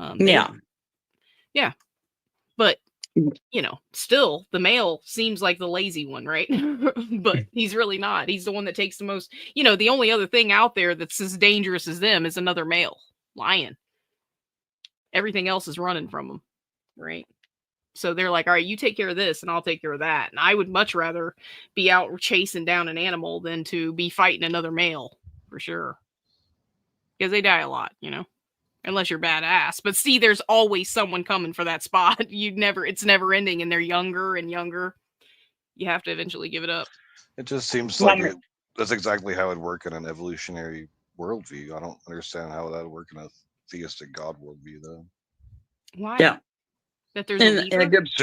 Yeah. But, still, the male seems like the lazy one, right? But he's really not. He's the one that takes the most. The only other thing out there that's as dangerous as them is another male lion. Everything else is running from them, right? So they're like, all right, you take care of this and I'll take care of that. And I would much rather be out chasing down an animal than to be fighting another male, for sure. because they die a lot, unless you're badass. But see, there's always someone coming for that spot. It's never ending, and they're younger and younger. You have to eventually give it up. It just seems like that's exactly how it'd work in an evolutionary worldview. I don't understand how that would work in a theistic God worldview, though. Why? Yeah. That there's a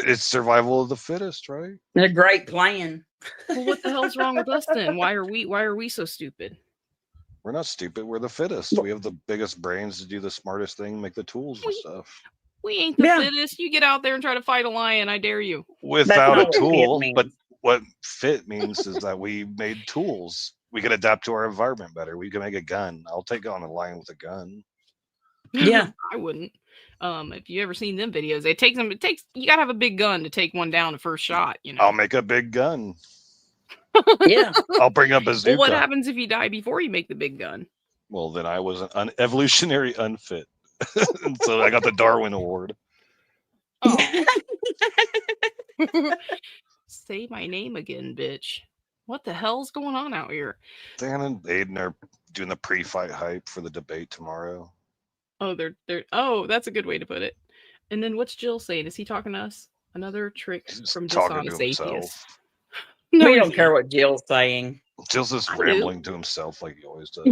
it's survival of the fittest, right? A great plan. Well, what the hell's wrong with us then? Why are we so stupid? We're not stupid. We're the fittest. We have the biggest brains to do the smartest thing, make the tools and stuff. We ain't the fittest. You get out there and try to fight a lion. I dare you. Without a tool, but what fit means is that we made tools. We can adapt to our environment better. We can make a gun. I'll take on a lion with a gun. Yeah, I wouldn't. If you ever seen them videos, you gotta have a big gun to take one down the first shot. I'll make a big gun. Yeah, I'll bring up a bazooka. Well, what happens if you die before you make the big gun? Well, then I was an evolutionary unfit, so I got the Darwin Award. Oh. Say my name again, bitch. What the hell's going on out here? Dan and Aiden are doing the pre-fight hype for the debate tomorrow. Oh, they're that's a good way to put it. And then what's Jill saying? Is he talking to us? Another trick from dishonest atheists. No, we don't care what Jill's saying. Jill's just rambling to himself like he always does.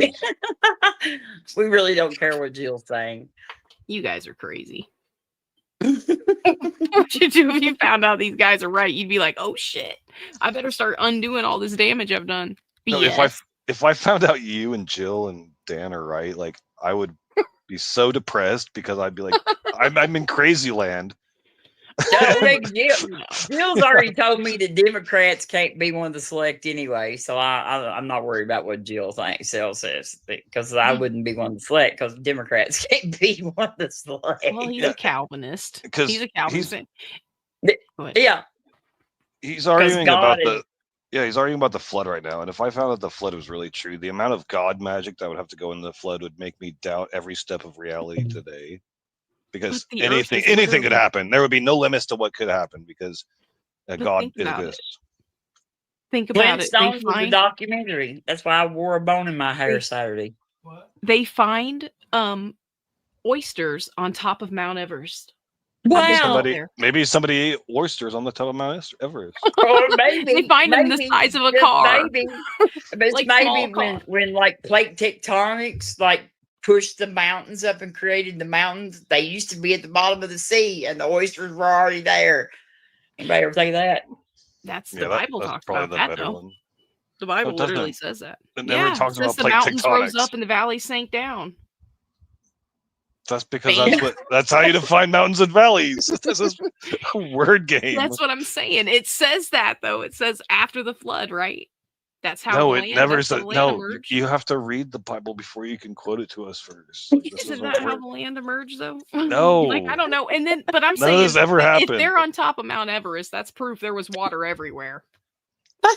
We really don't care what Jill's saying. You guys are crazy. What would you do if you found out these guys are right? You'd be like, oh shit, I better start undoing all this damage I've done. No, if I found out you and Jill and Dan are right, like I would be so depressed because I'd be like, I'm in crazy land. Jill's already told me the Democrats can't be one of the select anyway, so I'm not worried about what Jill thinks. Says because I wouldn't be one of the select because Democrats can't be one of the select. Well, he's a Calvinist. He's a Calvinist. Yeah, he's arguing about he's arguing about the flood right now. And if I found out the flood was really true, the amount of God magic that would have to go in the flood would make me doubt every step of reality today. Because anything could happen. There would be no limits to what could happen because God exists. Think about it. Flintstones was a documentary. That's why I wore a bone in my hair Saturday. What? They find oysters on top of Mount Everest. Wow. Maybe somebody ate oysters on the top of Mount Everest. Or maybe they find them the size of a car. Maybe, but like maybe when like plate tectonics like pushed the mountains up and created the mountains. They used to be at the bottom of the sea, and the oysters were already there. Anybody ever think that? That's the Bible talks about that, though. The Bible literally says that. It never talks about the plate mountains tectonics. rose up and the valley sank down. That's because that's how you define mountains and valleys. This is a word game. That's what I'm saying. It says that though. It says after the flood, right? That's how. No, it never says. No, you have to read the Bible before you can quote it to us first. Isn't that how the land emerged, though? No, like I don't know. And then, but I'm saying, none of this ever happened. If they're on top of Mount Everest, that's proof there was water everywhere.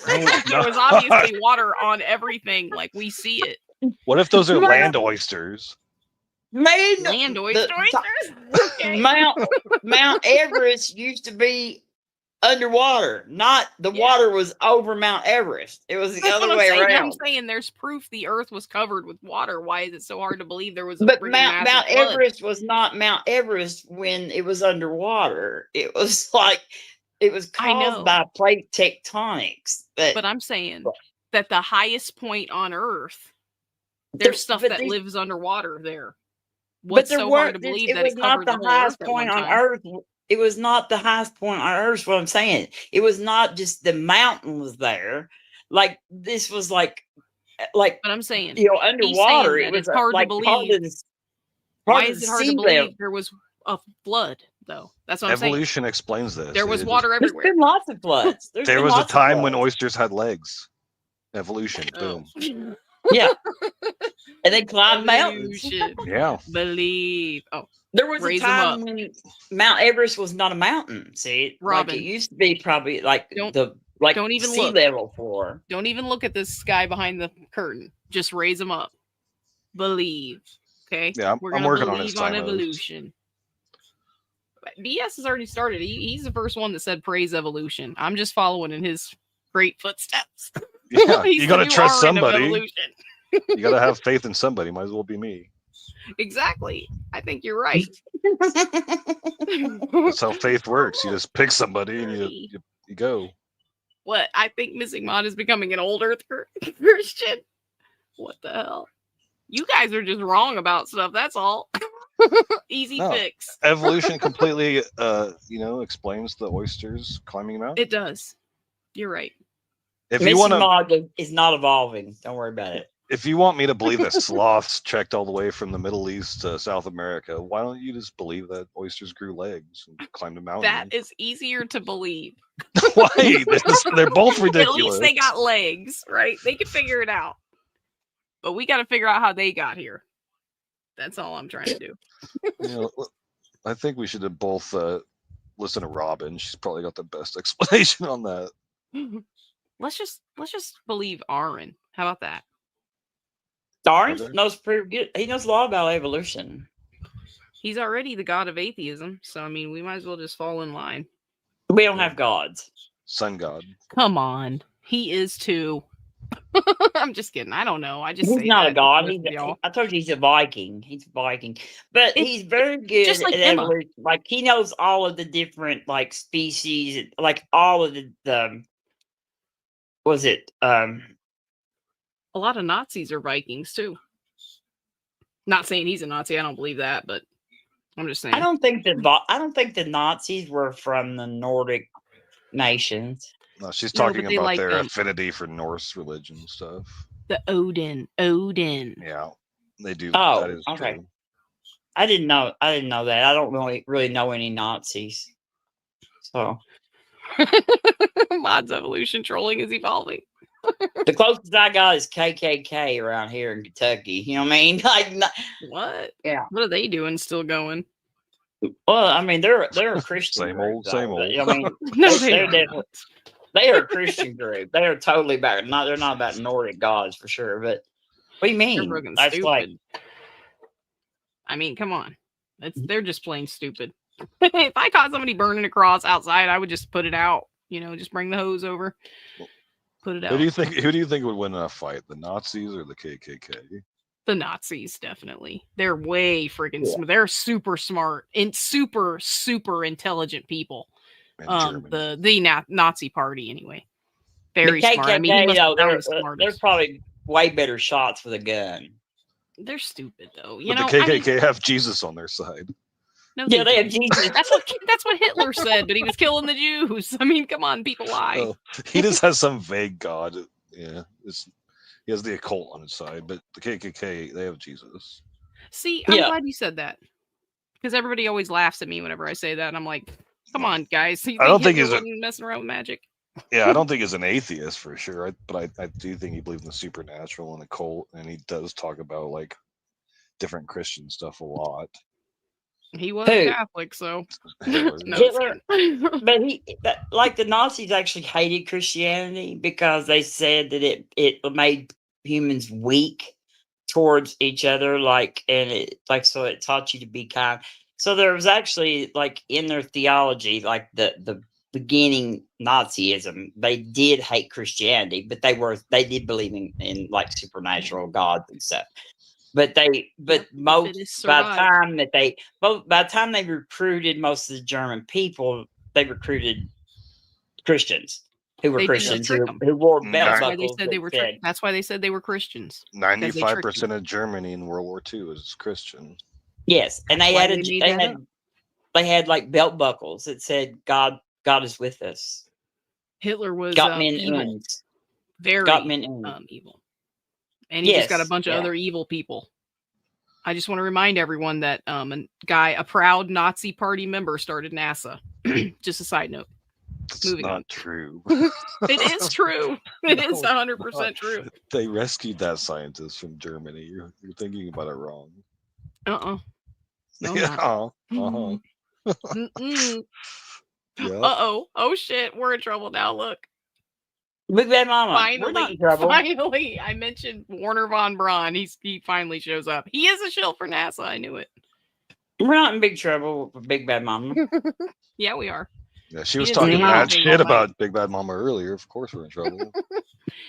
There was obviously water on everything, like we see it. What if those are land oysters? Land oysters. Okay. Mount Everest used to be underwater, not the water was over Mount Everest. It was the other way around. I'm saying there's proof the earth was covered with water. Why is it so hard to believe there was But Mount Everest was not Mount Everest when it was underwater. It was like it was caused by plate tectonics. But I'm saying that the highest point on Earth, there's stuff that lives underwater there. What's so hard to believe that it covered the highest point on Earth? It was not the highest point on Earth. What I'm saying, it was not just the mountain was there. Like this was like. But I'm saying, underwater. It was hard like to believe. Why is it hard to believe there was a flood, though? That's what I'm saying. Evolution explains this. There was water everywhere. There's been lots of floods. There was a time when oysters had legs. Evolution. Boom. Yeah. And they climbed mountains. Yeah. Believe. Oh. There was a time when Mount Everest was not a mountain. See, Robin, like it used to be probably like don't even sea level floor. Don't even look at this guy behind the curtain. Just raise him up. Believe. Okay. Yeah, I'm working on it. On evolution. BS has already started. He's the first one that said praise evolution. I'm just following in his great footsteps. Yeah, you got to trust somebody. You got to have faith in somebody. Might as well be me. Exactly. I think you're right. That's how faith works. You just pick somebody and you go. What? I think Missing Mod is becoming an old Earth Christian. What the hell? You guys are just wrong about stuff. That's all. Easy fix. Evolution completely, explains the oysters climbing them out. It does. You're right. If Missing you want Mod is not evolving. Don't worry about it. If you want me to believe that sloths trekked all the way from the Middle East to South America, why don't you just believe that oysters grew legs and climbed a mountain? That is easier to believe. Why? They're both ridiculous. At least they got legs, right? They can figure it out. But we got to figure out how they got here. That's all I'm trying to do. I think we should have both listen to Robin. She's probably got the best explanation on that. Let's just believe Aaron. How about that? Aaron knows pretty good. He knows a lot about evolution. He's already the god of atheism, so I mean, we might as well just fall in line. We don't have gods. Sun god. Come on, he is too. I'm just kidding. I don't know. He's not a god. I told you he's a Viking. He's a Viking, but he's very good just like at evolution. Like he knows all of the different species, like all of the was it a lot of Nazis are Vikings too. Not saying he's a Nazi. I don't believe that, but I'm just saying. I don't think the Nazis were from the Nordic nations. No, she's talking about their affinity for Norse religion stuff. The Odin. Yeah, they do. Oh, that is okay. True. I didn't know that. I don't really know any Nazis. So, Mod's evolution trolling is evolving. The closest I got is KKK around here in Kentucky. You know what I mean? What? Yeah. What are they doing? Still going? Well, I mean, they're a Christian. Same group, old, same old. I mean, they are a Christian group. They are totally about they're not about Nordic gods for sure. But what do you mean? That's stupid. I mean, come on. They're just plain stupid. If I caught somebody burning a cross outside, I would just put it out. Just bring the hose over. Put it out. Who do you think would win in a fight? The Nazis or the KKK? The Nazis, definitely. They're way freaking smart. They're super smart and super intelligent people. The Nazi party, anyway. Very the KKK, smart. I mean, they're probably way better shots with a gun. They're stupid, though. The KKK have Jesus on their side. No, yeah, they have Jesus. That's what Hitler said, but he was killing the Jews. I mean, come on, people lie. Oh, he just has some vague god. Yeah, he has the occult on his side, but the KKK, they have Jesus. See, I'm glad you said that, because everybody always laughs at me whenever I say that, and I'm like, come on, guys. I don't think he's messing around with magic. Yeah, I don't think he's an atheist for sure, but I do think he believes in the supernatural and occult, and he does talk about different Christian stuff a lot. He was Catholic, so Hitler, but the Nazis actually hated Christianity because they said that it made humans weak towards each other, so it taught you to be kind. So there was actually in their theology, the beginning Nazism, they did hate Christianity, but they did believe in supernatural gods and stuff. But by the time they recruited most of the German people, they recruited Christians who were Christians who wore belt buckles. That's why they said they were Christians. 95% of Germany in World War II was Christian. Yes, and they had belt buckles that said God is with us. Hitler was evil. Very evil. And he just got a bunch of other evil people. I just want to remind everyone that a proud Nazi party member started NASA. Just a side note. That's not true. It is true. It is 100% true. They rescued that scientist from Germany. You're thinking about it wrong. No, yeah. Yeah. Oh shit, we're in trouble now. Look. Big Bad Mama. Finally, I mentioned Warner von Braun. He finally shows up. He is a shill for NASA. I knew it. We're not in big trouble with Big Bad Mama. Yeah, we are. Yeah, she was talking mad shit about Big Bad Mama earlier. Of course, we're in trouble.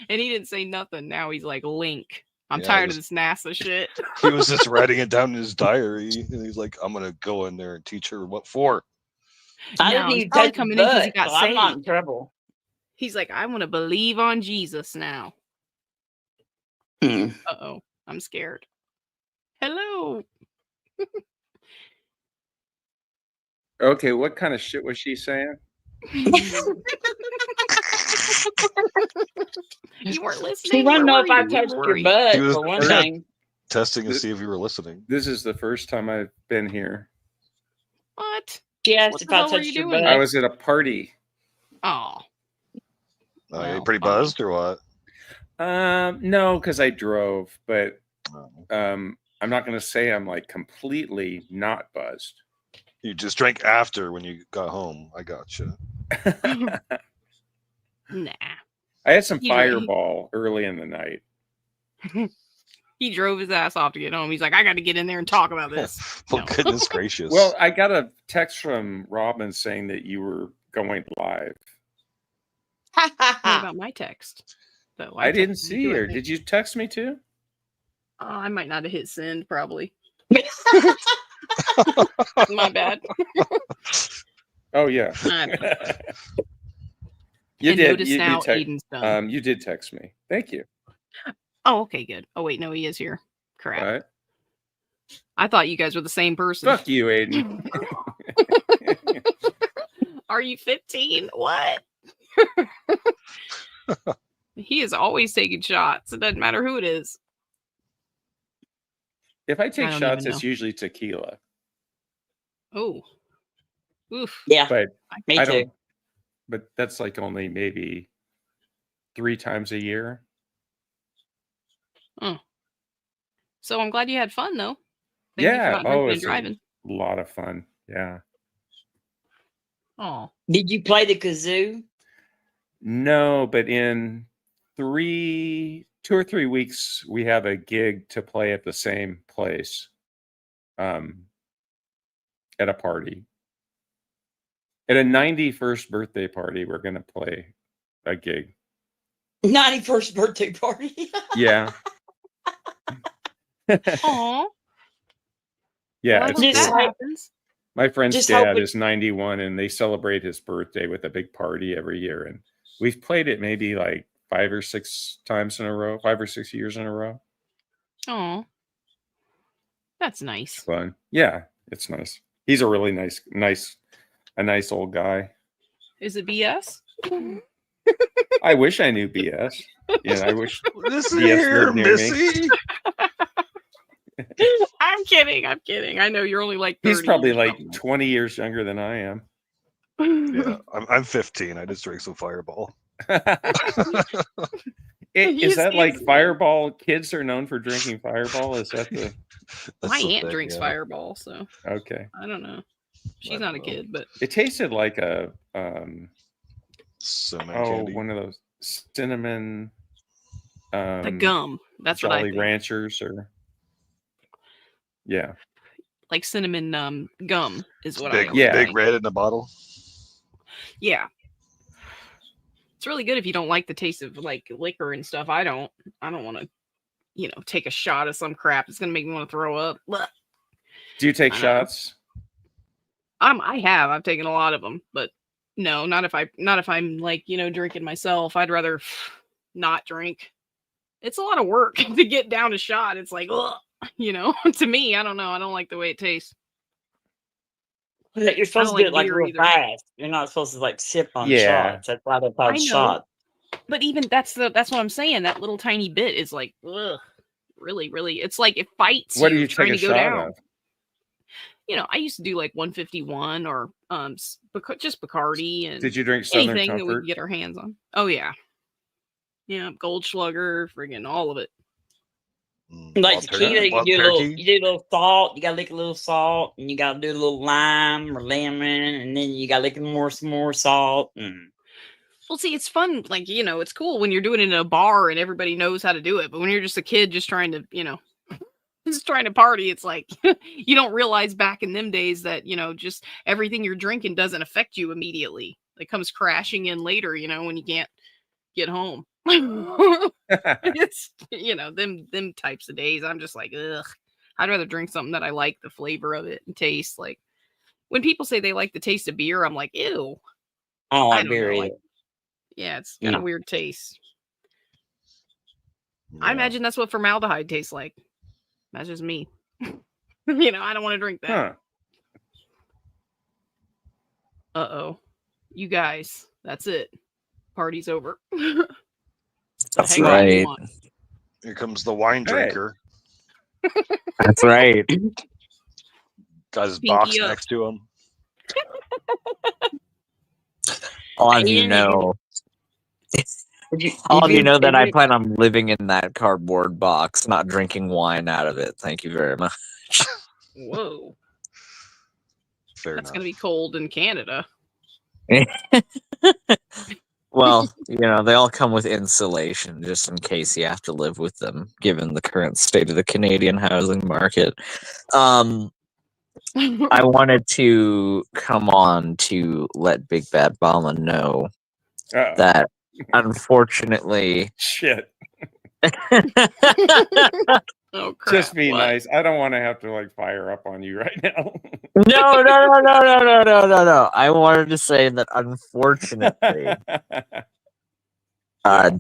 And he didn't say nothing. Now he's like Link. I'm tired of this NASA shit. He was just writing it down in his diary, and he's like, "I'm gonna go in there and teach her what for." I No, didn't he's even probably touch his coming in because he butt, got so I'm not saved. in trouble. He's like, I want to believe on Jesus now. Uh-oh, I'm scared. Hello. Okay, what kind of shit was she saying? You weren't listening. She wanted to know if I Where touched were your you? butt He was for one yeah. thing. testing to see if you were listening. This is the first time I've been here. What? She asked What if the I hell were touched you your doing? butt. I was at a party. Oh. Oh, you Well, pretty fine. buzzed or what? No, because I drove, but Oh. I'm not going to say I'm like completely not buzzed. You just drank after when you got home. I gotcha. Nah. I had some He's right. Fireball early in the night. He drove his ass off to get home. He's like, I got to get in there and talk about this. Well, No. goodness gracious. Well, I got a text from Robin saying that you were going live. What about my text? Though I didn't texted see you, I her. think. Did you text me too? I might not have hit send, probably. My bad. Oh yeah. I don't know. You And did. notice You now did Aiden's done. you did text me. Thank you. Oh, okay, good. Oh, wait, no, he is here. Crap. What? I thought you guys were the same person. Fuck you, Aiden. Are you 15? What? He is always taking shots. It doesn't matter who it is. If I take I don't shots, even it's know. usually tequila. Oh. Oof. Yeah, But me I too. don't. But that's like only maybe 3 times a year. So I'm glad you had fun, though. Thank you for Yeah. not Oh, drinking and it's a driving. lot of fun. Yeah. Oh. Did you play the kazoo? No, but in 2 or 3 weeks, we have a gig to play at the same place, at a party. At a 91st birthday party, we're going to play a gig. 91st birthday party. Yeah. Aw. Yeah. Well, I it's hope Just that cool. like- happens. My friend's just dad hoping- is 91, and they celebrate his birthday with a big party every year. And we've played it maybe like 5 or 6 times in a row, 5 or 6 years in a row. Aw. That's It's nice. fun. Yeah, it's nice. He's a really nice old guy. Is it BS? I wish I knew BS. Yeah, I wish. Listen BS here, lived near me. Missy. I'm kidding. I'm kidding. I know you're only like 30 He's probably years like from 20 years younger than I am. Yeah, I'm 15. I just drank some Fireball. Is that like Yes. Fireball? Kids are known for drinking Fireball. Is that the That's My the aunt thing, drinks yeah. Fireball, so okay? I don't know. She's I not a don't know. kid, but It tasted like a Cinnamon candy. one of those cinnamon the gum. That's what I Jolly think. Ranchers or yeah. Like cinnamon gum is what Big, I Yeah. big red in the bottle. Yeah. It's really good if you don't like the taste of like liquor and stuff. I don't want to, take a shot of some crap. It's gonna make me want to throw up. Blech. Do you take I know. shots? I've taken a lot of them, but no, not if I'm like, drinking myself. I'd rather not drink. It's a lot of work to get down a shot. It's like, ugh, to me, I don't know. I don't like the way it tastes. You're supposed to like do it like beer real either. fast. You're not supposed to like sip on Yeah. shots. That's why they're I called know. shots. But even that's what I'm saying. That little tiny bit is like, ugh, really, really. It's like it fights What do you you trying take to a go shot down. of? I used to do like 151 or just Bacardi and Did you drink Southern anything that we Comfort? could get our hands on. Oh yeah, Goldschlager, friggin' all of it. Like Wild tequila, you wild do turkey. a little salt. You gotta lick a little salt, and you gotta do a little lime or lemon, and then you gotta lick some more salt. Well, see, it's fun. Like, it's cool when you're doing it in a bar and everybody knows how to do it. But when you're just a kid, just trying to, just trying to party, it's like you don't realize back in them days that, just everything you're drinking doesn't affect you immediately. It comes crashing in later, when you can't get home. It's, them types of days. I'm just like, ugh. I'd rather drink something that I like the flavor of it and taste. Like when people say they like the taste of beer, I'm like, ew. I don't like don't beer know, either. Yeah, it's got a weird taste. Yeah. I imagine that's what formaldehyde tastes like. That's just me. I don't want to drink that. Huh. Uh-oh. You guys, that's it. Party's over. That's Hang on, right. come on. Here comes the wine Hey. drinker. That's right. Got his Pinky box up. next to him. All of you Ian, know. All of you know that I plan on living in that cardboard box, not drinking wine out of it. Thank you very much. Whoa. Fair That's enough. going to be cold in Canada. Well, they all come with insulation just in case you have to live with them, given the current state of the Canadian housing market. I wanted to come on to let Big Bad Mama know Uh-oh. that, unfortunately, Shit. Oh, crap. Just be What? nice. I don't want to have to fire up on you right now. No. I wanted to say that, unfortunately,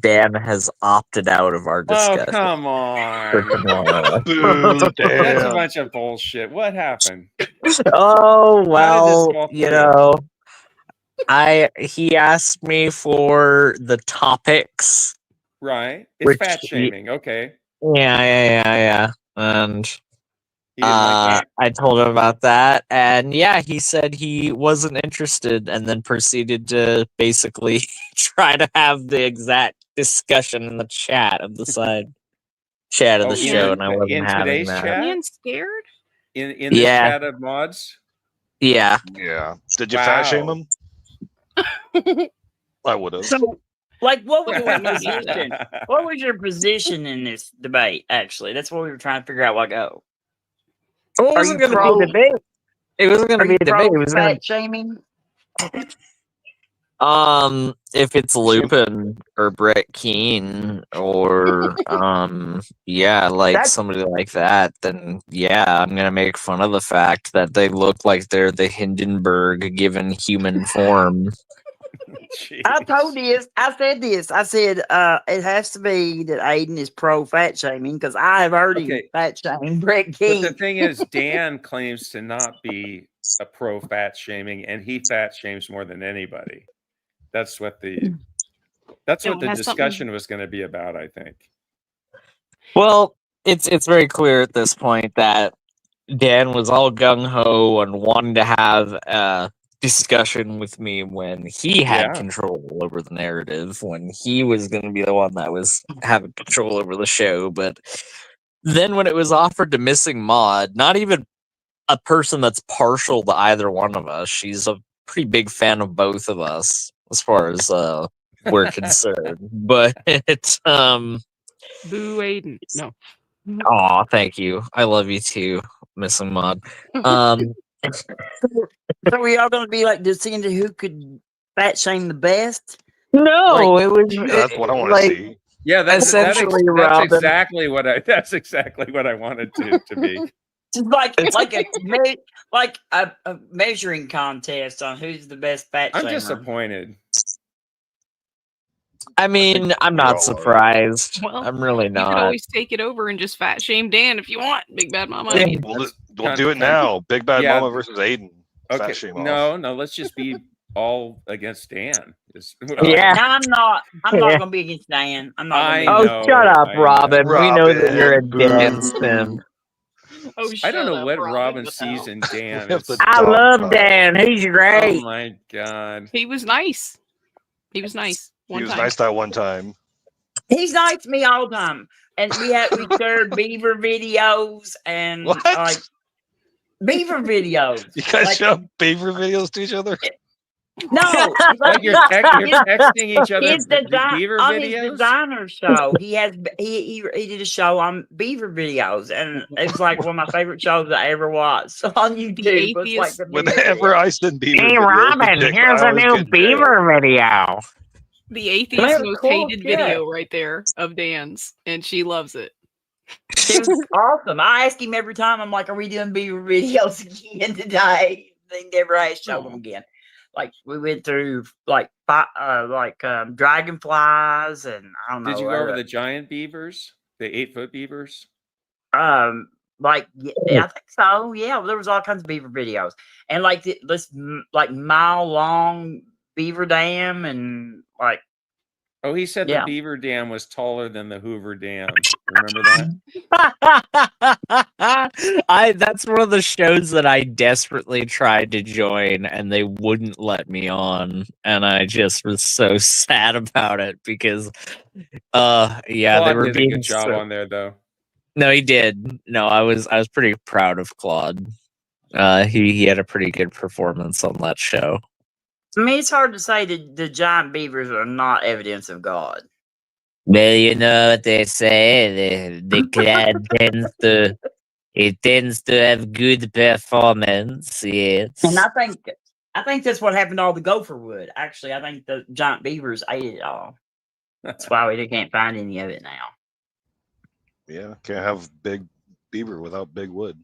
Dan has opted out of our Oh, discussion come for on. tomorrow. Boo, That's a damn. bunch of bullshit. What happened? Oh, well, fall through? he asked me for the topics. Right. It's Which fat shaming. Okay. Yeah. And He didn't like that. I told him about that, and he said he wasn't interested, and then proceeded to basically try to have the exact discussion in the chat of the side chat of the show, and I wasn't in having today's that. chat? Man scared? In this chat of mods? Yeah. Yeah. Did you fat shame him? I would have. So, what was Yeah, your no position? What was your position in this debate? Actually, that's what we were trying to figure out. It wasn't going to be a debate. It wasn't going to be a debate. It was going fat shaming. if it's Lupin or Brett Keane or somebody like that, then I'm gonna make fun of the fact that they look like they're the Hindenburg given human form. I told this. I said this. I said it has to be that Aiden is pro fat shaming because I have already fat shamed Brett Keane. But the thing is, Dan claims to not be a pro fat shaming, and he fat shames more than anybody. That's what the discussion was going to be about, I think. Well, it's very clear at this point that Dan was all gung ho and wanted to have a discussion with me when he had control over the narrative, when he was going to be the one that was having control over the show. But then when it was offered to Missing Maud, not even a person that's partial to either one of us, she's a pretty big fan of both of us as far as we're concerned. But it's Boo Aiden. No. Aw, thank you. I love you too, Missing Maud. So we all gonna be just seeing who could fat shame the best? No, it was. That's what I want to see. Yeah, that's essentially exactly what I wanted to be. It's like a measuring contest on who's the best fat shamer. I'm disappointed. I mean, I'm not surprised. Well, I'm really not. You could always take it over and just fat shame Dan if you want, Big Bad Mama. We'll do it now. Big Bad Mama versus Aiden. Okay. Fat shame No, let's just be all against Dan. No, I'm not. I'm not gonna be against Dan. I'm not. Shut up, Robin. We know that you're against him. I don't know what Robin sees in Dan. I love Dan. He's great. Oh my god. He was nice. He was nice. He was nice that one time. He's nice to me all the time. And we shared Beaver videos and Beaver videos. You guys show Beaver videos to each other? No, you're texting each other Beaver on videos? his designer show. He did a show on Beaver videos, and it's like one of my favorite shows I ever watched on YouTube. Whenever I send Beaver videos, Robin, here's a new Beaver video. The atheist most cool, hated video right there of Dan's, and she loves it. It was awesome. I ask him every time. I'm like, "Are we doing beaver videos again today?" They never asked show them again. Like we went through dragonflies, and I don't know. Did you go over the giant beavers, the 8-foot beavers? I think so. Yeah, there was all kinds of beaver videos, and like this mile long beaver dam, and like. Oh, he said Yeah. the Beaver Dam was taller than the Hoover Dam. Remember that? That's one of the shows that I desperately tried to join and they wouldn't let me on, and I just was so sad about it because Claude they were did being a good job on there though. No, he did. No, I was pretty proud of Claude. He had a pretty good performance on that show. I mean, it's hard to say that the giant beavers are not evidence of God. Well, you know what they say. The crowd tends to have good performance. Yes, and I think that's what happened to all the gopher wood. Actually, I think the giant beavers ate it all. That's why we can't find any of it now. Yeah, can't have big beaver without big wood.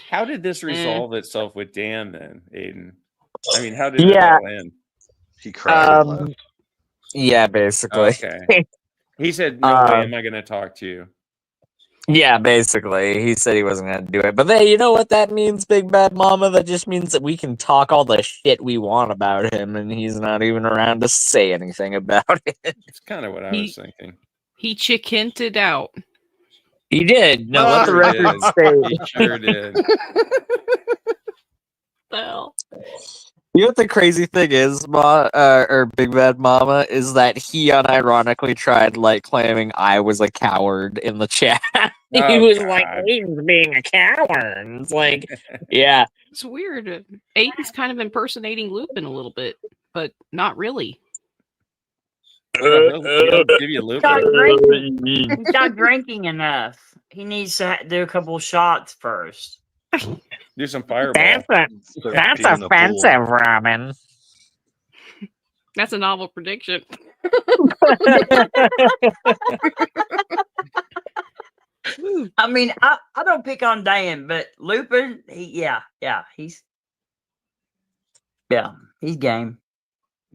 How did this resolve itself with Dan then, Aiden? I mean, how did it all end? He cried and left. Yeah, basically. Okay. He said, "No way am I going to talk to you." Yeah, basically. He said he wasn't going to do it. But then, you know what that means, Big Bad Mama? That just means that we can talk all the shit we want about him, and he's not even around to say anything about it. It's kind of what I was thinking. He chick-hinted out. He did. No, let the record say. He sure did. Well, you know what the crazy thing is, or Big Bad Mama, is that he unironically tried claiming I was a coward in the chat. He was like, Aiden's being a coward. It's like, yeah. It's weird. Aiden's kind of impersonating Lupin a little bit, but not really. He'll give you Lupin. He's not drinking enough. He needs to do a couple shots first. Do some fireball. That's offensive, Robin. That's a novel prediction. I mean, I don't pick on Dan, but Lupin, he's game.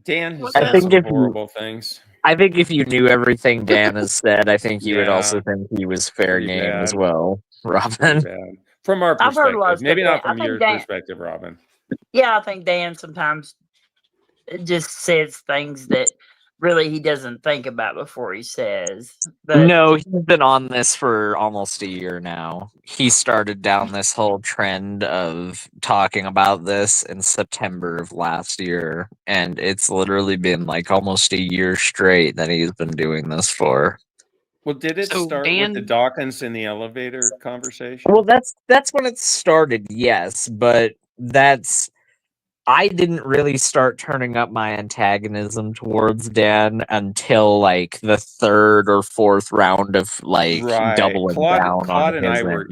Dan has said some horrible things. I think if you knew everything Dan has said, I think you would also think he was fair game as well, Robin. From our perspective, maybe not from your perspective, Robin. Yeah, I think Dan sometimes just says things that really he doesn't think about before he says. But no, he's been on this for almost a year now. He started down this whole trend of talking about this in September of last year, and it's literally been almost a year straight that he's been doing this for. Well, did it start with the Dawkins in the elevator conversation? Well, that's when it started, yes, but I didn't really start turning up my antagonism towards Dan until the third or fourth round of doubling down. Claude and I were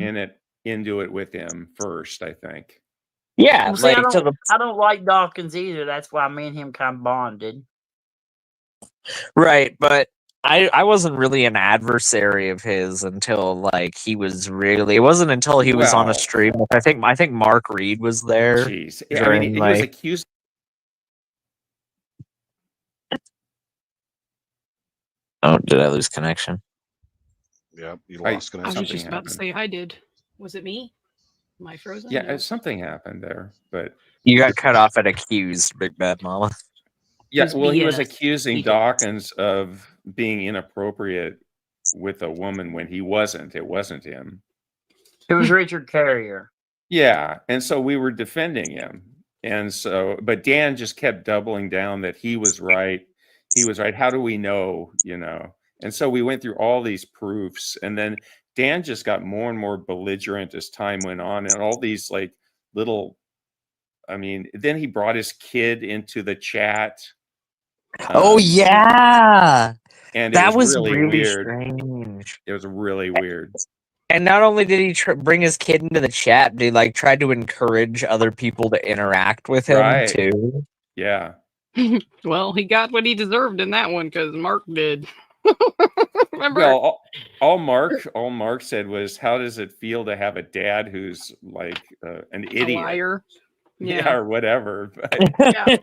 into it with him first, I think. Yeah, well, see, I don't like Dawkins either. That's why me and him kind of bonded. Right, but I wasn't really an adversary of his until he was really. It wasn't until he was on a stream. I think Mark Reed was there. Jeez, I mean, he was accused. Oh, did I lose connection? Yeah, you lost connection. I was just about to say I did. Was it me? Am I frozen? Yeah, something happened there, but you got cut off at accused, Big Bad Mama. Yeah, well, he was accusing Dawkins of being inappropriate with a woman when he wasn't. It wasn't him. It was Richard Carrier. Yeah, and so we were defending him. And so, but Dan just kept doubling down that he was right. He was right. How do we know, And so we went through all these proofs. And then Dan just got more and more belligerent as time went on. And all these little, then he brought his kid into the chat. Oh yeah, and that was really weird. Strange. It was really weird. And not only did he bring his kid into the chat, but he like tried to encourage other people to interact with him too. Yeah. Well, he got what he deserved in that one because Mark did. Remember? Well, all Mark said was, "How does it feel to have a dad who's like an idiot, a liar?" Yeah, or whatever. Yeah.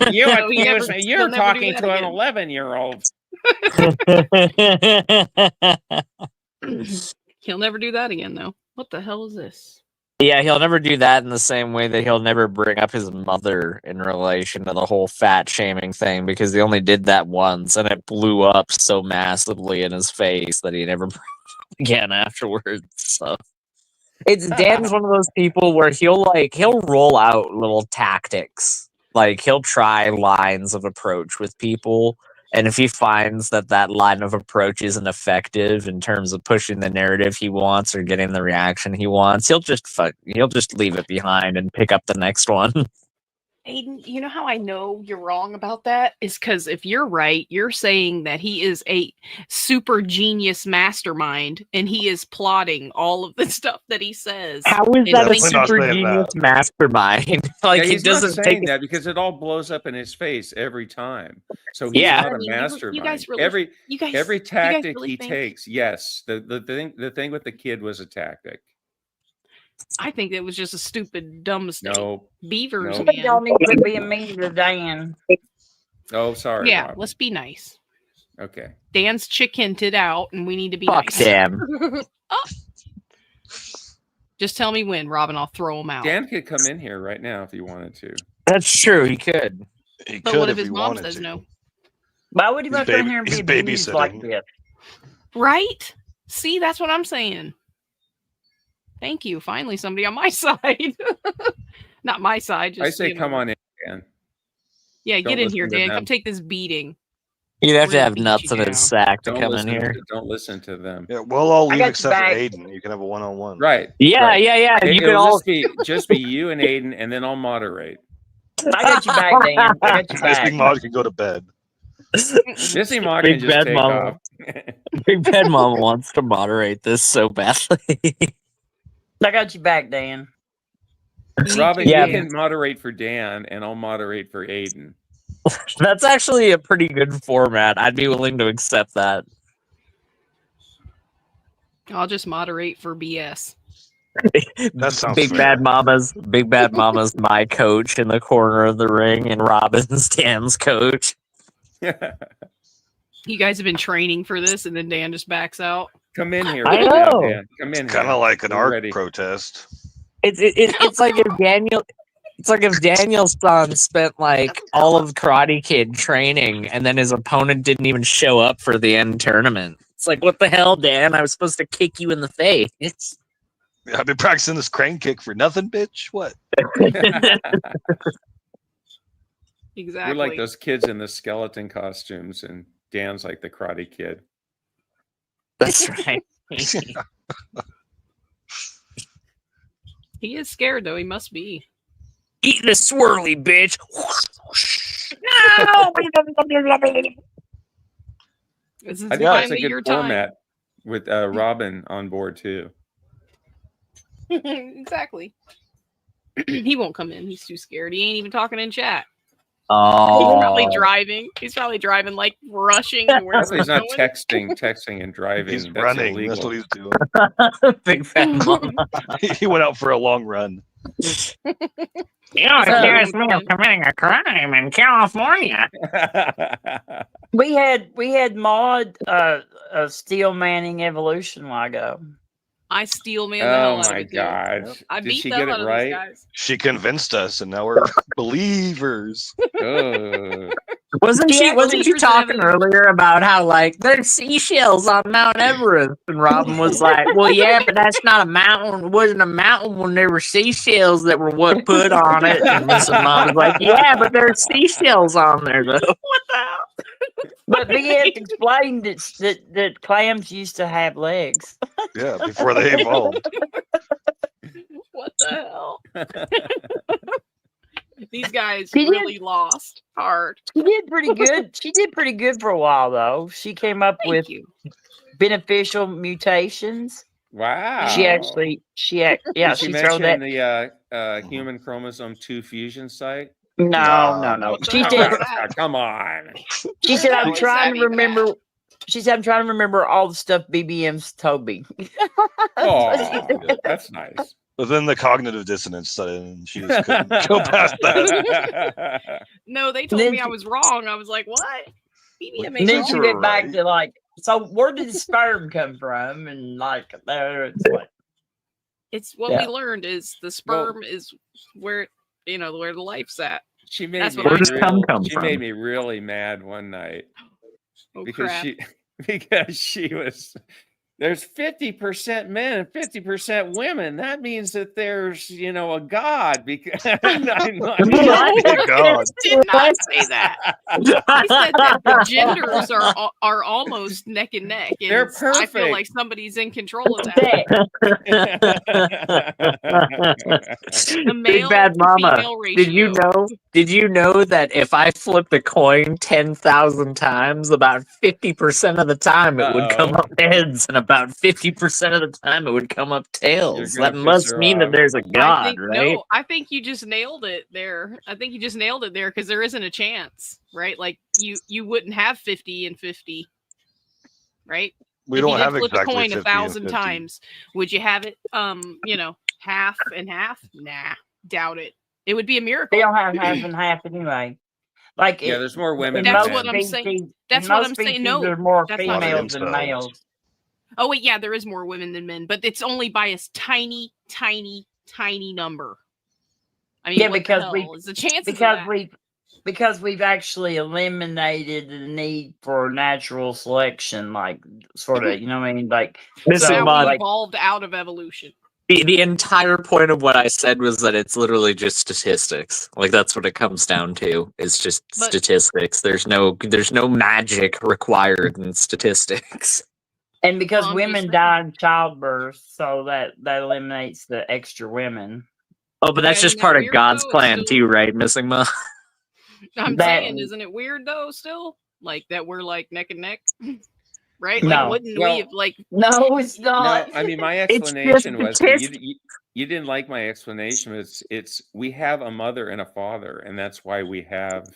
You're talking to an 11-year-old. He'll never do that again, though. What the hell is this? Yeah, he'll never do that in the same way that he'll never bring up his mother in relation to the whole fat shaming thing, because he only did that once and it blew up so massively in his face that he never brought it up again afterwards. So Dan's one of those people where he'll roll out little tactics. Like he'll try lines of approach with people, and if he finds that line of approach isn't effective in terms of pushing the narrative he wants or getting the reaction he wants, he'll just leave it behind and pick up the next one. Aiden, you know how I know you're wrong about that? Is because if you're right, you're saying that he is a super genius mastermind and he is plotting all of the stuff that he says. How is that a super genius mastermind? Like, he's he doesn't not saying that because it all blows up in his face every time. So he's not a mastermind. Every tactic he takes, yes. The thing with the kid was a tactic. I think it was just a stupid, dumb mistake. No. Beavers, No. man. Y'all need to be mean to Dan. Oh, sorry. Yeah, Rob. let's be nice. Okay. Dan's chick-hinted out, and we need to be nice. Dan. Oh. Just tell me when, Robin. I'll throw him out. Dan could come in here right now if he wanted to. That's true. He could. But what if his mom says no? Why would he come here and be abused like this? Right? See, that's what I'm saying. Thank you. Finally, somebody on my side. Not my side. Just, I say, come on in, Dan. Yeah, get in here, Dan. Come take this beating. You'd have to have nuts in his sack to come in here. Don't listen to them. Yeah, we'll all leave except for Aiden. You can have a one-on-one. Right. Yeah. You can all just be you and Aiden, and then I'll moderate. I got you back, Dan. I got you back. Missing Mod can go to bed. Missing Mod can just take off. Big Bad Mama wants to moderate this so badly. I got you back, Dan. Robin, you can moderate for Dan, and I'll moderate for Aiden. That's actually a pretty good format. I'd be willing to accept that. I'll just moderate for BS. That sounds Big fair. Bad Mama's my coach in the corner of the ring, and Robin's Dan's coach. You guys have been training for this, and then Dan just backs out. Come in here. I know. Dan. Come in. Kind of like an art protest. It's like if Daniel. It's like if Daniel's son spent like all of Karate Kid training, and then his opponent didn't even show up for the end tournament. It's like, what the hell, Dan? I was supposed to kick you in the face. I've been practicing this crane kick for nothing, bitch. What? Exactly. You're like those kids in the skeleton costumes, and Dan's like the Karate Kid. That's right. He is scared, though. He must be. Eat the swirly, bitch. This is I think that's a good format with Robin on board, too. Exactly. He won't come in. He's too scared. He ain't even talking in chat. Oh, he's probably driving. He's probably driving, like rushing. To where he's not texting and driving. He's That's running. illegal. That's what he's doing. Big fat mama. He went out for a long run. Accuse me of committing a crime in California. We had Maud Steel Manning Evolution Logo. I steel man the hell out of it. Oh my god! I Did beat she the get hell it out of right? these guys. She convinced us, and now we're believers. Wasn't she believers talking have earlier about how like there's seashells on Mount Everest? And Robin was like, well, yeah, but that's not a mountain. It wasn't a mountain when there were seashells that were what put on it. And Mom was like, yeah, but there's seashells on there though. What the hell? But they had explained that clams used to have legs. Yeah, before they evolved. What the hell? These guys really lost hard. She did pretty good. She did pretty good for a while, though. She came up with beneficial mutations. Wow. She actually, yeah, Did she she throw mention that. the human chromosome 2 fusion site? No. What the She hell said, is that? Come on. she Where said, the I'm hell is trying that to even at? remember. She said, I'm trying to remember all the stuff BBM's told me. Oh, that's nice. But then the cognitive dissonance set in, and she just couldn't go past that. No, they told me I was wrong. I was like, what? BBM And ain't then wrong. she went back to like, so where did the sperm come from? And like, there it's like, It's what we learned is the sperm is where where the life's at. She made That's me what I she made me really mad one night Oh because crap! she was there's 50% men and 50% women. That means that there's a God because No, God. did not say that. He said that the genders are almost neck and neck, and They're I feel like perfect. somebody's in control of that. The Big male Bad to Mama. female ratio. Did you know that if I flipped a coin 10,000 times, about 50% of the time it would come up heads, and about 50% of the time it would come up tails? You're That gonna piss must her mean that off. there's a God, right? I think you just nailed it there. Because there isn't a chance, right? Like you wouldn't have 50 and 50, right? We if don't you did have flip exactly a coin 50 and 1,000 50. times, would you have it half and half? Nah, doubt it. It would be a miracle. they don't have half and half anyway. Like Yeah, there's more women That's than what men. I'm saying. That's in what most I'm saying. species, No, there's more that's not females true. than males. Oh wait, yeah, there is more women than men, but it's only by a tiny, tiny, tiny number. I mean, Yeah, what because the hell is the chances of because that? because we've actually eliminated the need for natural selection, like sort of, you know what I mean? Like, Missing so Now we Mod. like, evolved out of evolution. The entire point of what I said was that it's literally just statistics. Like that's what it comes down to. It's just But- statistics. There's no magic required in statistics. and because Well, I'm women just die in childbirth, so that eliminates the extra women. Oh, but that's Yeah, just isn't part that of weird, God's though? It's plan still- too, right, Missing Mod? I'm That- saying, isn't it weird though? Still, like that we're like neck and neck, right? No. Like, wouldn't we have like? No, it's No, not. I mean my It's just explanation was that statistics. you didn't like my explanation. It's we have a mother and a father, and that's why we have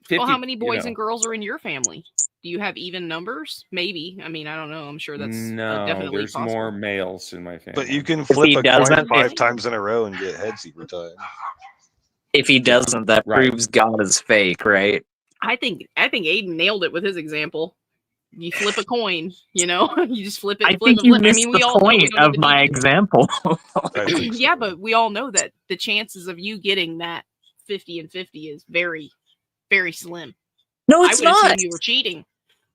50, Well, how many boys and girls are in your family? Do you have even numbers? Maybe. I mean, I don't know. I'm sure that's No, definitely there's possible. more males in my family. But you can he flip a coin doesn't, 5 times in a row and get heads every time. If he doesn't, that Right. proves God is fake, right? I think Aiden nailed it with his example. You flip a coin, you just flip it. I flip think it, you flip. missed I mean, we the all know we point don't of even my need to- example. I think so. Yeah, but we all know that the chances of you getting that 50 and 50 is very, very slim. No, I it's would not. assume you were cheating.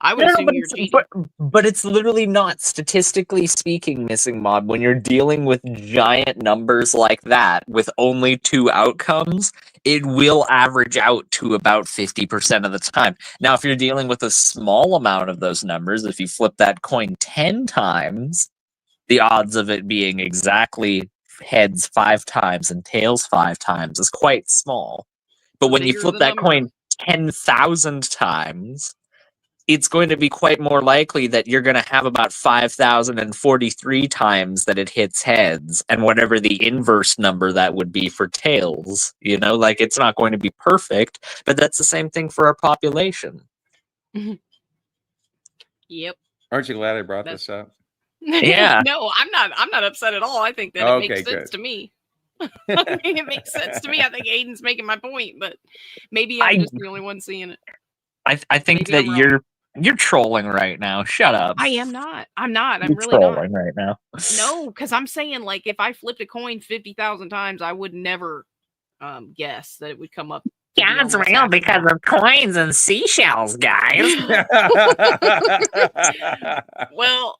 I would assume you were cheating. But it's literally not, statistically speaking, Missing Mod. When you're dealing with giant numbers like that with only 2 outcomes, it will average out to about 50% of the time. Now, if you're dealing with a small amount of those numbers, if you flip that coin 10 times, the odds of it being exactly heads 5 times and tails 5 times is quite small. But when you Bigger flip the that number. coin 10,000 times, it's going to be quite more likely that you're going to have about 5,043 times that it hits heads, and whatever the inverse number that would be for tails. Like it's not going to be perfect, but that's the same thing for our population. Yep. Aren't you glad I brought this up? Yeah. No, I'm not upset at all. I think that it makes sense to me. I mean, it makes sense to me. I think Aiden's making my point, but maybe I'm just the only one seeing it. I think Maybe that I'm you're trolling right now. Shut up. I am not. I'm not. I'm You're really not. trolling right now. No, because I'm saying, like, if I flipped a coin 50,000 times, I would never guess that it would come up. God's real because of coins and seashells, guys. Well,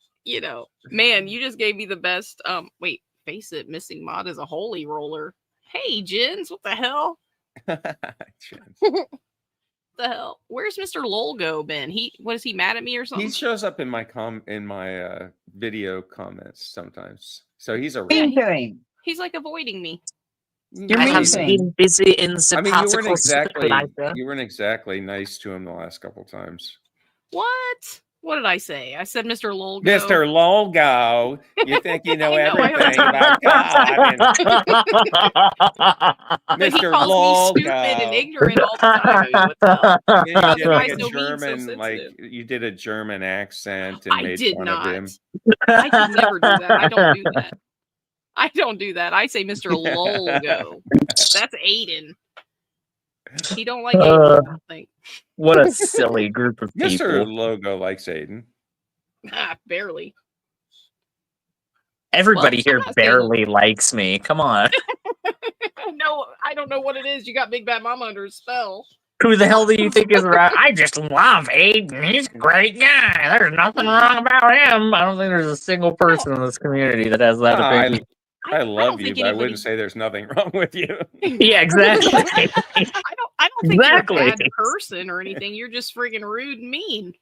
man, you just gave me the best. Wait, face it, Missing Mod is a holy roller. Hey, Jens, what the hell? The hell? Where's Mr. Lolgo been? What is he mad at me or something? He shows up in my video comments sometimes. So he's a He's like avoiding me. I have been busy in the I mean, you weren't particle exactly circulator. you weren't exactly nice to him the last couple times. What? What did I say? I said Mr. Lolgo. Mr. Lolgo, you think you know I know, I everything heard about God. But he Mr. calls me stupid and ignorant all the time. I mean, what the hell? You How's did the like guy a so mean, so German, like sensitive? you did a German accent and I made did fun not. of him. I could never do that. I don't do that. I don't do that. I say Mr. Lolgo. That's Aiden. He don't like Aiden, I don't think. What a silly group of Mr. people. Logo likes Aiden. Barely. Everybody Well, here I'm not saying- barely likes me. Come on. No, I don't know what it is. You got Big Bad Mama under a spell. Who the hell do you think is right? I just love Aiden. He's a great guy. There's nothing wrong about him. I don't think there's a single person in this community that has that opinion. I love don't you, think but I anybody- wouldn't say there's nothing wrong with you. Yeah, exactly. I don't think Exactly. you're a bad person or anything. You're just friggin' rude and mean.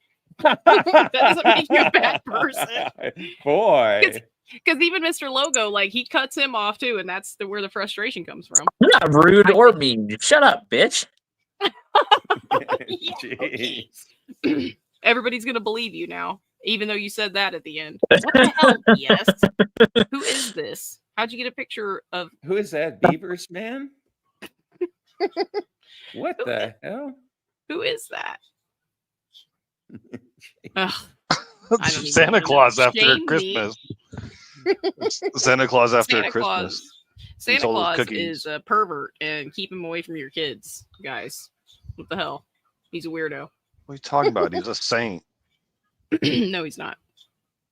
That doesn't make you a bad person. Boy. Because even Mr. Logo, like, he cuts him off too, and that's where the frustration comes from. I'm not rude or mean. Shut up, bitch. Jeez. Everybody's gonna believe you now, even though you said that at the end. What the hell? Yes. Who is this? How'd you get a picture of? Who is that? Beavers man? What the hell? Who is that? Ugh, I don't even Santa wanna know. Claus after Shame me. Christmas. Santa Claus after Santa Christmas. Claus. Santa all those Claus cookies. is a pervert, and keep him away from your kids, guys. What the hell? He's a weirdo. What are you talking about? He's a saint. No, he's not.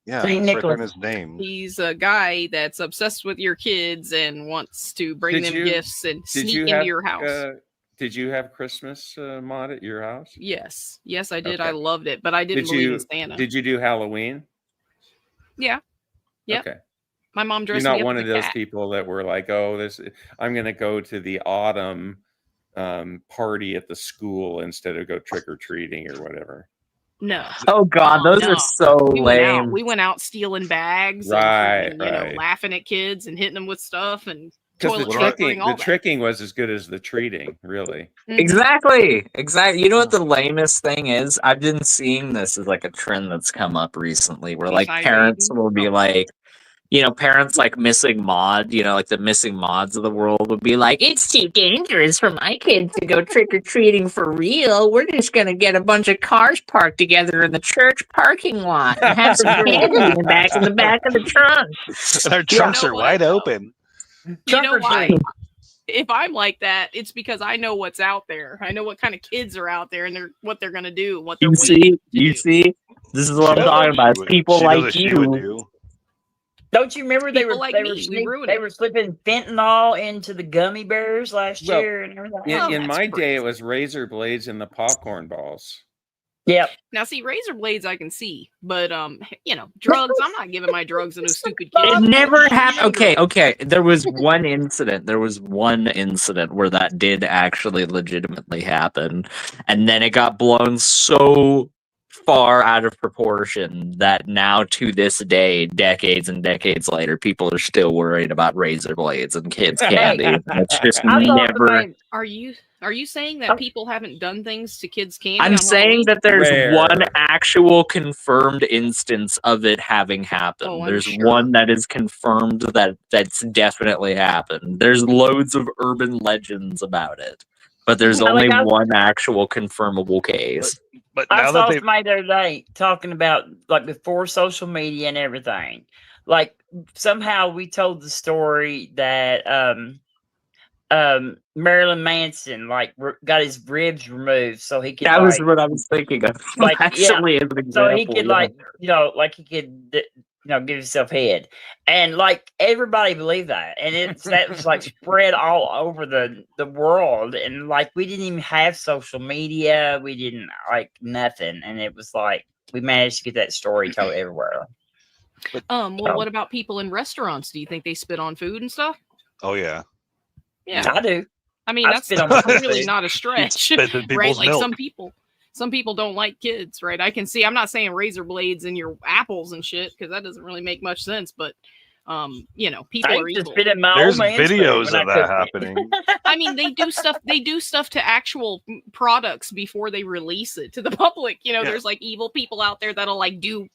Yeah, Saint it's right there in Nicholas. his name. He's a guy that's obsessed with your kids and wants to bring Did them you- gifts and Did sneak you into have your house. Did you have Christmas mod at your house? Yes, I did. Okay. I loved it, but I didn't Did believe you in Santa. Did you do Halloween? Yeah. Yep. Okay. My mom You're dressed not me up one as of a those cat. people that were like, "Oh, this I'm going to go to the autumn party at the school instead of go trick or treating or whatever." No. Oh God, those no. are so We went out. lame. We went out stealing bags, Right, and freaking, right. laughing at kids and hitting them with stuff and Because toilet What papering, about- all the that. tricking was as good as the treating, really. Mhm. Exactly. You know what the lamest thing is? I've been seeing this as like a trend that's come up recently where like Besides parents Aiden? will be Oh. like, parents like missing mod, like the missing mods of the world would be like, it's too dangerous for my kids to go trick-or-treating for real. We're just gonna get a bunch of cars parked together in the church parking lot and have some candy in the back of the trunk. And our trunks know are what, wide though? open. You Trunk know or why? treat. If I'm like that, it's because I know what's out there. I know what kind of kids are out there and what they're gonna do, and what they're waiting to do. This is what She I'm knows talking about. It's what people she knows like what she would you. do. Don't you remember they People were like they me, were we sneak- ruin they it. were slipping fentanyl into the gummy bears last Well, year and everything? Oh, In that's my day, crazy. it was razor blades and the popcorn balls. Yep. Now, see, razor blades I can see, but drugs. I'm not giving my drugs to no stupid kid. It never happened. Younger. Okay. There was one incident. Where that did actually legitimately happen, and then it got blown so far out of proportion that now to this day, decades and decades later, people are still worried about razor blades and kids' candy. It's just I thought never. somebody- Are you saying that people haven't done things to kids' candy? I'm on saying Halloween? that there's Rare. one actual confirmed instance of it having happened. Oh, I'm There's sure. one that is confirmed that's definitely happened. There's loads of urban legends about it, but there's Yeah, only like I- one actual confirmable case. But I now saw that they somebody the other day talking about like before social media and everything. Like somehow we told the story that Marilyn Manson got his ribs removed so he could That was like, what I was thinking of. like, Actually, as an so example, he could yeah. he could give himself head, and like everybody believed that, and that was like spread all over the world, and like we didn't even have social media, we didn't like nothing, and it was like we managed to get that story told everywhere. Well, what about people in restaurants? Do you think they spit on food and stuff? oh yeah. Yeah, I do. I mean I that's spit on my really food. not a stretch, Spit in right? people's Like milk. some people don't like kids, right? I can see. I'm not saying razor blades in your apples and shit because that doesn't really make much sense, but People I are used to evil. spit in my There's old man's food videos when I of that cooked it. happening. I mean, they do stuff to actual products before they release it to the public. Yeah. There's like evil people out there that'll like do,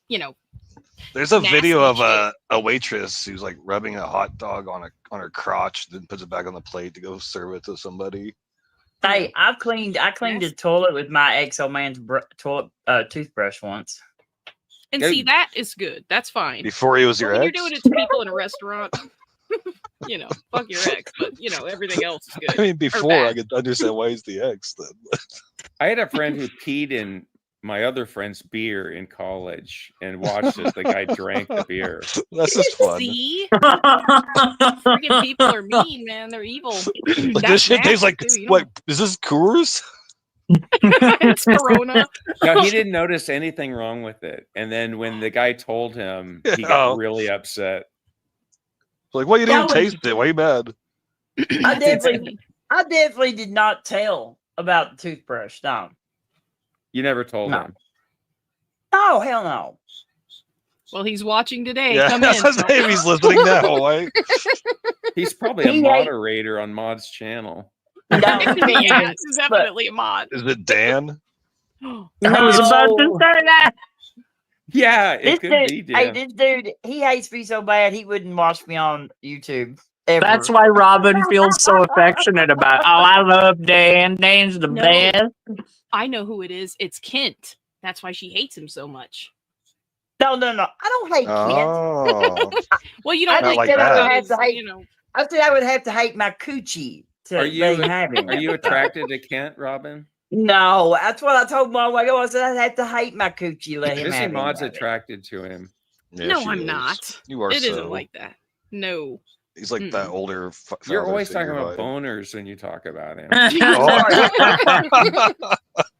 There's a video of nasty a waitress who's like rubbing a hot dog on her crotch, then puts it back on the plate to go serve it to somebody. Hey, I cleaned the toilet with my ex old man's toothbrush once. And see, that is good. That's fine. Before he was your when ex? you're doing it to people in a restaurant, fuck your ex. But everything else is good. I mean, before I could understand why he's the ex then. I had a friend who peed in my other friend's beer in college and watched as the guy drank the beer. That's just fun. See? Freaking people are mean, man. They're evil. Like, this shit tastes like, what, is this Coors? It's Corona. No, he didn't notice anything wrong with it. And then when the guy told him, he got really upset. Like, well, you didn't taste it. Why are you mad? I definitely did not tell about the toothbrush. No. You never told him? Oh, hell no. Well, he's watching today. Yeah, Come that's in. his name. He's listening now. Right? He's probably a moderator on Mod's channel. No, yeah, it's definitely a mod. Is it Dan? I was about to say that. Yeah, it could be Dan. Hey, this dude, he hates me so bad he wouldn't watch me on YouTube. Ever. That's why Robin feels so affectionate about it. Oh, I love Dan. Dan's the best. I know who it is. It's Kent. That's why she hates him so much. No. I don't hate Kent. Well, you don't like that. I said I would have to hate my coochie to Are let him have him. Are you attracted to Kent, Robin? No, that's what I told my wife. I said I'd have to hate my coochie, let him Missy have Maud's him. attracted to him. Yeah, no, I'm not. You are. It isn't like that. No. He's like that older. You're always talking about boners when you talk about him.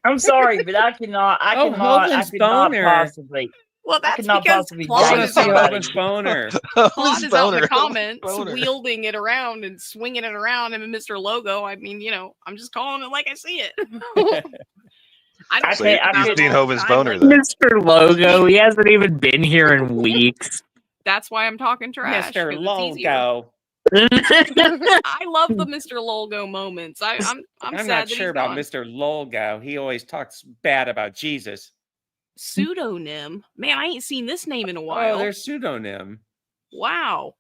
I'm sorry, but I cannot possibly. Well, that's because Claude is Hogan's boner. Claude is out in the comments wielding it around and swinging it around, and Mr. Logo. I mean, I'm just calling it like I see it. I've seen Hogan's boner then. Mr. Logo, he hasn't even been here in weeks. That's why I'm talking trash. Mr. Logo. I love the Mr. Logo moments. I'm sad not sure about Mr. Logo. He always talks bad about Jesus. Pseudonym? Man, I ain't seen this name in a while. Oh, there's pseudonym. Wow.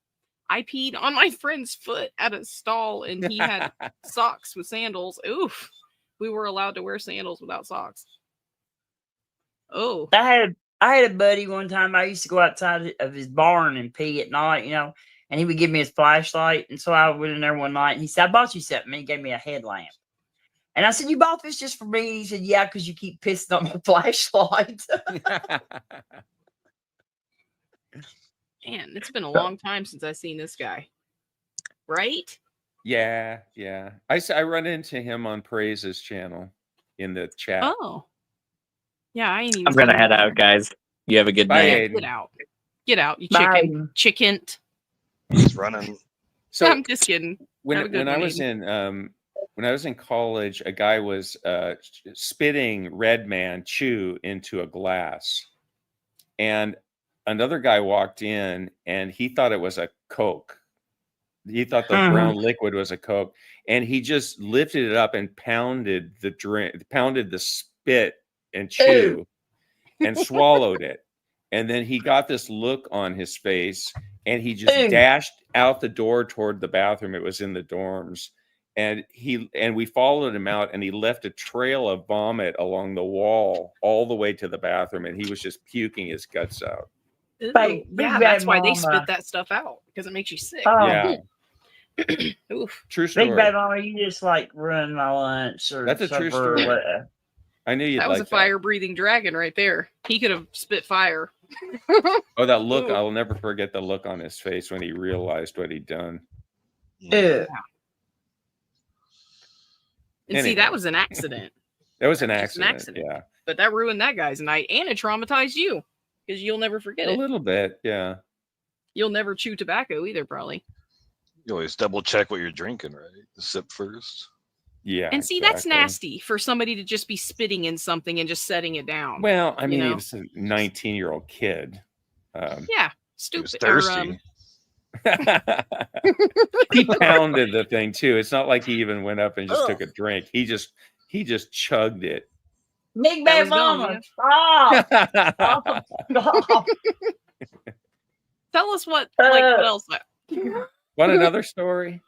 I peed on my friend's foot at a stall and he had socks with sandals. Oof. We were allowed to wear sandals without socks. Oh. I had a buddy one time. I used to go outside of his barn and pee at night, and he would give me his flashlight. And so I went in there one night and he said, I bought you something. And he gave me a headlamp. And I said, you bought this just for me? And he said, yeah, because you keep pissing on my flashlight. Man, it's been a long time since I've seen this guy. Right? Yeah. I run into him on Praise's channel in the chat. Oh. Yeah, I ain't even. I'm gonna head out, guys. You have a good night. Get out, you chicken. He's running. So I'm just kidding. When I was in college, a guy was spitting Red Man chew into a glass, and another guy walked in and he thought it was a Coke. He thought the brown liquid was a Coke, and he just lifted it up and pounded the spit and chew and swallowed it. And then he got this look on his face and he just dashed out the door toward the bathroom. It was in the dorms. And we followed him out, and he left a trail of vomit along the wall all the way to the bathroom, and he was just puking his guts out. Yeah, that's why they spit that stuff out, because it makes you sick. Yeah. Oof. True story. Big Bad Mama, you just like ruined my lunch or that's a true story. I knew you'd that like was a fire-breathing dragon right there. He could have spit fire. Oh, that look! I'll never forget the look on his face when he realized what he'd done. Yeah. And see, that was an accident. That was an accident. Yeah. But that ruined that guy's night, and it traumatized you because you'll never forget it. A little bit, yeah. You'll never chew tobacco either, probably. You always double check what you're drinking, right? Sip first. Yeah. And see, that's nasty for somebody to just be spitting in something and just setting it down. Well, I mean, he was a 19-year-old kid. Yeah, stupid. He was thirsty. He pounded the thing too. It's not like he even went up and just took a drink. He just chugged it. Big Bad Mama, stop! Stop! Tell us what else. Want another story?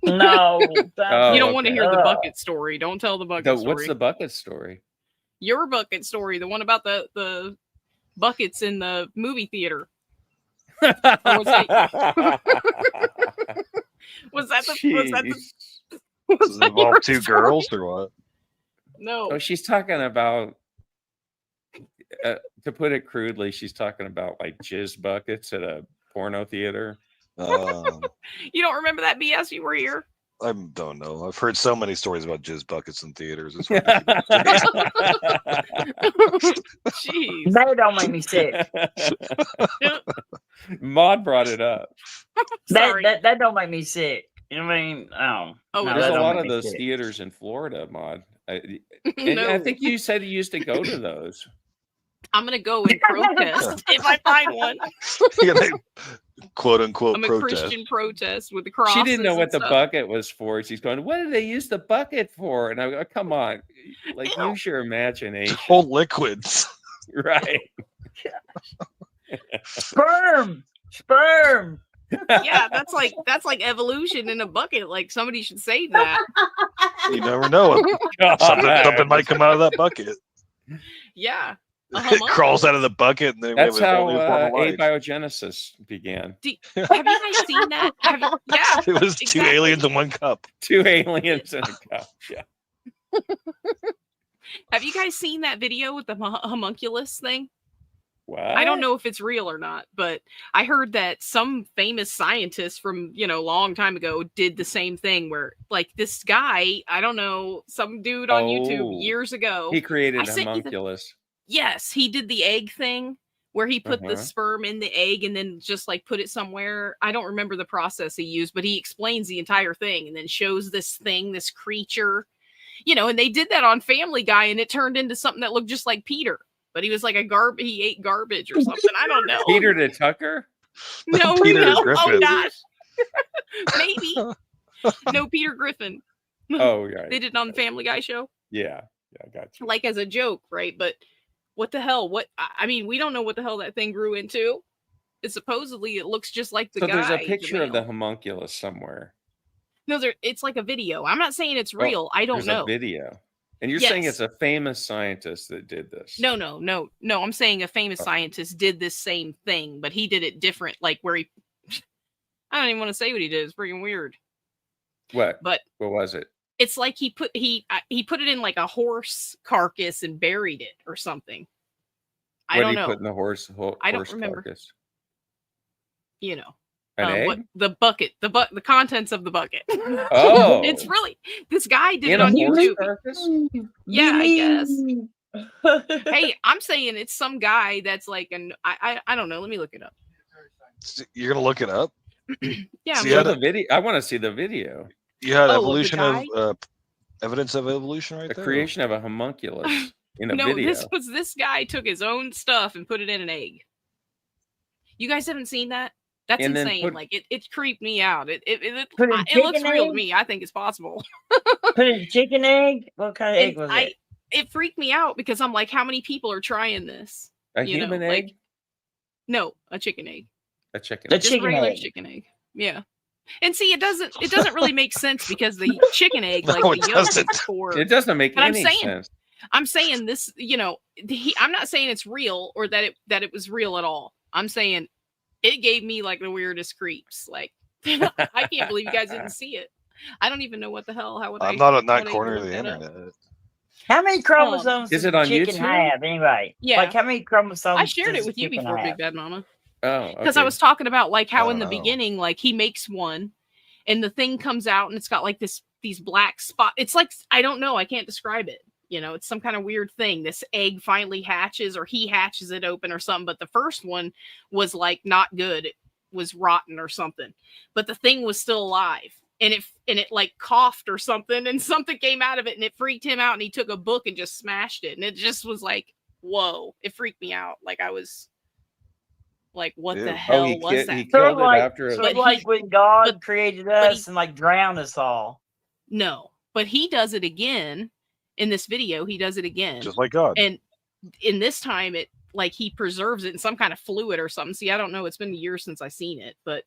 No, You don't want to okay. hear the bucket story. Don't tell the bucket story. What's the bucket story? Your bucket story, the one about the buckets in the movie theater. Was that involve two girls or what? No. Oh, she's talking about. To put it crudely, she's talking about like jizz buckets at a porno theater. You don't remember that BS? You were here. I don't know. I've heard so many stories about jizz buckets in theaters. It's Jeez. That don't make me sick. Maud brought it up. That don't make me sick. You know what I mean? There's a lot of those theaters in Florida, Maud. I think you said you used to go to those. I'm gonna go and protest if I find one. Quote unquote I'm a protest. Christian protest with the cross. She didn't know what the bucket was for. She's going, what do they use the bucket for? And I go, come on, like use your imagination. Hold liquids. Right. Sperm. Yeah, that's like evolution in a bucket. Like somebody should save that. You never know. Something might come out of that bucket. Yeah. It crawls out of the bucket, and then that's how abiogenesis began. Have you guys seen that? Yeah, it was two aliens in one cup. Two aliens in a cup. Yeah. Have you guys seen that video with the homunculus thing? What? I don't know if it's real or not, but I heard that some famous scientist from a long time ago did the same thing. Where like this guy, I don't know, some dude on YouTube years ago, he created a homunculus. Yes, he did the egg thing where he put the sperm in the egg and then just like put it somewhere. I don't remember the process he used, but he explains the entire thing and then shows this thing, this creature, and they did that on Family Guy and it turned into something that looked just like Peter, but he was like he ate garbage or something. I don't know. Peter the Tucker? No, Peter no. Griffin. Oh gosh. Maybe. No, Peter Griffin. Oh, yeah. They did it on the Family Guy show. Yeah, I got you. Like as a joke, right? But what the hell? I mean, we don't know what the hell that thing grew into. It supposedly it looks just like the guy. So there's a picture of the homunculus somewhere. No, it's like a video. I'm not saying it's real. I don't know. A video. And you're saying it's a famous scientist that did this. No. I'm saying a famous scientist did this same thing, but he did it different. Like where I don't even want to say what he did. It's freaking weird. What? But what was it? It's like he put it in like a horse carcass and buried it or something. I don't know. What did he put in the horse I don't remember. Carcass? An egg? What the bucket, the contents of the bucket. Oh, it's really this guy did in it on YouTube. Yeah, I guess. Hey, I'm saying it's some guy that's like I don't know. Let me look it up. You're gonna look it up? Yeah, see the video. I want to see the video. You had evolution of evidence of evolution right there. The creation of a homunculus in a video. No, this guy took his own stuff and put it in an egg. You guys haven't seen that? That's insane. It creeped me out. It looks real to me. I think it's possible. Put in a chicken egg? What kind of egg was it? It freaked me out because I'm like, how many people are trying this? A human egg? Like, no, a chicken egg. A chicken egg. Just regular chicken egg. Yeah. And see, it doesn't really make sense because the chicken egg, like no, the yolk it doesn't make any sense. I'm saying this, I'm not saying it's real or that it was real at all. I'm saying it gave me like the weirdest creeps. Like I can't believe you guys didn't see it. I don't even know what the hell. I'm not on that corner of the internet. How many chromosomes is it on chicken YouTube? have anyway? Yeah. Like how many chromosomes? I shared it with you before, Big Bad Mama. Oh, because I was talking about like how in the beginning, like he makes one, and the thing comes out and it's got like these black spots. It's like I don't know. I can't describe it. It's some kind of weird thing. This egg finally hatches, or he hatches it open or something. But the first one was like not good. It was rotten or something. But the thing was still alive, and it like coughed or something, and something came out of it, and it freaked him out. And he took a book and just smashed it, and it just was like, whoa! It freaked me out. Like I was. Like, what Ew. the Oh, hell he was that? he Sort killed of it like, after. sort of But like he- when God but- created but us he- and like drowned us all. No, but he does it again in this video. He does it again, Just like God. and in this time, it like he preserves it in some kind of fluid or something. See, I don't know. It's been years since I've seen it, but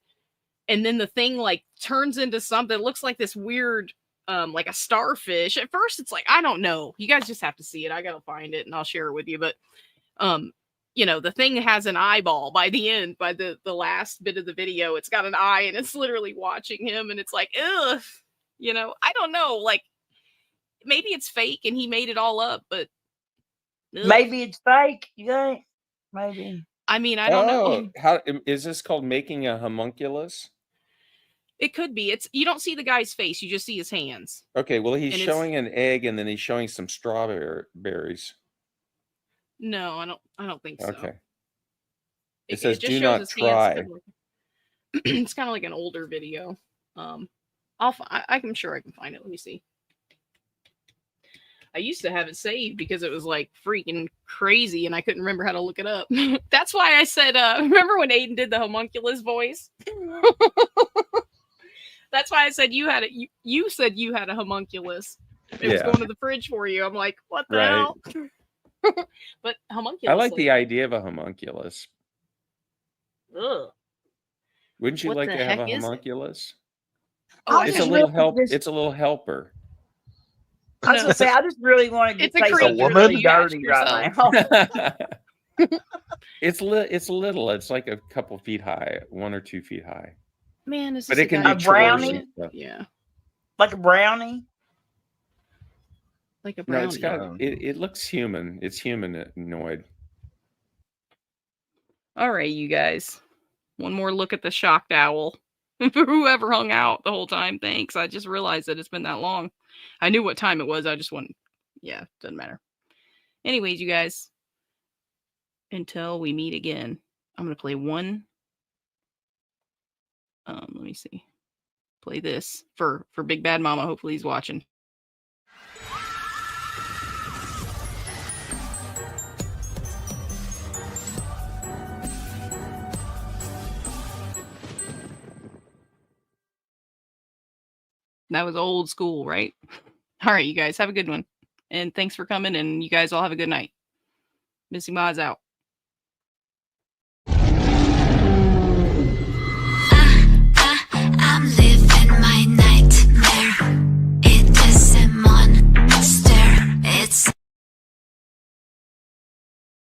and then the thing like turns into something that looks like this weird, like a starfish. At first, it's like I don't know. You guys just have to see it. I gotta find it and I'll share it with you. But you know, the thing has an eyeball by the end, by the last bit of the video. It's got an eye and it's literally watching him, and it's like, ugh. You know, I don't know. Like, maybe it's fake and he made it all up, but ugh. Maybe it's fake. You think? Maybe. I mean, I don't know. How is this called making a homunculus? It could be. It's you don't see the guy's face; you just see his hands. Okay, well, he's And it's- showing an egg, and then he's showing some strawberries. No, I don't think so. Okay. It It says, just "Do shows not his try." hands. It's kind of like an older video. I'm sure I can find it. Let me see. I used to have it saved because it was like freaking crazy and I couldn't remember how to look it up. That's why I said, remember when Aiden did the homunculus voice? That's why I said you had it. You said you had a homunculus. It was Yeah. going to the fridge for you. I'm like, what the Right. hell? But homunculus. I like the idea of a homunculus. Ugh. Wouldn't you What like the to have a heck is it? homunculus? Oh, I It's a just little really help. just- It's a little helper. I was gonna say, I just really want to It's a say creature something that really you hatched dirty right yourself. now. It's little. It's like a couple feet high, 1 or 2 feet high. Man, this But is it can guy do A who- chores brownie? and stuff. Yeah, Like a brownie. like a No, brownie. it's got. It looks human. It's humanoid. All right, you guys. One more look at the shocked owl. For whoever hung out the whole time, thanks. I just realized that it's been that long. I knew what time it was. I just wasn't. Yeah, doesn't matter. Anyways, you guys. Until we meet again, I'm gonna play one. Let me see. Play this for Big Bad Mama. Hopefully he's watching. That was old school, right? All right, you guys have a good one. And thanks for coming, and you guys all have a good night. Missy Ma's out.